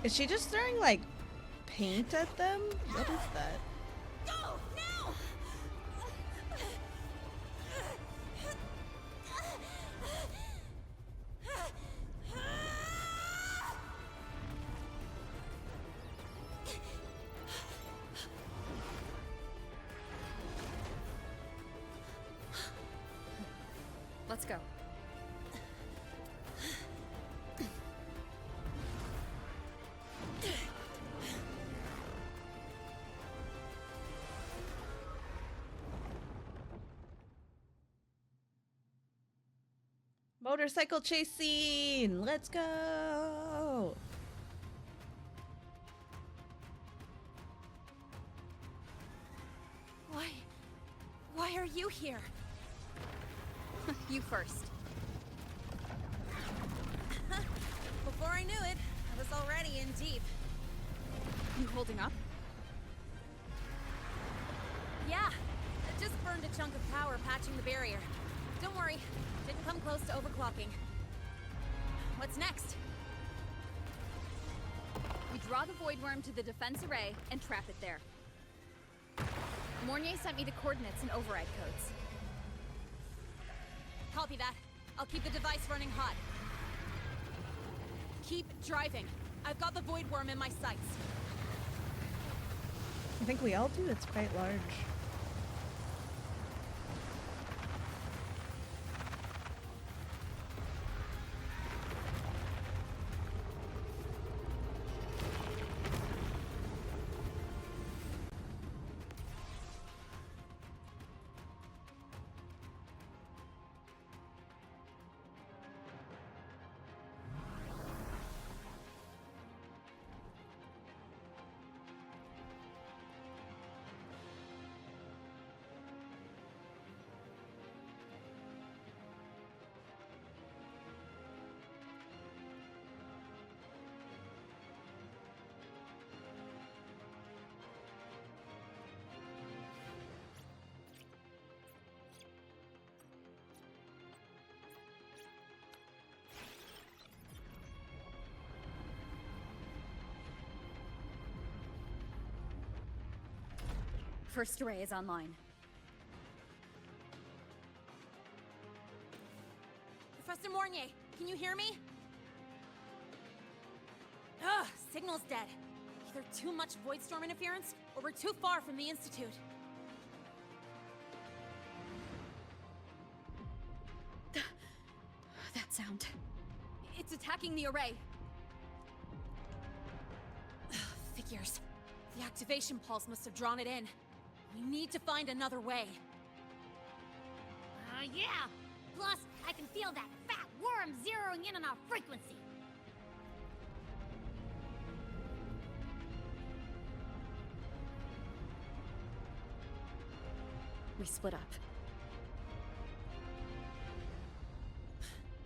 Is she just throwing, like, paint at them? What is that? Go! Now! Let's go. Motorcycle chase scene! Let's go! Why are you here? You first. Before I knew it, I was already in deep. You holding up? Yeah, I just burned a chunk of power patching the barrier. Don't worry, didn't come close to overclocking. What's next? We draw the Void Worm to the defense array and trap it there. Mornier sent me the coordinates and override codes. Copy that. I'll keep the device running hot. Keep driving. I've got the Void Worm in my sights. I think we all do. It's quite large. First array is online. Professor Mornier, can you hear me? Ugh, signal's dead. Either too much void storm interference, or we're too far from the Institute. That sound. It's attacking the array. Figures. The activation pulse must have drawn it in. We need to find another way. Yeah! Plus, I can feel that fat worm zeroing in on our frequency. We split up.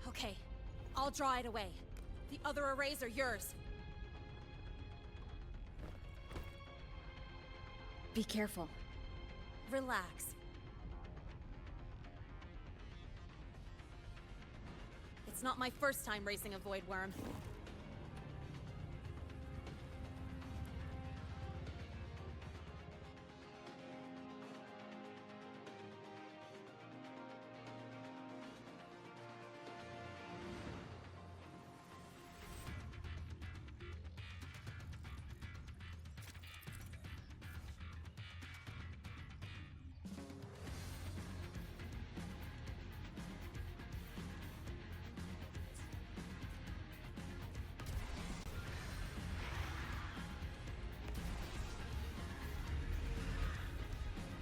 Okay, I'll draw it away. The other arrays are yours. Be careful. Relax. It's not my first time racing a void worm.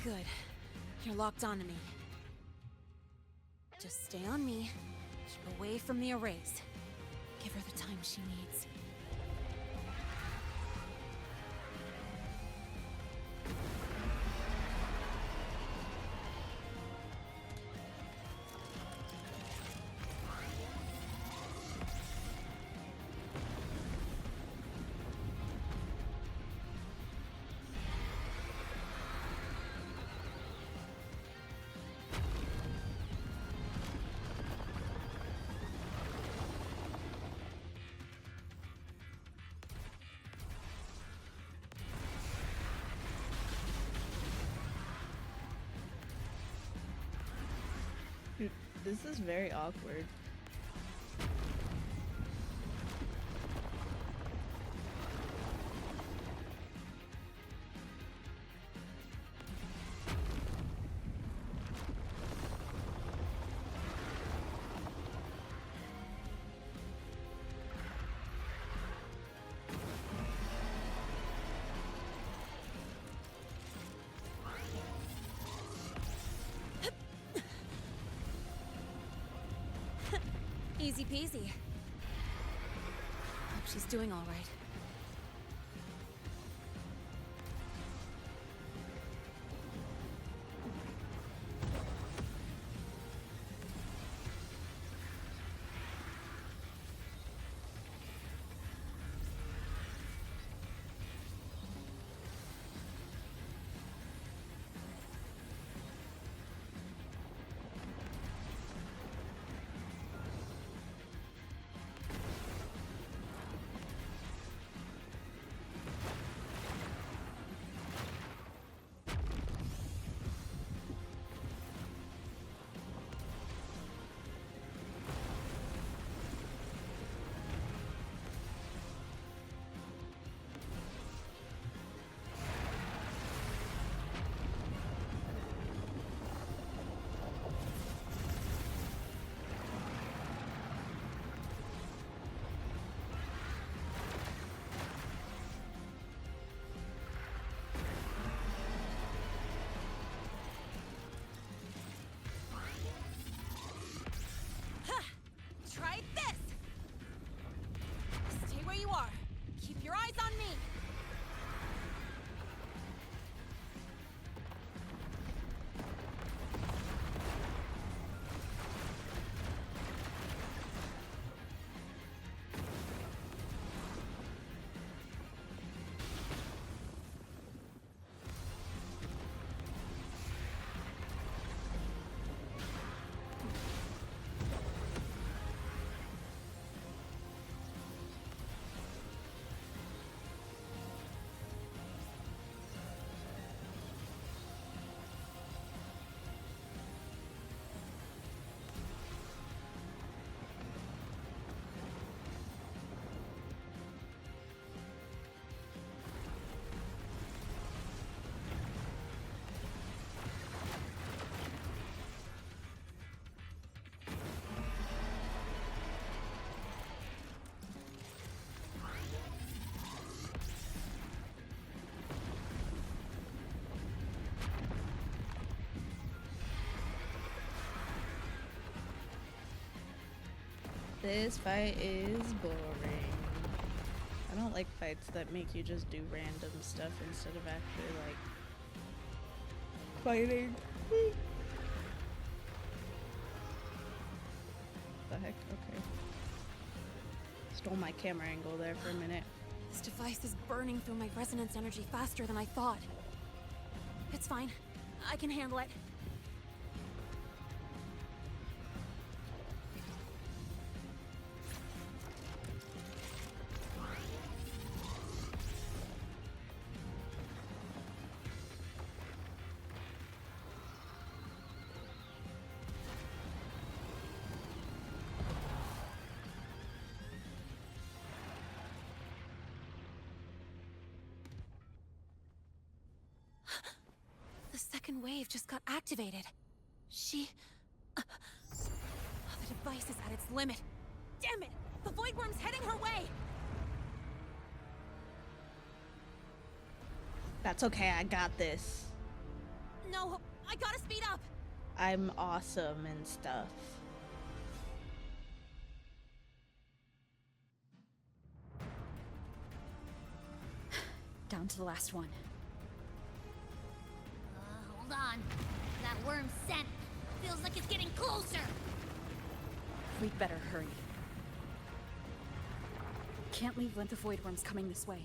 Good. You're locked onto me. Just stay on me. Keep away from the arrays. Give her the time she needs. This is very awkward. Easy peasy. Hope she's doing all right. Try this! Stay where you are. Keep your eyes on me. This fight is boring. I don't like fights that make you just do random stuff instead of actually, like, fighting. The heck? Okay. Stole my camera angle there for a minute. This device is burning through my resonance energy faster than I thought. It's fine. I can handle it. The second wave just got activated. The device is at its limit. Damn it! The Void Worm's heading her way! That's okay, I got this. No, I gotta speed up! I'm awesome and stuff. Down to the last one. Hold on. That worm's scent feels like it's getting closer. We'd better hurry. Can't leave when the Void Worm's coming this way.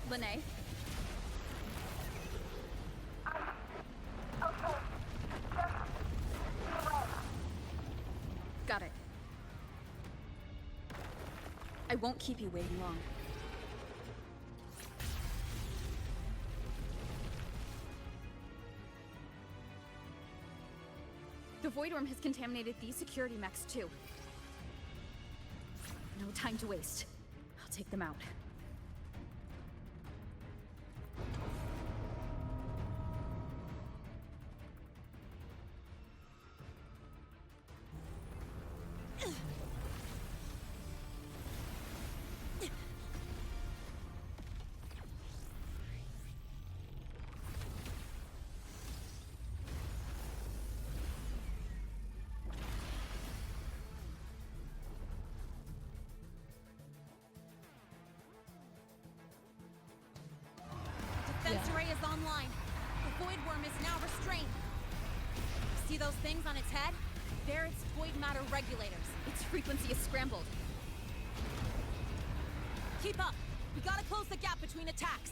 Lynae? Got it. I won't keep you waiting long. The Void Worm has contaminated these security mechs too. No time to waste. I'll take them out. Defense array is online. The Void Worm is now restrained. See those things on its head? They're its void matter regulators. Its frequency is scrambled. Keep up. We gotta close the gap between attacks.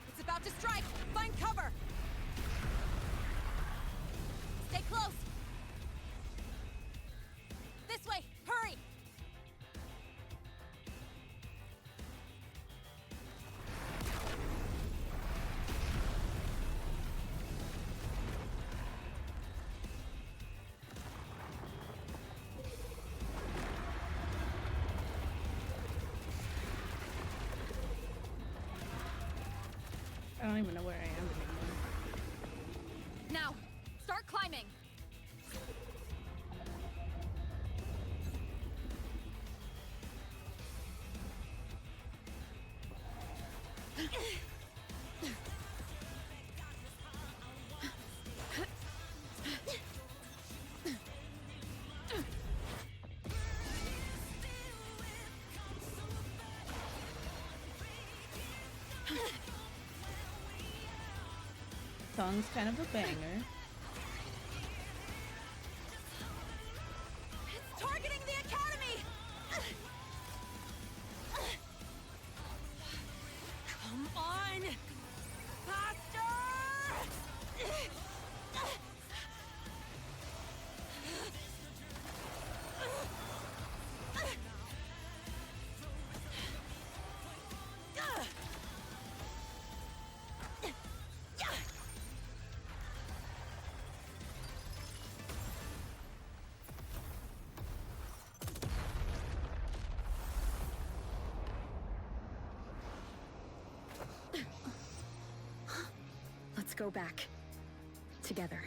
It's about to strike. Find cover. Stay close. This way. Hurry. I don't even know where I am anymore. Now, start climbing. Song's kind of a banger. It's targeting the academy. Come on. Faster. Let's go back. Together.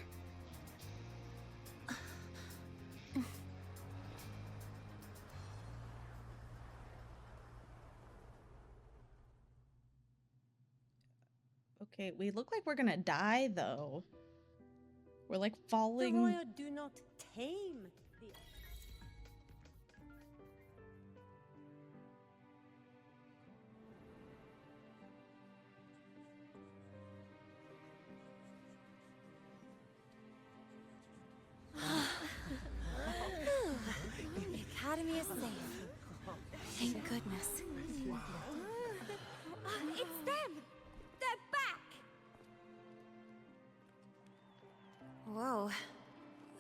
Okay, we look like we're gonna die though. We're like The falling. Royal do not tame the... The Academy is safe. Thank goodness. It's them! They're back! Whoa.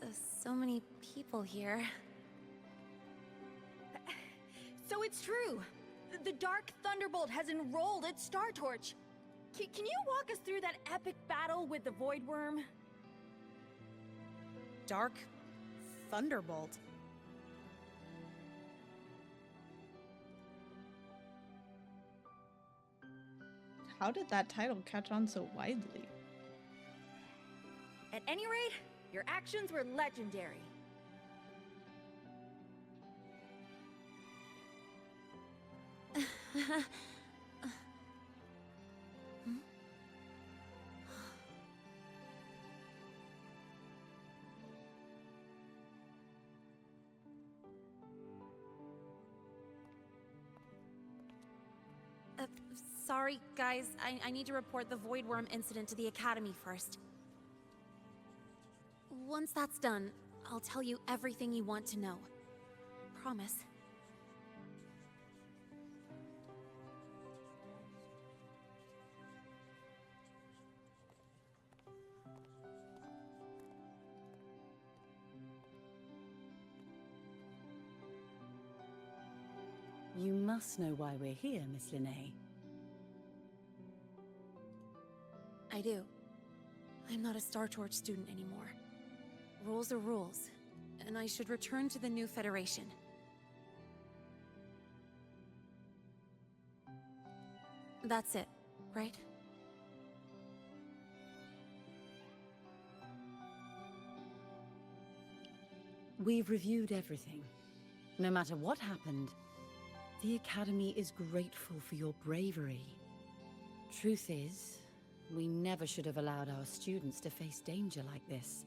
There's so many people here. So it's true. The Dark Thunderbolt has enrolled at Star Torch. Can you walk us through that epic battle with the Void Worm? Dark Thunderbolt. How did that title catch on so widely? At any rate, your actions were legendary. Sorry, guys. I need to report the Void Worm incident to the Academy first. Once that's done, I'll tell you everything you want to know. Promise. You must know why we're here, Miss Lynae. I do. I'm not a Star Torch student anymore. Rules are rules, and I should return to the new Federation. That's it, right? We've reviewed everything. No matter what happened, the Academy is grateful for your bravery. Truth is, we never should have allowed our students to face danger like this.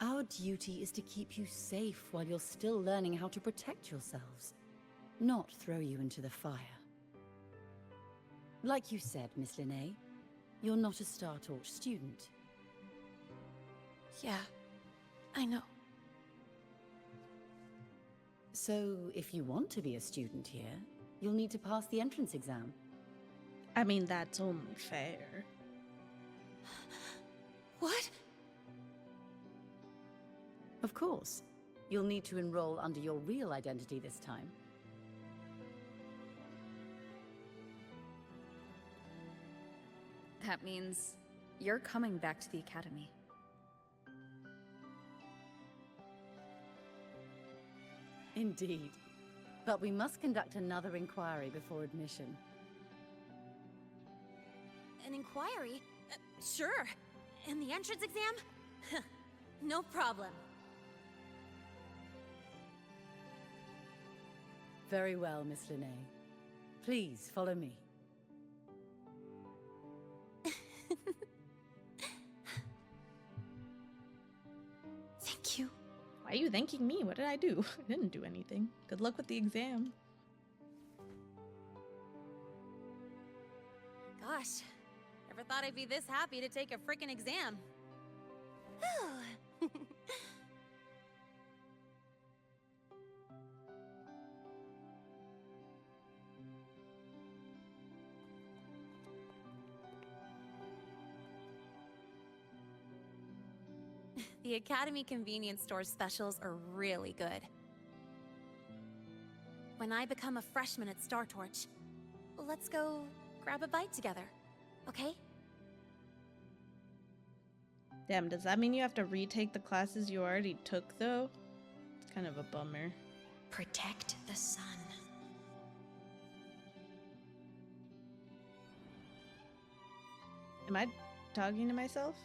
Our duty is to keep you safe while you're still learning how to protect yourselves, not throw you into the fire. Like you said, Miss Lynae, you're not a Star Torch student. Yeah, I know. So, if you want to be a student here, you'll need to pass the entrance exam. I mean, that's only fair. What? Of course. You'll need to enroll under your real identity this time. That means you're coming back to the Academy. Indeed. But we must conduct another inquiry before admission. An inquiry? Sure. And the entrance exam? No problem. Very well, Miss Lynae. Please, follow me. Thank you. Why are you thanking me? What did I do? I didn't do anything. Good luck with the exam. Gosh, never thought I'd be this happy to take a frickin' exam. The Academy convenience store specials are really good. When I become a freshman at Star Torch, let's go grab a bite together, okay? Damn, does that mean you have to retake the classes you already took, though? It's kind of a bummer. Protect the sun. Am I talking to myself?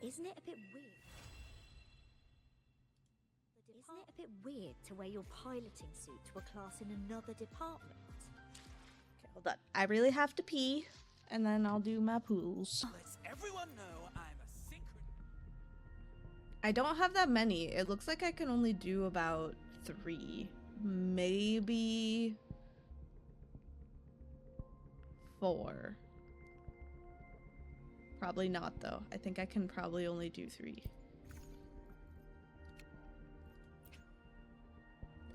Isn't it a bit weird? Isn't it a bit weird to wear your piloting suit to a class in another department? Okay, hold on. I really have to pee, and then I'll do my pools. Let's everyone know I'm a synchron. I don't have that many. It looks like I can only do about 3. Maybe 4. Probably not, though. I think I can probably only do 3.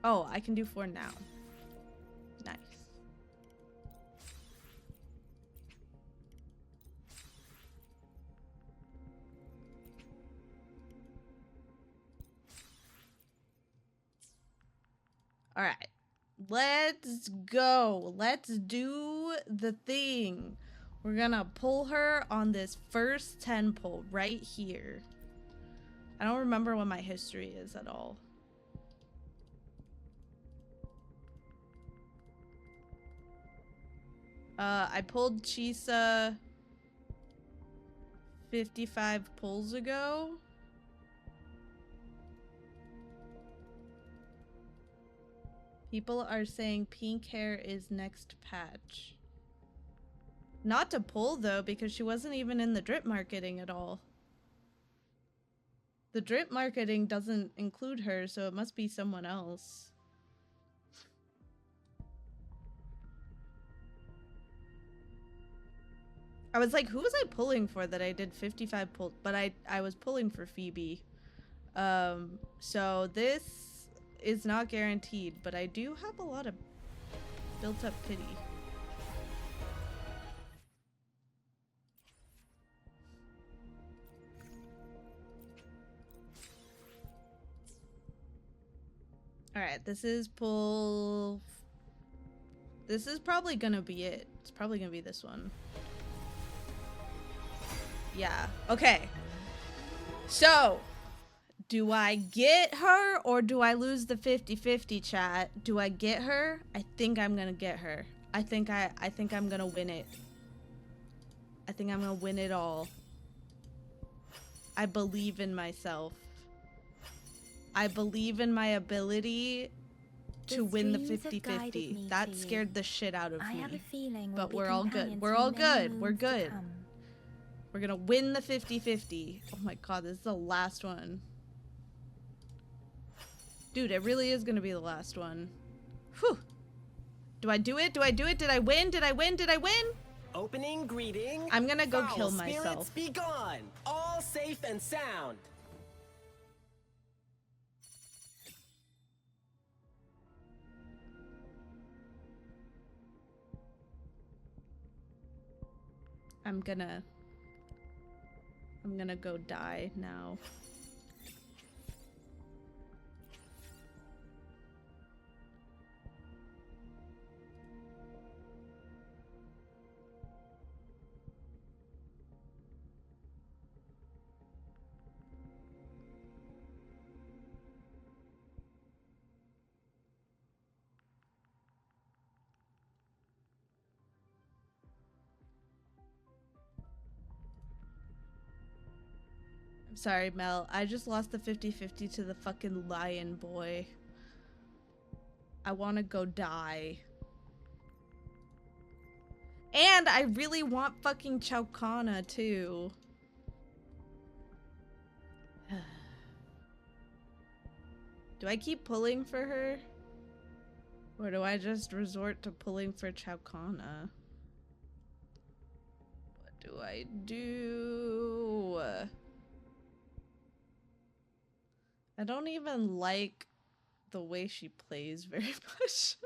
Oh, I can do 4 now. Nice. All right. Let's go. Let's do the thing. We're gonna pull her on this first 10 pull right here. I don't remember what my history is at all. I pulled Chisa 55 pulls ago. People are saying pink hair is next patch. Not to pull though, because she wasn't even in the drip marketing at all. The drip marketing doesn't include her, so it must be someone else. I was like, who was I pulling for that I did 55 pulls? But I was pulling for Phoebe. So this is not guaranteed, but I do have a lot of built up pity. Alright, this is pull... This is probably gonna be it. It's probably gonna be this one. Yeah, okay. So, do I get her or do I lose the 50-50 chat? Do I get her? I think I'm gonna get her. I think I'm gonna win it. I think I'm gonna win it all. I believe in myself. I believe in my ability to win the 50-50. That scared the shit out of me. I have a feeling but we're all good. We're all good. We're good. We're gonna win the 50-50. Oh my god, this is the last one. Dude, it really is gonna be the last one. Whew. Do I do it? Do I do it? Did I win? Did I win? Did I win? Opening greeting. I'm gonna go Foul kill spirits myself. be gone. All safe and sound. I'm gonna go die now. I'm sorry, Mel. I just lost the 50-50 to the fucking lion boy. I want to go die. And I really want fucking Chowkana, too. Do I keep pulling for her? Or do I just resort to pulling for Chowkana? What do I do? I don't even like the way she plays very much.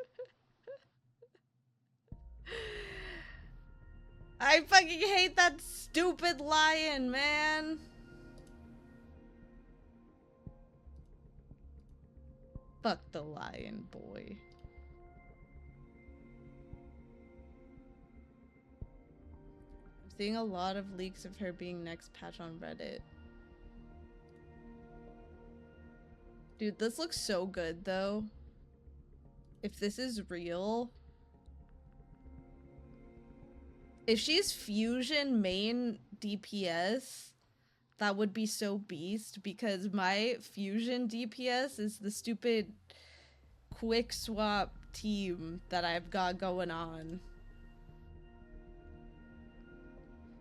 I fucking hate that stupid lion, man. Fuck the lion boy. I'm seeing a lot of leaks of her being next patch on Reddit. Dude, this looks so good, though. If this is real... If she's fusion main DPS, that would be so beast because my fusion DPS is the stupid quick swap team that I've got going on.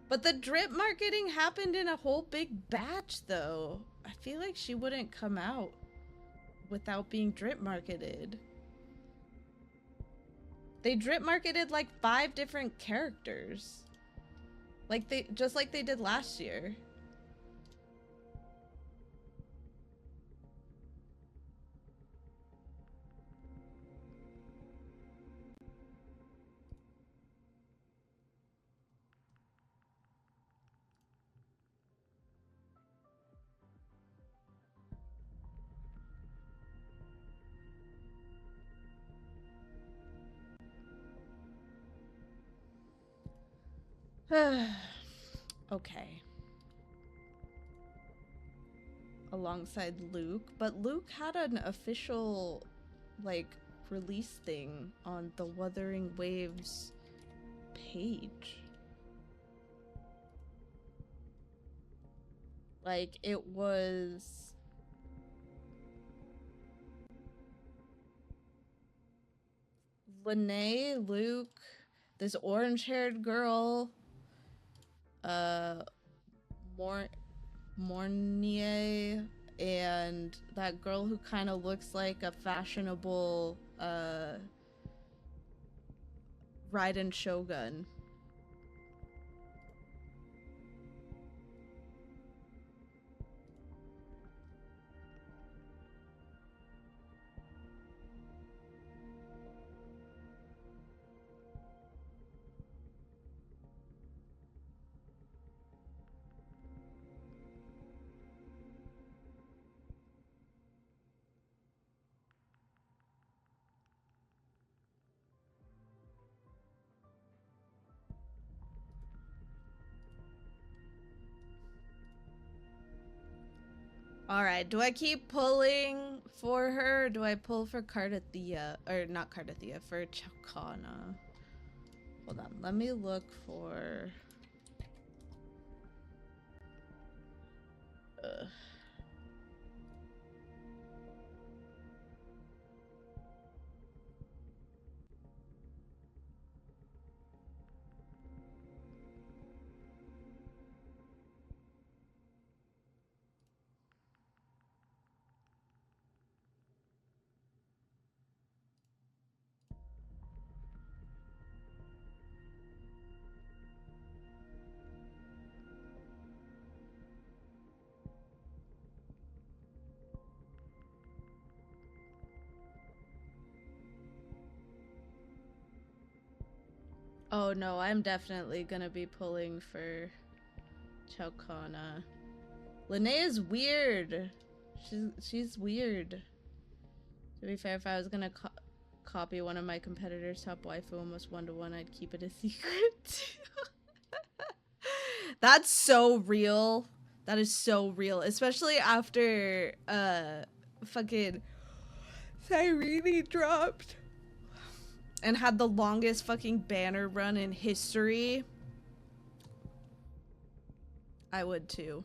But the drip marketing happened in a whole big batch though. I feel like she wouldn't come out without being drip marketed. They drip marketed like 5 different characters. Just like they did last year. Okay. Alongside Luke, but Luke had an official, like, release thing on the Wuthering Waves page. Like, it was... Lynae, Luke, this orange-haired girl, Mornier, and that girl who kind of looks like a fashionable Raiden Shogun. Alright, do I keep pulling for her? Or do I pull for Cardathea? Or not Cardathea, for Chakana. Hold on, let me look for... Oh no, I'm definitely gonna be pulling for Chakana. Lynae is weird. She's weird. To be fair, if I was gonna copy one of my competitors' top waifu almost 1-to-1, I'd keep it a secret. That's so real. That is so real, especially after fucking Cyrene dropped and had the longest fucking banner run in history. I would too.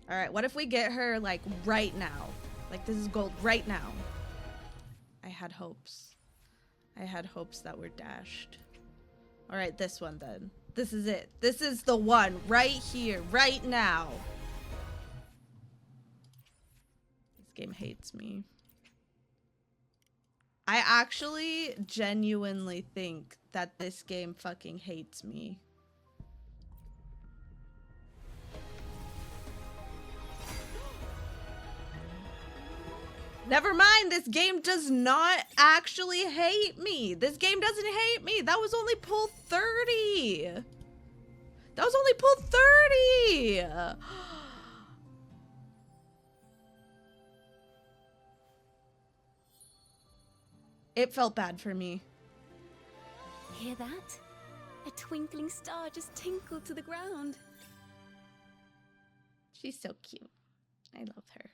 Alright, what if we get her, like, right now? Like, this is gold right now. I had hopes. I had hopes that were dashed. Alright, this one then. This is it. This is the one right here, right now. This game hates me. I actually genuinely think that this game fucking hates me. Never mind, this game does not actually hate me. This game doesn't hate me. That was only pull 30. That was only pull 30. It felt bad for me. Hear that? A twinkling star just tinkled to the ground. She's so cute. I love her.